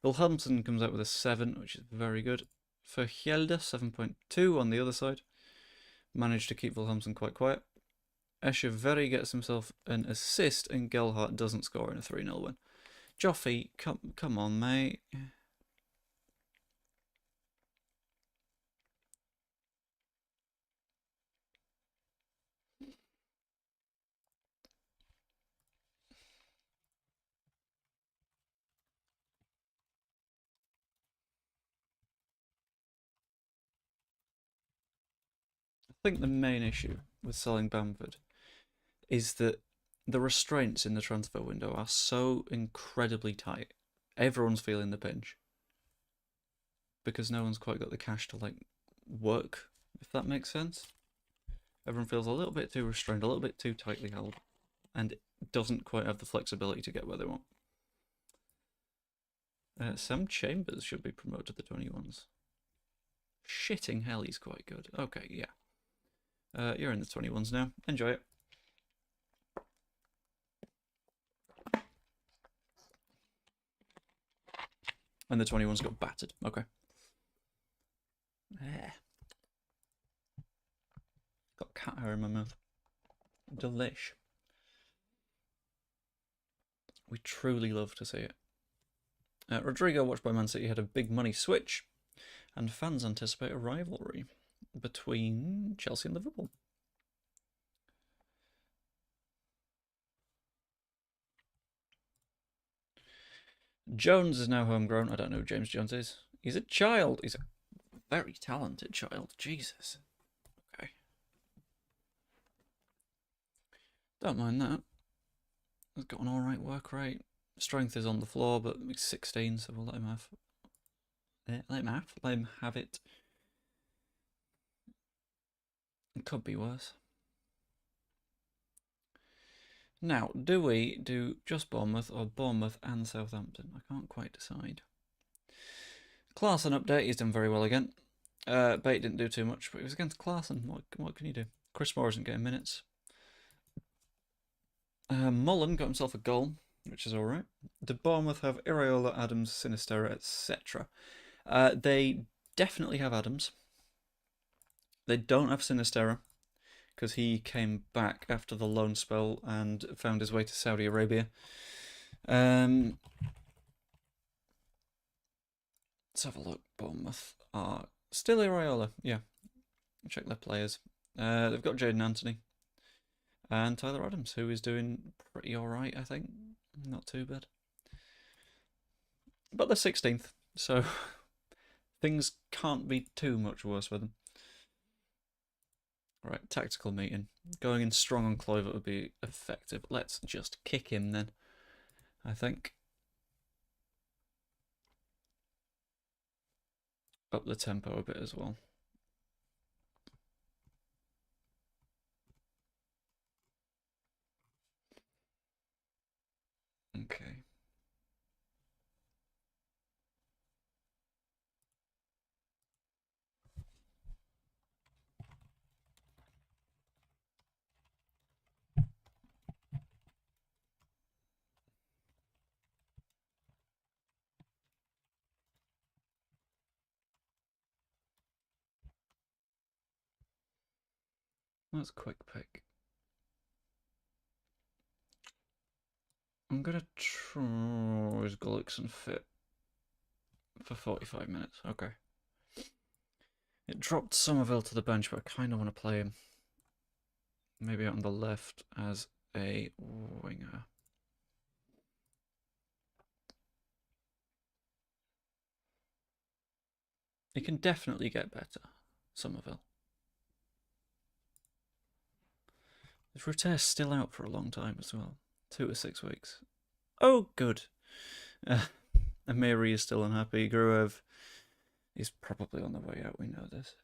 Wilhelmsen comes out with a 7, which is very good. For Hjelde, 7.2 on the other side. Managed to keep Wilhelmsen quite quiet. Echeverry gets himself an assist, and Gelhardt doesn't score in a 3-0 win. Joffy, come on, mate. I think the main issue with selling Bamford is that the restraints in the transfer window are so incredibly tight. Everyone's feeling the pinch because no one's quite got the cash to like work, if that makes sense. Everyone feels a little bit too restrained, a little bit too tightly held, and doesn't quite have the flexibility to get where they want. Sam Chambers should be promoted to the 21s. Shitting hell, he's quite good. Okay, yeah. You're in the 21s now. Enjoy it. And the 21s got battered. Okay. Yeah. Got cat hair in my mouth. Delish. We truly love to see it. Rodrigo, watched by Man City, had a big money switch. And fans anticipate a rivalry between Chelsea and Liverpool. Jones is now homegrown. I don't know who James Jones is. He's a child. He's a very talented child. Jesus. Okay. Don't mind that. He's got an alright work rate. Strength is on the floor, but he's 16, so we'll let him have. Let him have it. It could be worse. Now, do we do just Bournemouth or Bournemouth and Southampton? I can't quite decide. Klaassen update, he's done very well again. Bate didn't do too much, but he was against Klaassen. What can you do? Chris Moore isn't getting minutes. Mullen got himself a goal, which is alright. Do Bournemouth have Iraola, Adams, Sinistera, etc.? They definitely have Adams. They don't have Sinistera, because he came back after the loan spell and found his way to Saudi Arabia. Let's have a look. Bournemouth are still Iraola, yeah. Check their players. They've got Jaden Anthony and Tyler Adams, who is doing pretty alright, I think. Not too bad. But they're 16th, so things can't be too much worse for them. Right, tactical meeting. Going in strong on Kluivert would be effective. Let's just kick him then, I think. Up the tempo a bit as well. Okay. That's a quick pick. I'm going to try... Is Gullickson fit for 45 minutes? Okay. It dropped Somerville to the bench, but I kind of want to play him. Maybe out on the left as a winger. He can definitely get better, Somerville. Is Rutter still out for a long time as well? 2 to 6 weeks. Oh, good. Amiri is still unhappy. Gruev is probably on the way out, we know this.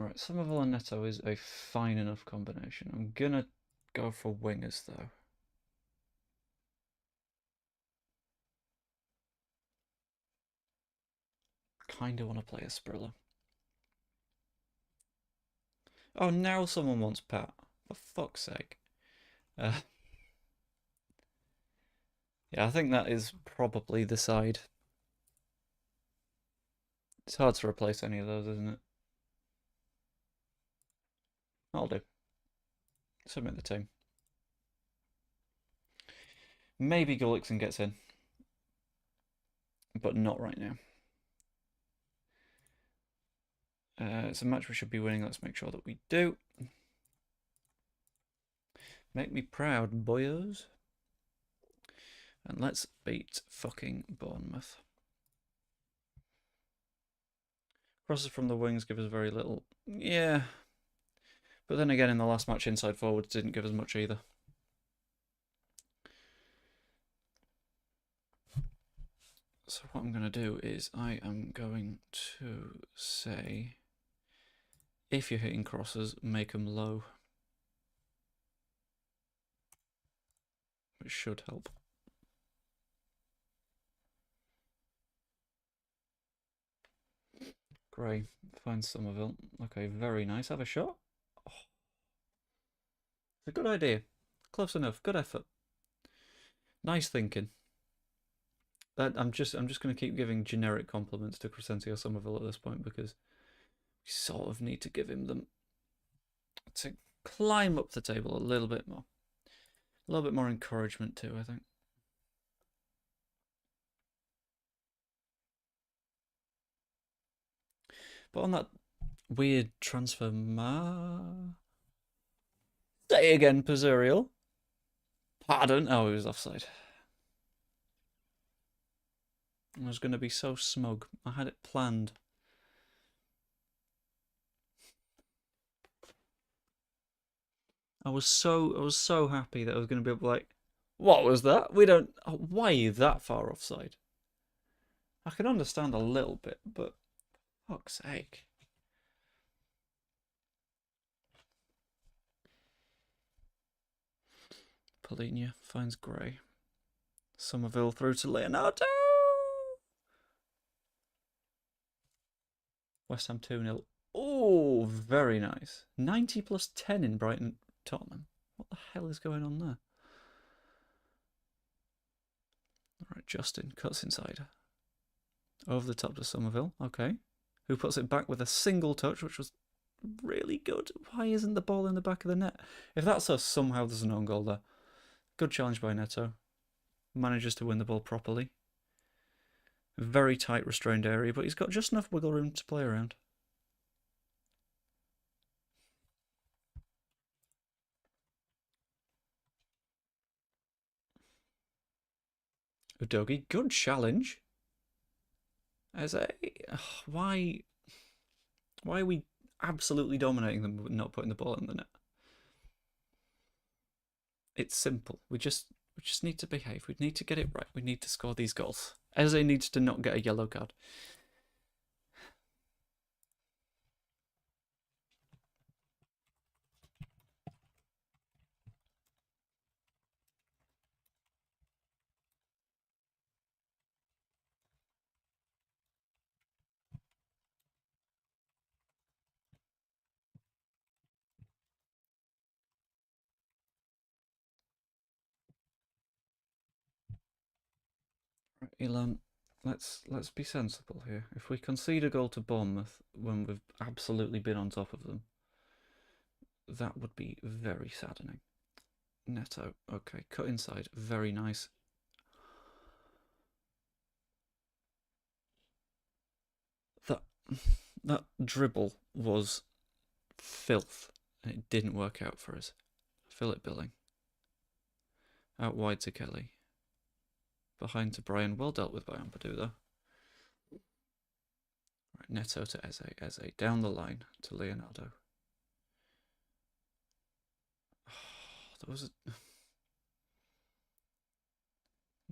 Alright, Somerville and Neto is a fine enough combination. I'm gonna go for wingers though. Kinda want to play a Sprilla. Oh, now someone wants Pat. For fuck's sake. Yeah, I think that is probably the side. It's hard to replace any of those, isn't it? I'll do. Submit the team. Maybe Gullickson gets in. But not right now. It's a match we should be winning. Let's make sure that we do. Make me proud, boyos. And let's beat fucking Bournemouth. Crosses from the wings give us very little. Yeah. But then again, in the last match, inside forwards didn't give us much either. So what I'm going to do is I am going to say, if you're hitting crosses, make them low. Which should help. Gray, find Somerville. Okay, very nice. Have a shot. Oh. It's a good idea. Close enough. Good effort. Nice thinking. I'm just going to keep giving generic compliments to Crescencio Somerville at this point because we sort of need to give him them to climb up the table a little bit more. A little bit more encouragement too, I think. But on that weird transfer, say again, Pizzuriel. Pardon? Oh, he was offside. I was going to be so smug. I had it planned. I was so happy that I was going to be able to, like, what was that? We don't. Why are you that far offside? I can understand a little bit, but fuck's sake. Polinia finds Gray. Somerville through to Leonardo. West Ham 2-0. Oh, very nice. 90 plus 10 in Brighton Tottenham. What the hell is going on there? Alright, Justin cuts inside. Over the top to Somerville. Okay. Who puts it back with a single touch, which was really good. Why isn't the ball in the back of the net? If that's us, somehow there's an own goal there. Good challenge by Neto. Manages to win the ball properly. Very tight, restrained area, but he's got just enough wiggle room to play around. Udogi, good challenge. Why are we absolutely dominating them but not putting the ball in the net? It's simple. We just need to behave. We need to get it right. We need to score these goals. Eze needs to not get a yellow card. Elon, let's be sensible here. If we concede a goal to Bournemouth when we've absolutely been on top of them, that would be very saddening. Neto, okay, cut inside, very nice. That dribble was filth, and it didn't work out for us. Philip Billing. Out wide to Kelly. Behind to Brian. Well dealt with by Ampadu, though. Right, Neto to Eze. Eze down the line to Leonardo. Oh, there was a...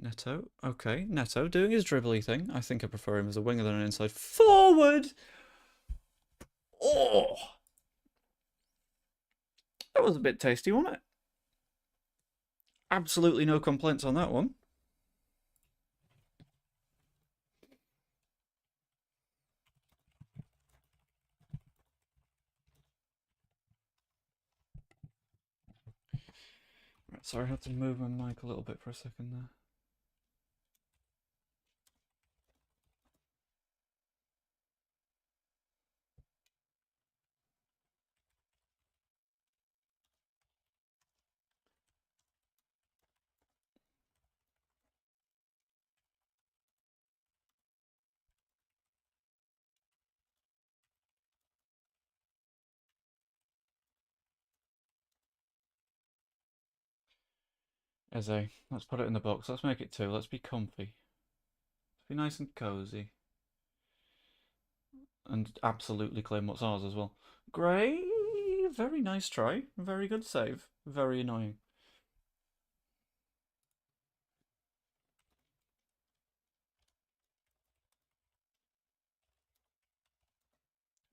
Neto. Okay, Neto doing his dribbly thing. I think I prefer him as a winger than an inside forward. Oh! That was a bit tasty, wasn't it? Absolutely no complaints on that one. Right, sorry, I had to move my mic a little bit for a second there. Eze, let's put it in the box. Let's make it 2. Let's be comfy. Let's be nice and cozy. And absolutely claim what's ours as well. Gray, very nice try. Very good save. Very annoying.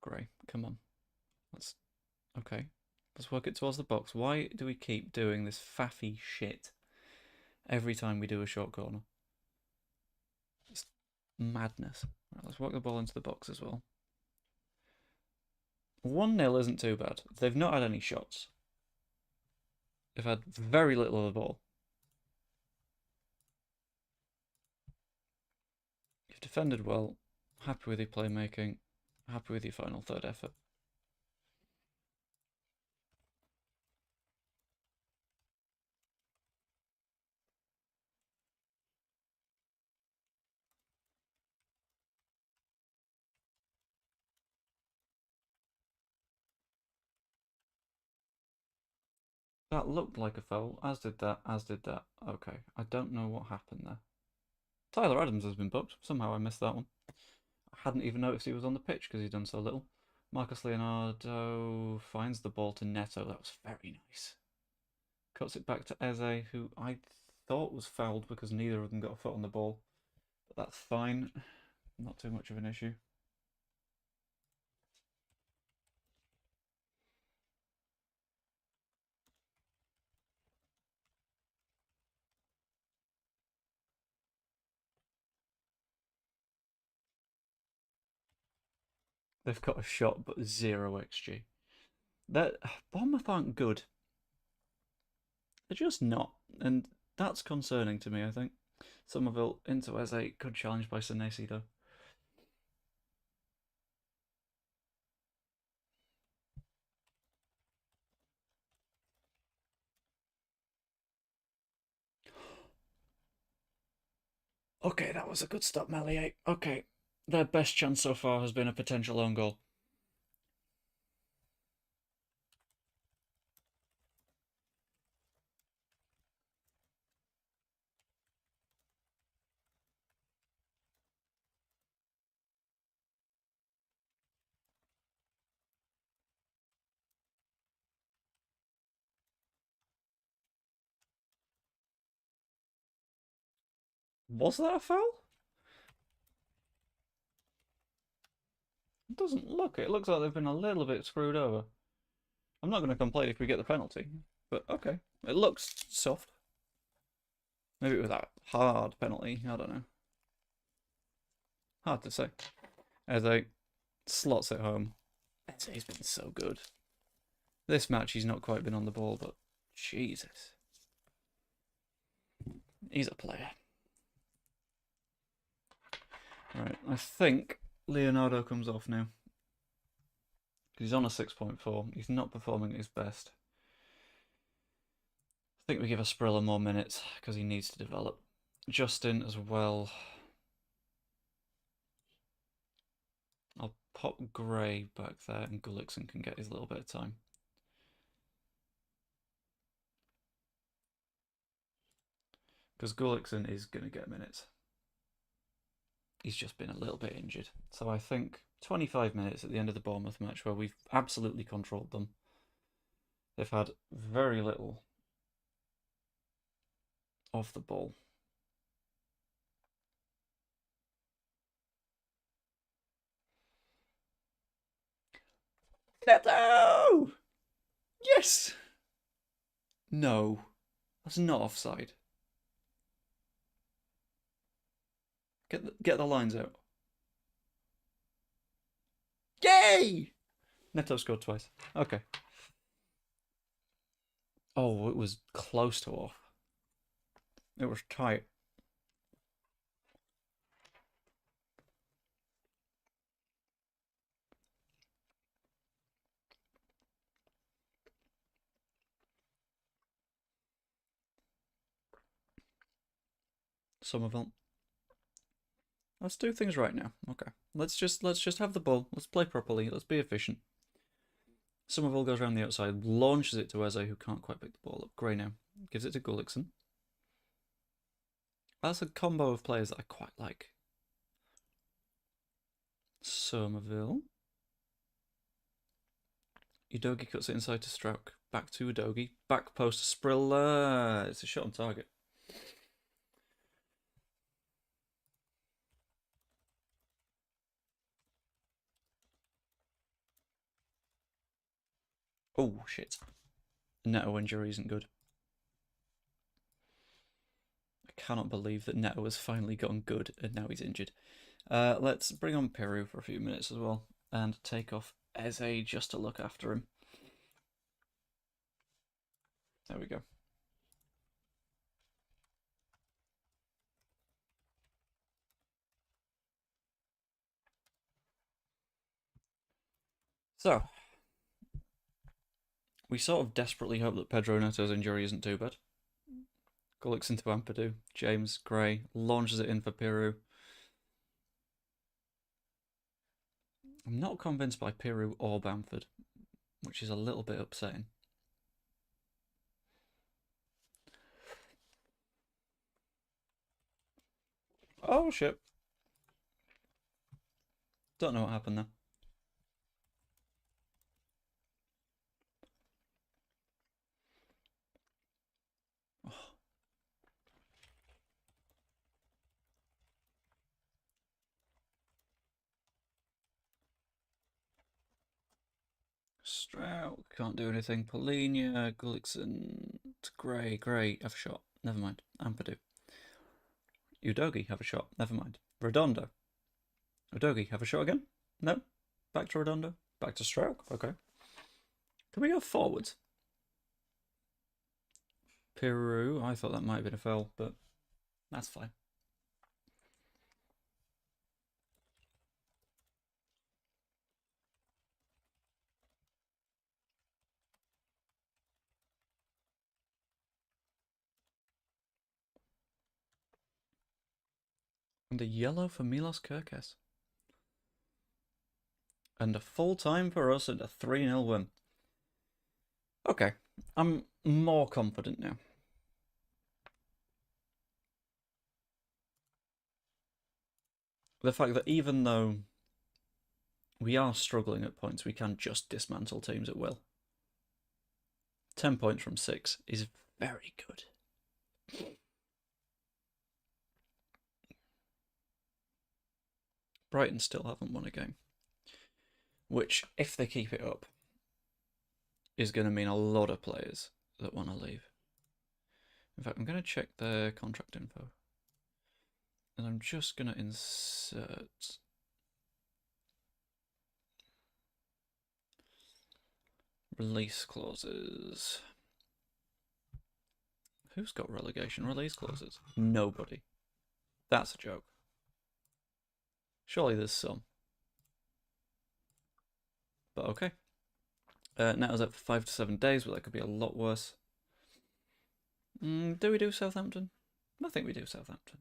Gray, come on. Okay. Let's work it towards the box. Why do we keep doing this faffy shit every time we do a short corner? It's madness. Right, let's work the ball into the box as well. 1-0 isn't too bad. They've not had any shots. They've had very little of the ball. You've defended well. Happy with your playmaking. Happy with your final third effort. That looked like a foul, as did that, as did that. Okay, I don't know what happened there. Tyler Adams has been booked. Somehow I missed that one. I hadn't even noticed he was on the pitch because he'd done so little. Marcus Leonardo finds the ball to Neto. That was very nice. Cuts it back to Eze, who I thought was fouled because neither of them got a foot on the ball. But that's fine. Not too much of an issue. They've got a shot, but 0 XG. Bournemouth aren't good. They're just not. And that's concerning to me, I think. Somerville into Eze, good challenge by Senesi, though. Okay, that was a good stop, Melier. Okay, their best chance so far has been a potential own goal. Was that a foul? It doesn't look. It looks like they've been a little bit screwed over. I'm not going to complain if we get the penalty, but okay. It looks soft. Maybe it was that hard penalty. I don't know. Hard to say. Eze slots it home. Eze's been so good. This match, he's not quite been on the ball, but Jesus. He's a player. Right, I think Leonardo comes off now. He's on a 6.4. He's not performing at his best. I think we give Asprilla more minutes because he needs to develop. Justin as well. I'll pop Gray back there and Gullikson can get his little bit of time. Because Gullikson is going to get minutes. He's just been a little bit injured. So I think 25 minutes at the end of the Bournemouth match where we've absolutely controlled them. They've had very little of the ball. Neto! Yes! No. That's not offside. Get the lines out. Yay! Neto scored twice. Okay. Oh, it was close to off. It was tight. Somerville. Let's do things right now. Okay. Let's just have the ball. Let's play properly. Let's be efficient. Somerville goes around the outside, launches it to Eze, who can't quite pick the ball up. Gray now. Gives it to Gullikson. That's a combo of players that I quite like. Somerville. Udogi cuts it inside to Stroke. Back to Udogi. Back post to Sprilla. It's a shot on target. Oh, shit. Neto injury isn't good. I cannot believe that Neto has finally gotten good and now he's injured. Let's bring on Peru for a few minutes as well and take off Eze just to look after him. There we go. So, we sort of desperately hope that Pedro Neto's injury isn't too bad. Gullicks into Ampadu. James Gray launches it in for Piru. I'm not convinced by Piru or Bamford, which is a little bit upsetting. Oh shit. Don't know what happened there. Oh. Stroud can't do anything. Polinia, Gullickson, Gray, have a shot. Never mind. Ampadu. Udogi, have a shot. Never mind. Redondo. Udogi, have a shot again? No. Back to Redondo. Back to Stroud. Okay. Can we go forwards? Peru. I thought that might have been a foul, but that's fine. And a yellow for Milos Kerkez. And a full time for us and a 3-0 win. Okay, I'm more confident now. The fact that even though we are struggling at points, we can just dismantle teams at will. 10 points from 6 is very good. Brighton still haven't won a game, which, if they keep it up, is going to mean a lot of players that want to leave. In fact, I'm going to check their contract info. And I'm just going to insert release clauses. Who's got relegation release clauses? Nobody. That's a joke. Surely there's some. But okay. Now is up for 5 to 7 days, but that could be a lot worse. Do we do Southampton? I think we do Southampton.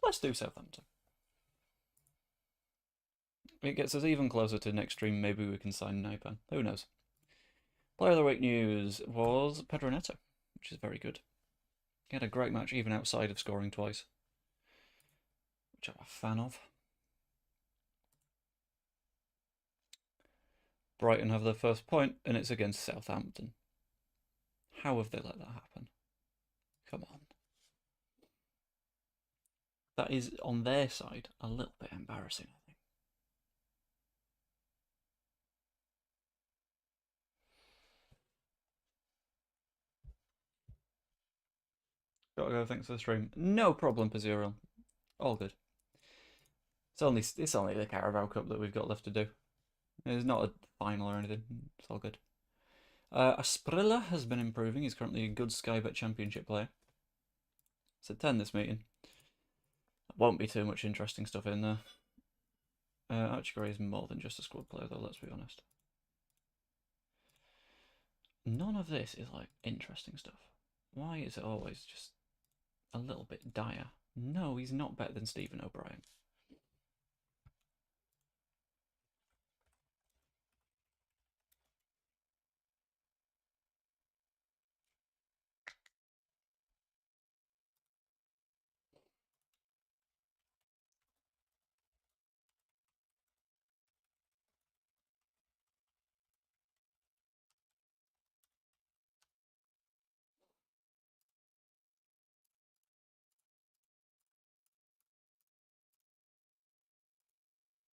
Let's do Southampton. It gets us even closer to next stream. Maybe we can sign Naipan. Who knows? Player of the week news was Pedro Neto, which is very good. He had a great match even outside of scoring twice, which I'm a fan of. Brighton have their first point, and it's against Southampton. How have they let that happen? Come on. That is, on their side, a little bit embarrassing, I think. Gotta go, thanks for the stream. No problem, Pazero. All good. It's only the Carabao Cup that we've got left to do. It's not a final or anything. It's all good. Asprilla has been improving. He's currently a good Sky Bet Championship player. It's at 10 this meeting. Won't be too much interesting stuff in there. Archie is more than just a squad player, though, let's be honest. None of this is, like, interesting stuff. Why is it always just a little bit dire? No, he's not better than Stephen O'Brien.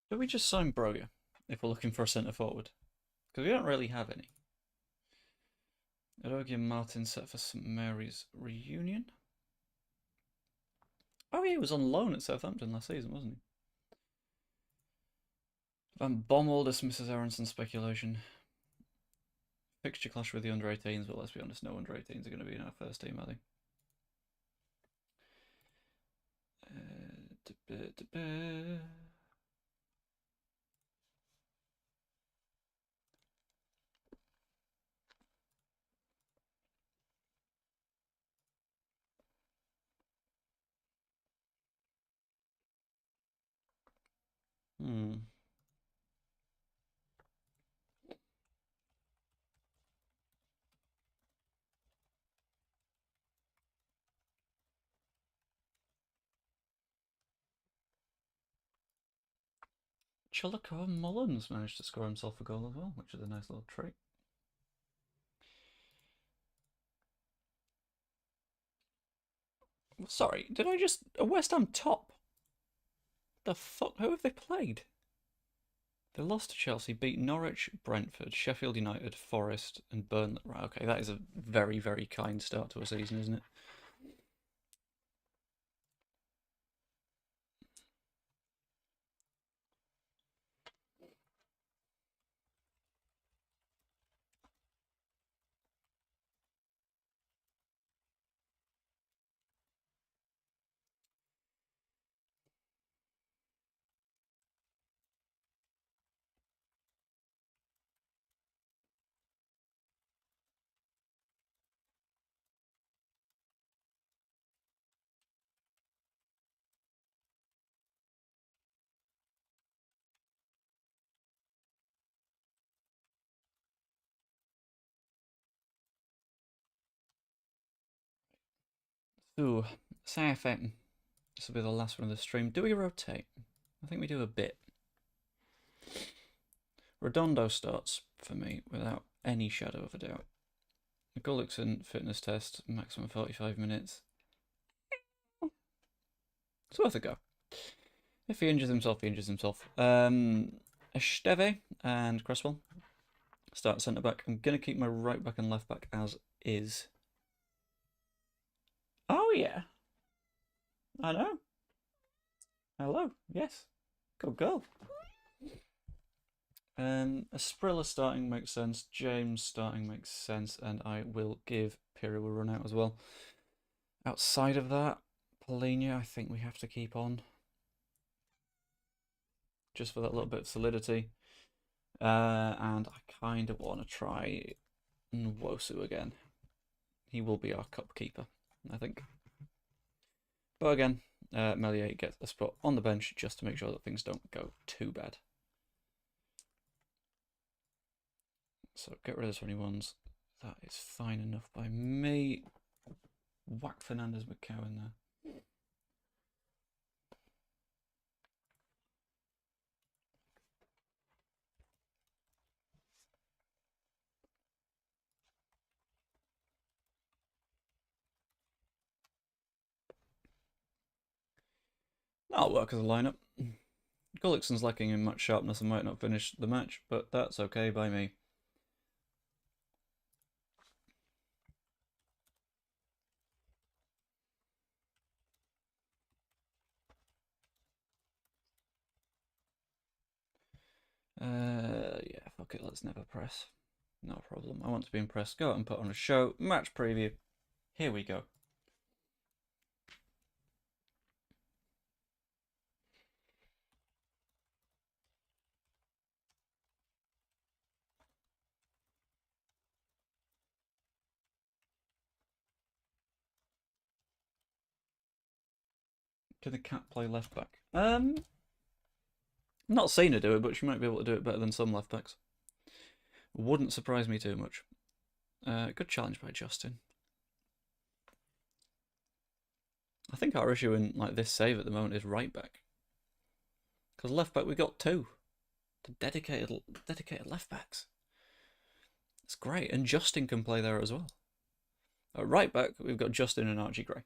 Do we just sign Broga if we're looking for a centre forward? Because we don't really have any. Erogi and Martin set for St Mary's reunion. Oh, yeah, he was on loan at Southampton last season, wasn't he? Van Bommel dismisses Aronson's speculation. Fixture clash with the under 18s, but let's be honest, no under 18s are going to be in our first team, are they? Chillico Mullins managed to score himself a goal as well, which is a nice little treat. Sorry, did I just... a West Ham top? The fuck? Who have they played? They lost to Chelsea, beat Norwich, Brentford, Sheffield United, Forest, and Burnley. Right, okay, that is a very, very kind start to a season, isn't it? Ooh, SAFM. This will be the last one of the stream. Do we rotate? I think we do a bit. Redondo starts for me without any shadow of a doubt. Gullickson fitness test, maximum 45 minutes. It's worth a go. If he injures himself, he injures himself. Esteve and Cresswell start centre back. I'm going to keep my right back and left back as is. Oh, yeah. I know. Hello. Yes. Good girl. Asprilla starting makes sense. James starting makes sense. And I will give Piru a run out as well. Outside of that, Polina, I think we have to keep on. Just for that little bit of solidity. And I kind of want to try Nwosu again. He will be our cup keeper, I think. But again, Melier gets a spot on the bench just to make sure that things don't go too bad. So get rid of the 21s. That is fine enough by me. Whack Fernandez McCowan there. That'll work as a lineup. Gullickson's lacking in much sharpness and might not finish the match, but that's okay by me. Yeah, fuck it, let's never press. No problem. I want to be impressed. Go out and put on a show. Match preview. Here we go. Can the cat play left back? Not seen her do it, but she might be able to do it better than some left backs. Wouldn't surprise me too much. Good challenge by Justin. I think our issue in like this save at the moment is right back. Because left back we got two. Dedicated left backs. It's great, and Justin can play there as well. At right back we've got Justin and Archie Gray.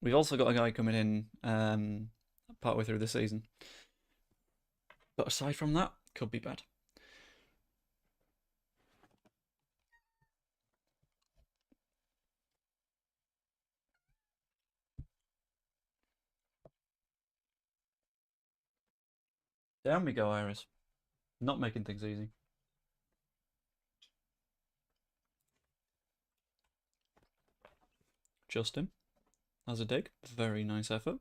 We've also got a guy coming in partway through the season. But aside from that, could be bad. Down we go, Iris. Not making things easy. Justin has a dig. Very nice effort.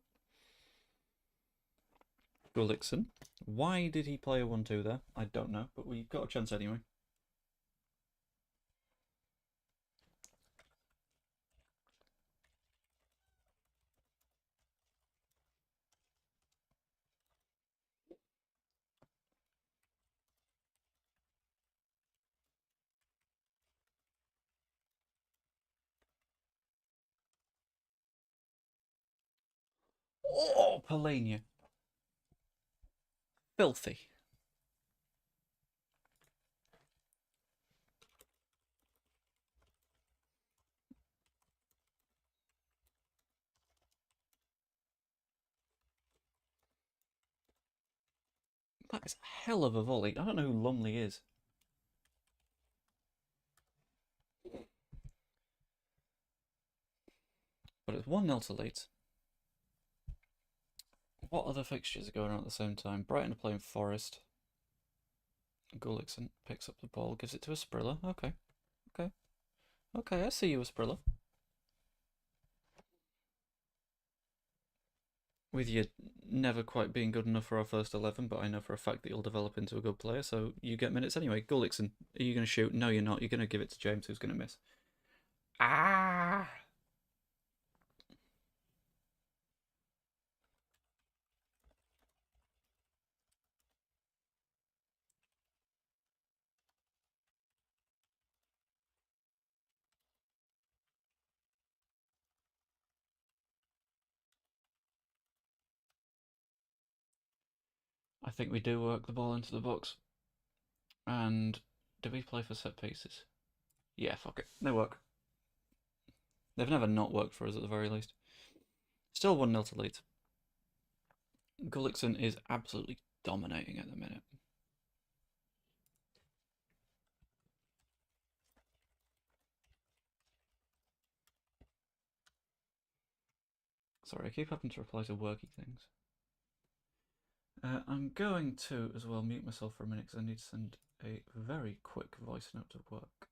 Gullickson. Why did he play a 1-2 there? I don't know, but we got a chance anyway. Oh, Polania. Filthy. That is a hell of a volley. I don't know who Lumley is. But it's 1-0 to Leeds. What other fixtures are going on at the same time? Brighton are playing Forest. Gullickson picks up the ball, gives it to a Sprilla. Okay. Okay. Okay, I see you, a Sprilla. With you never quite being good enough for our first 11, but I know for a fact that you'll develop into a good player, so you get minutes anyway. Gullickson, are you going to shoot? No, you're not. You're going to give it to James, who's going to miss. Ah! I think we do work the ball into the box. And do we play for set pieces? Yeah, fuck it. They work. They've never not worked for us at the very least. Still 1-0 to Leeds. Gullickson is absolutely dominating at the minute. Sorry, I keep having to reply to worky things. I'm going to, as well, mute myself for a minute because I need to send a very quick voice note to work.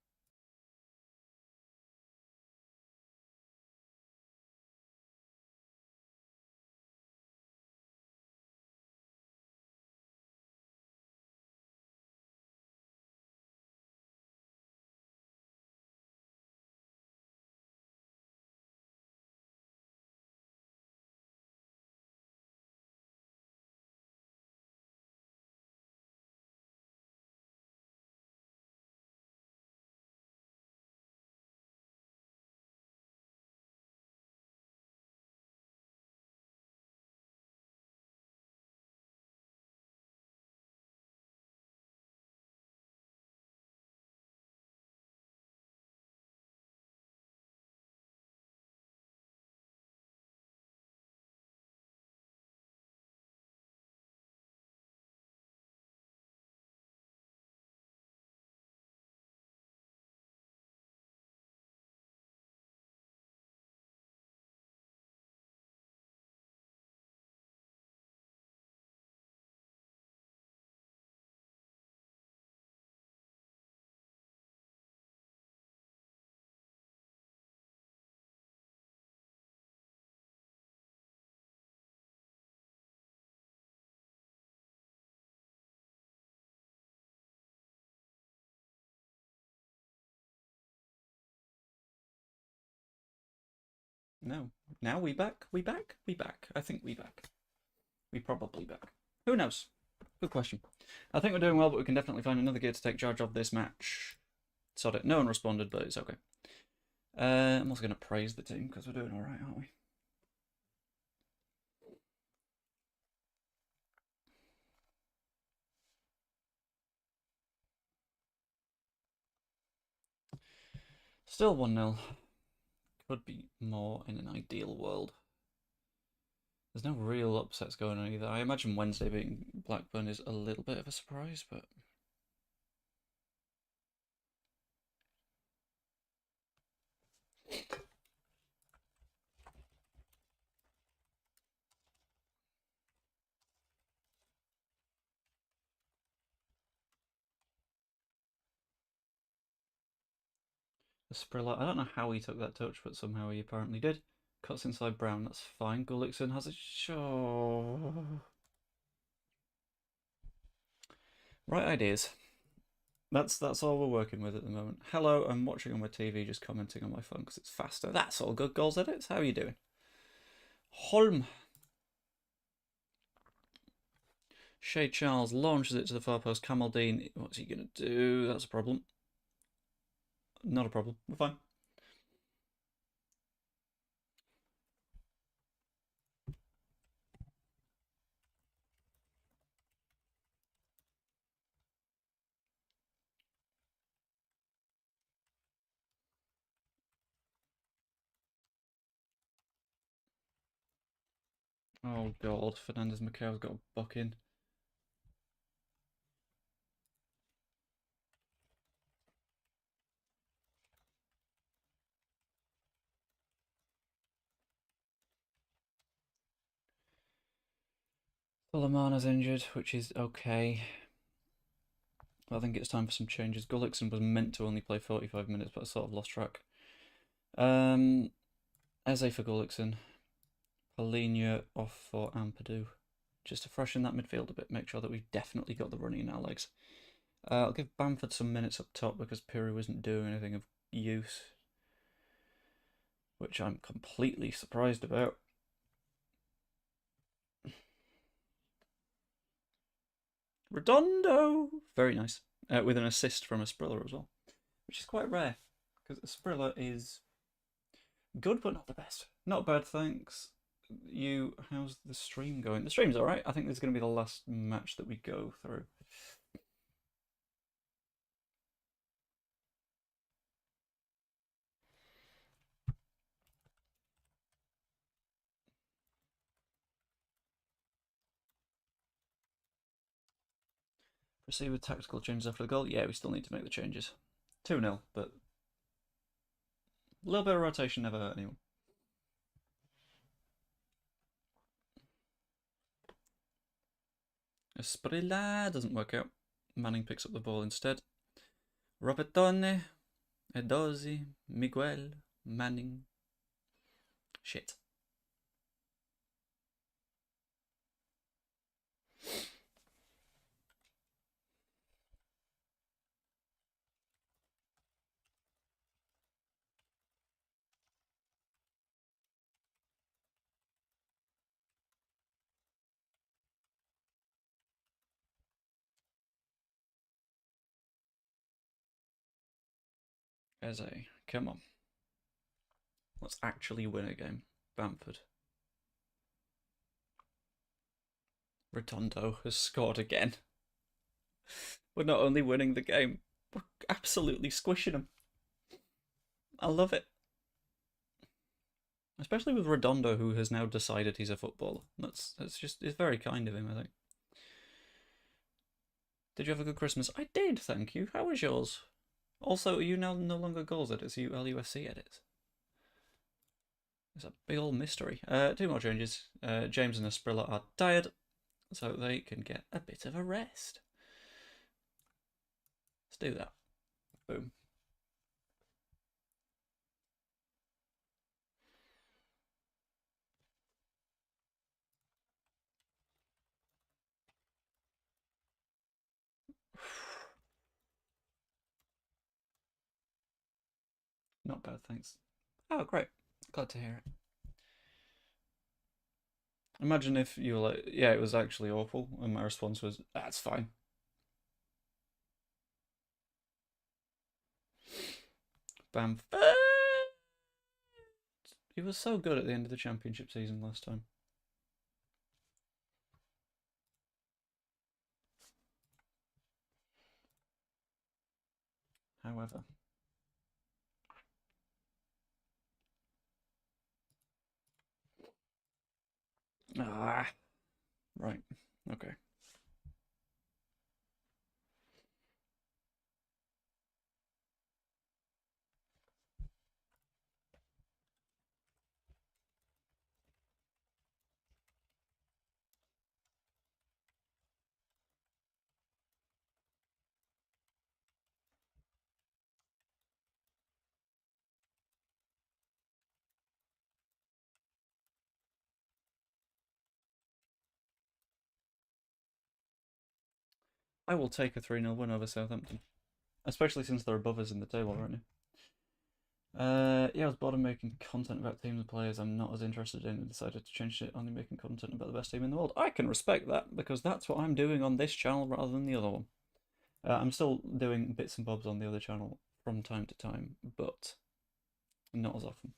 No. Now we back? We back? We back. I think we back. We probably back. Who knows? Good question. I think we're doing well, but we can definitely find another gear to take charge of this match. Sod it. No one responded, but it's okay. I'm also going to praise the team because we're doing alright, aren't we? Still 1-0. Could be more in an ideal world. There's no real upsets going on either. I imagine Wednesday beating Blackburn is a little bit of a surprise, but... The Sprilla, I don't know how he took that touch, but somehow he apparently did. Cuts inside Brown, that's fine. Gullickson has a shot. Right ideas. That's all we're working with at the moment. Hello, I'm watching on my TV, just commenting on my phone because it's faster. That's all good, Goals Edits. How are you doing? Holm. Shay Charles launches it to the far post. Kamaldeen, what's he going to do? That's a problem. Not a problem. We're fine. Oh god, Fernandez Macau's got a buck in. Lamana's injured, which is okay. I think it's time for some changes. Gullickson was meant to only play 45 minutes, but I sort of lost track. Eze for Gullickson. Polina off for Ampadu. Just to freshen that midfield a bit, make sure that we've definitely got the running in our legs. I'll give Bamford some minutes up top because Piru isn't doing anything of use, which I'm completely surprised about. Redondo! Very nice. With an assist from a Sprilla as well, which is quite rare because a Sprilla is good but not the best. Not bad, thanks. How's the stream going? The stream's alright. I think this is going to be the last match that we go through. Proceed with tactical changes after the goal. Yeah, we still need to make the changes. 2-0, but a little bit of rotation never hurt anyone. Esprilla doesn't work out. Manning picks up the ball instead. Robertone, Edozi, Miguel, Manning. Shit. Eze, come on. Let's actually win a game. Bamford. Redondo has scored again. We're not only winning the game, we're absolutely squishing them. I love it. Especially with Redondo, who has now decided he's a footballer. It's very kind of him, I think. Did you have a good Christmas? I did, thank you. How was yours? Also, are you now no longer Goals Edits? Are you LUFC Edits? It's a big old mystery. 2 more changes. James and Esprilla are tired, so they can get a bit of a rest. Let's do that. Boom. Not bad, thanks. Oh, great. Glad to hear it. Imagine if you were like, yeah, it was actually awful, and my response was, that's fine. Bamford! He was so good at the end of the championship season last time. However. Ah, right. Okay. I will take a 3-0 win over Southampton, especially since they're above us in the table right now. Yeah, I was bored of making content about teams and players I'm not as interested in and decided to change it, only making content about the best team in the world. I can respect that, because that's what I'm doing on this channel rather than the other one. I'm still doing bits and bobs on the other channel from time to time, but not as often.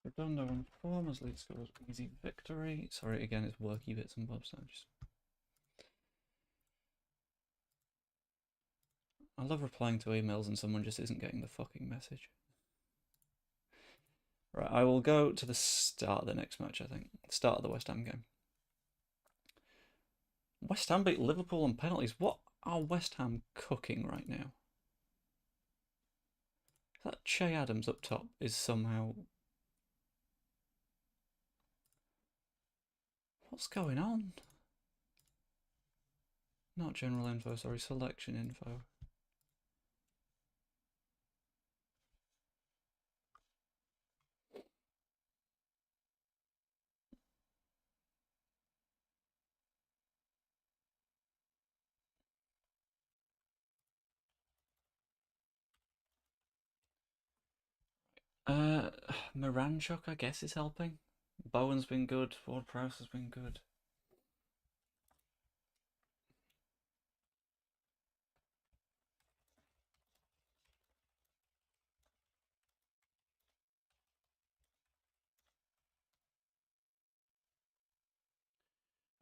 Redondo on form as Leeds scores easy victory. Sorry, again, it's worky bits and bobs. I love replying to emails and someone just isn't getting the fucking message. Right, I will go to the start of the next match, I think. Start of the West Ham game. West Ham beat Liverpool on penalties. What are West Ham cooking right now? That Che Adams up top is somehow... What's going on? Not general info, sorry, selection info. Moranchuk, I guess, is helping. Bowen's been good. Ward-Prowse has been good.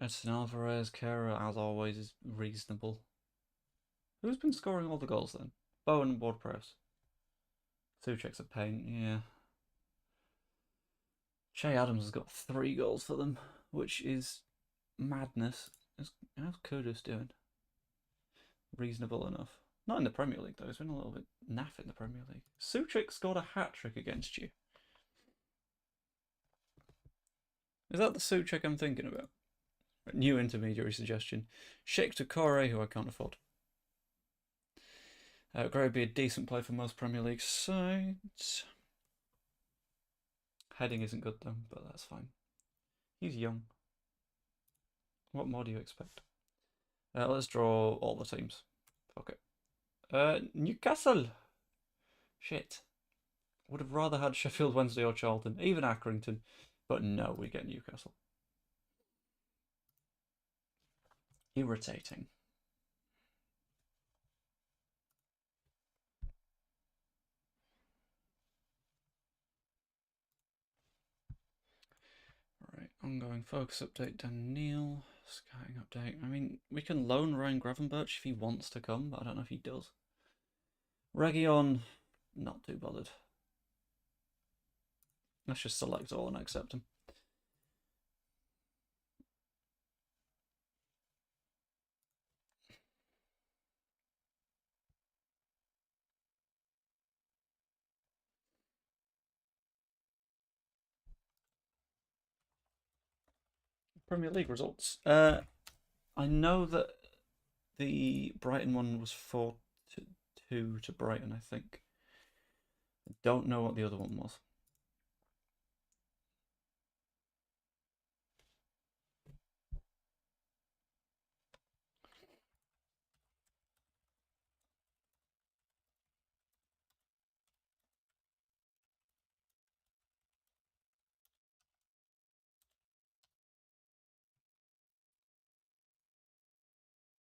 Edson Alvarez, Kera, as always, is reasonable. Who's been scoring all the goals then? Bowen and Ward-Prowse. Souček's a pain, yeah. Che Adams has got 3 goals for them, which is madness. How's Kudus doing? Reasonable enough. Not in the Premier League, though. He's been a little bit naff in the Premier League. Souček scored a hat-trick against you. Is that the Souček I'm thinking about? New intermediary suggestion. Sheikh Toure, who I can't afford. Gray would be a decent play for most Premier League sides. Heading isn't good though, but that's fine. He's young. What more do you expect? Let's draw all the teams. Okay. Newcastle. Shit. Would have rather had Sheffield Wednesday or Charlton, even Accrington, but no, we get Newcastle. Irritating. Right, ongoing focus update, Daniel. Scouting update. I mean, we can loan Ryan Gravenberch if he wants to come, but I don't know if he does. Region, not too bothered. Let's just select all and accept him. Premier League results. I know that the Brighton one was 4-2 to Brighton, I think. I don't know what the other one was.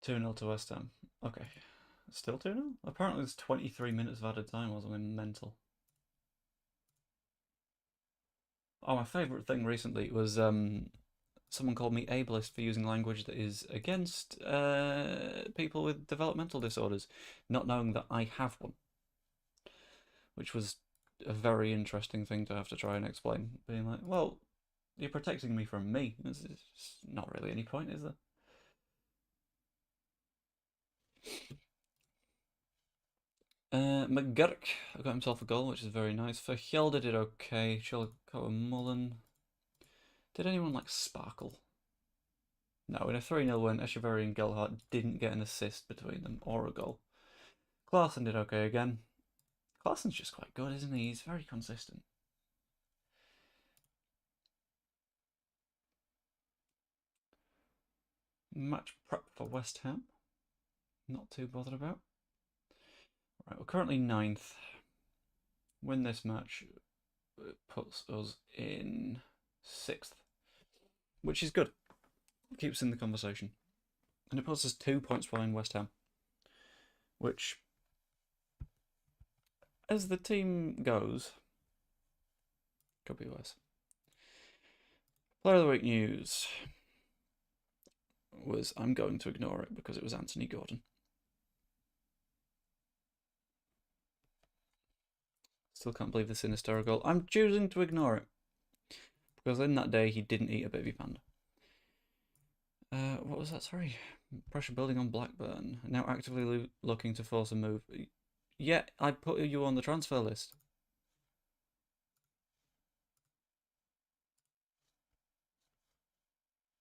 Two 0 to West Ham. Okay. Still 2-0? Apparently there's 23 minutes of added time, was I mental. Oh, my favourite thing recently was someone called me ableist for using language that is against people with developmental disorders, not knowing that I have one. Which was a very interesting thing to have to try and explain. Being like, well, you're protecting me from me. There's not really any point, is there? McGurk got himself a goal, which is very nice. For Hjelde did okay. Chilcoe Mullen. Did anyone like sparkle? No, in a 3-0 win, Echeverry and Gelhardt didn't get an assist between them or a goal. Klaassen did okay again. Klaassen's just quite good, isn't he? He's very consistent. Match prep for West Ham. Not too bothered about. Right, we're currently 9th. Win this match, it puts us in 6th, which is good. Keeps in the conversation. And it puts us 2 points behind West Ham, which, as the team goes, could be worse. Player of the Week news was, I'm going to ignore it because it was Anthony Gordon. Still can't believe the Sinister goal. I'm choosing to ignore it because in that day he didn't eat a baby panda. What was that? Sorry. Pressure building on Blackburn. Now actively looking to force a move. Yeah, I put you on the transfer list.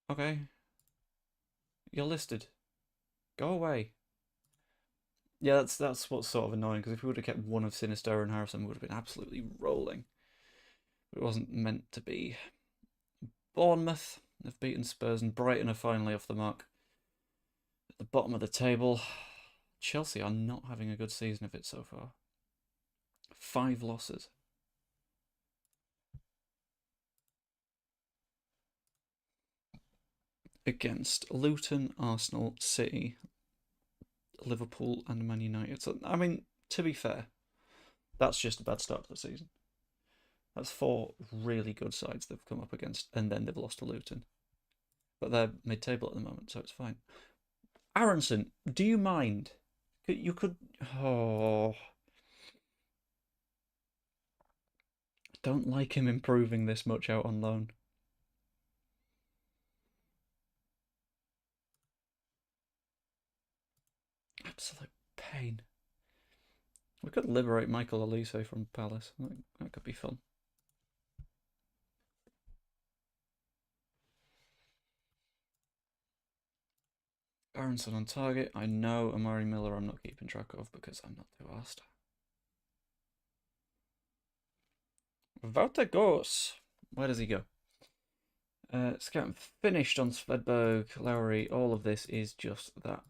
Okay. You're listed. Go away. Yeah, that's what's sort of annoying, because if we would have kept one of Sinister and Harrison, we would have been absolutely rolling. But it wasn't meant to be. Bournemouth have beaten Spurs, and Brighton are finally off the mark. At the bottom of the table, Chelsea are not having a good season of it so far. 5 losses. Against Luton, Arsenal, City, Liverpool and Man United. So, I mean, to be fair, that's just a bad start to the season. That's 4 really good sides they've come up against, and then they've lost to Luton. But they're mid-table at the moment, so it's fine. Aronson, do you mind? You could... Oh... Don't like him improving this much out on loan. Absolute pain. We could liberate Michael Elise from Palace. That could be fun. Aronson on target. I know Amari Miller I'm not keeping track of because I'm not too asked. Wouter Goes. Where does he go? Scouting finished on Svedberg, Lowry. All of this is just that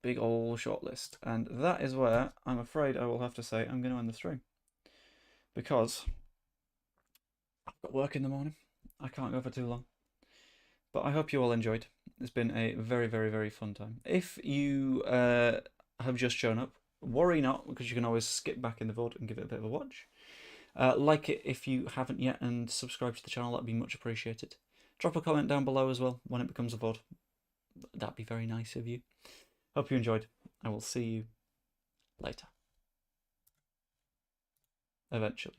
big old shortlist. And that is where I'm afraid I will have to say I'm going to end the stream. Because I've got work in the morning. I can't go for too long. But I hope you all enjoyed. It's been a very, very, very fun time. If you have just shown up, worry not, because you can always skip back in the VOD and give it a bit of a watch. Like it if you haven't yet, and subscribe to the channel. That'd be much appreciated. Drop a comment down below as well when it becomes a VOD. That'd be very nice of you. Hope you enjoyed. I will see you later. Eventually.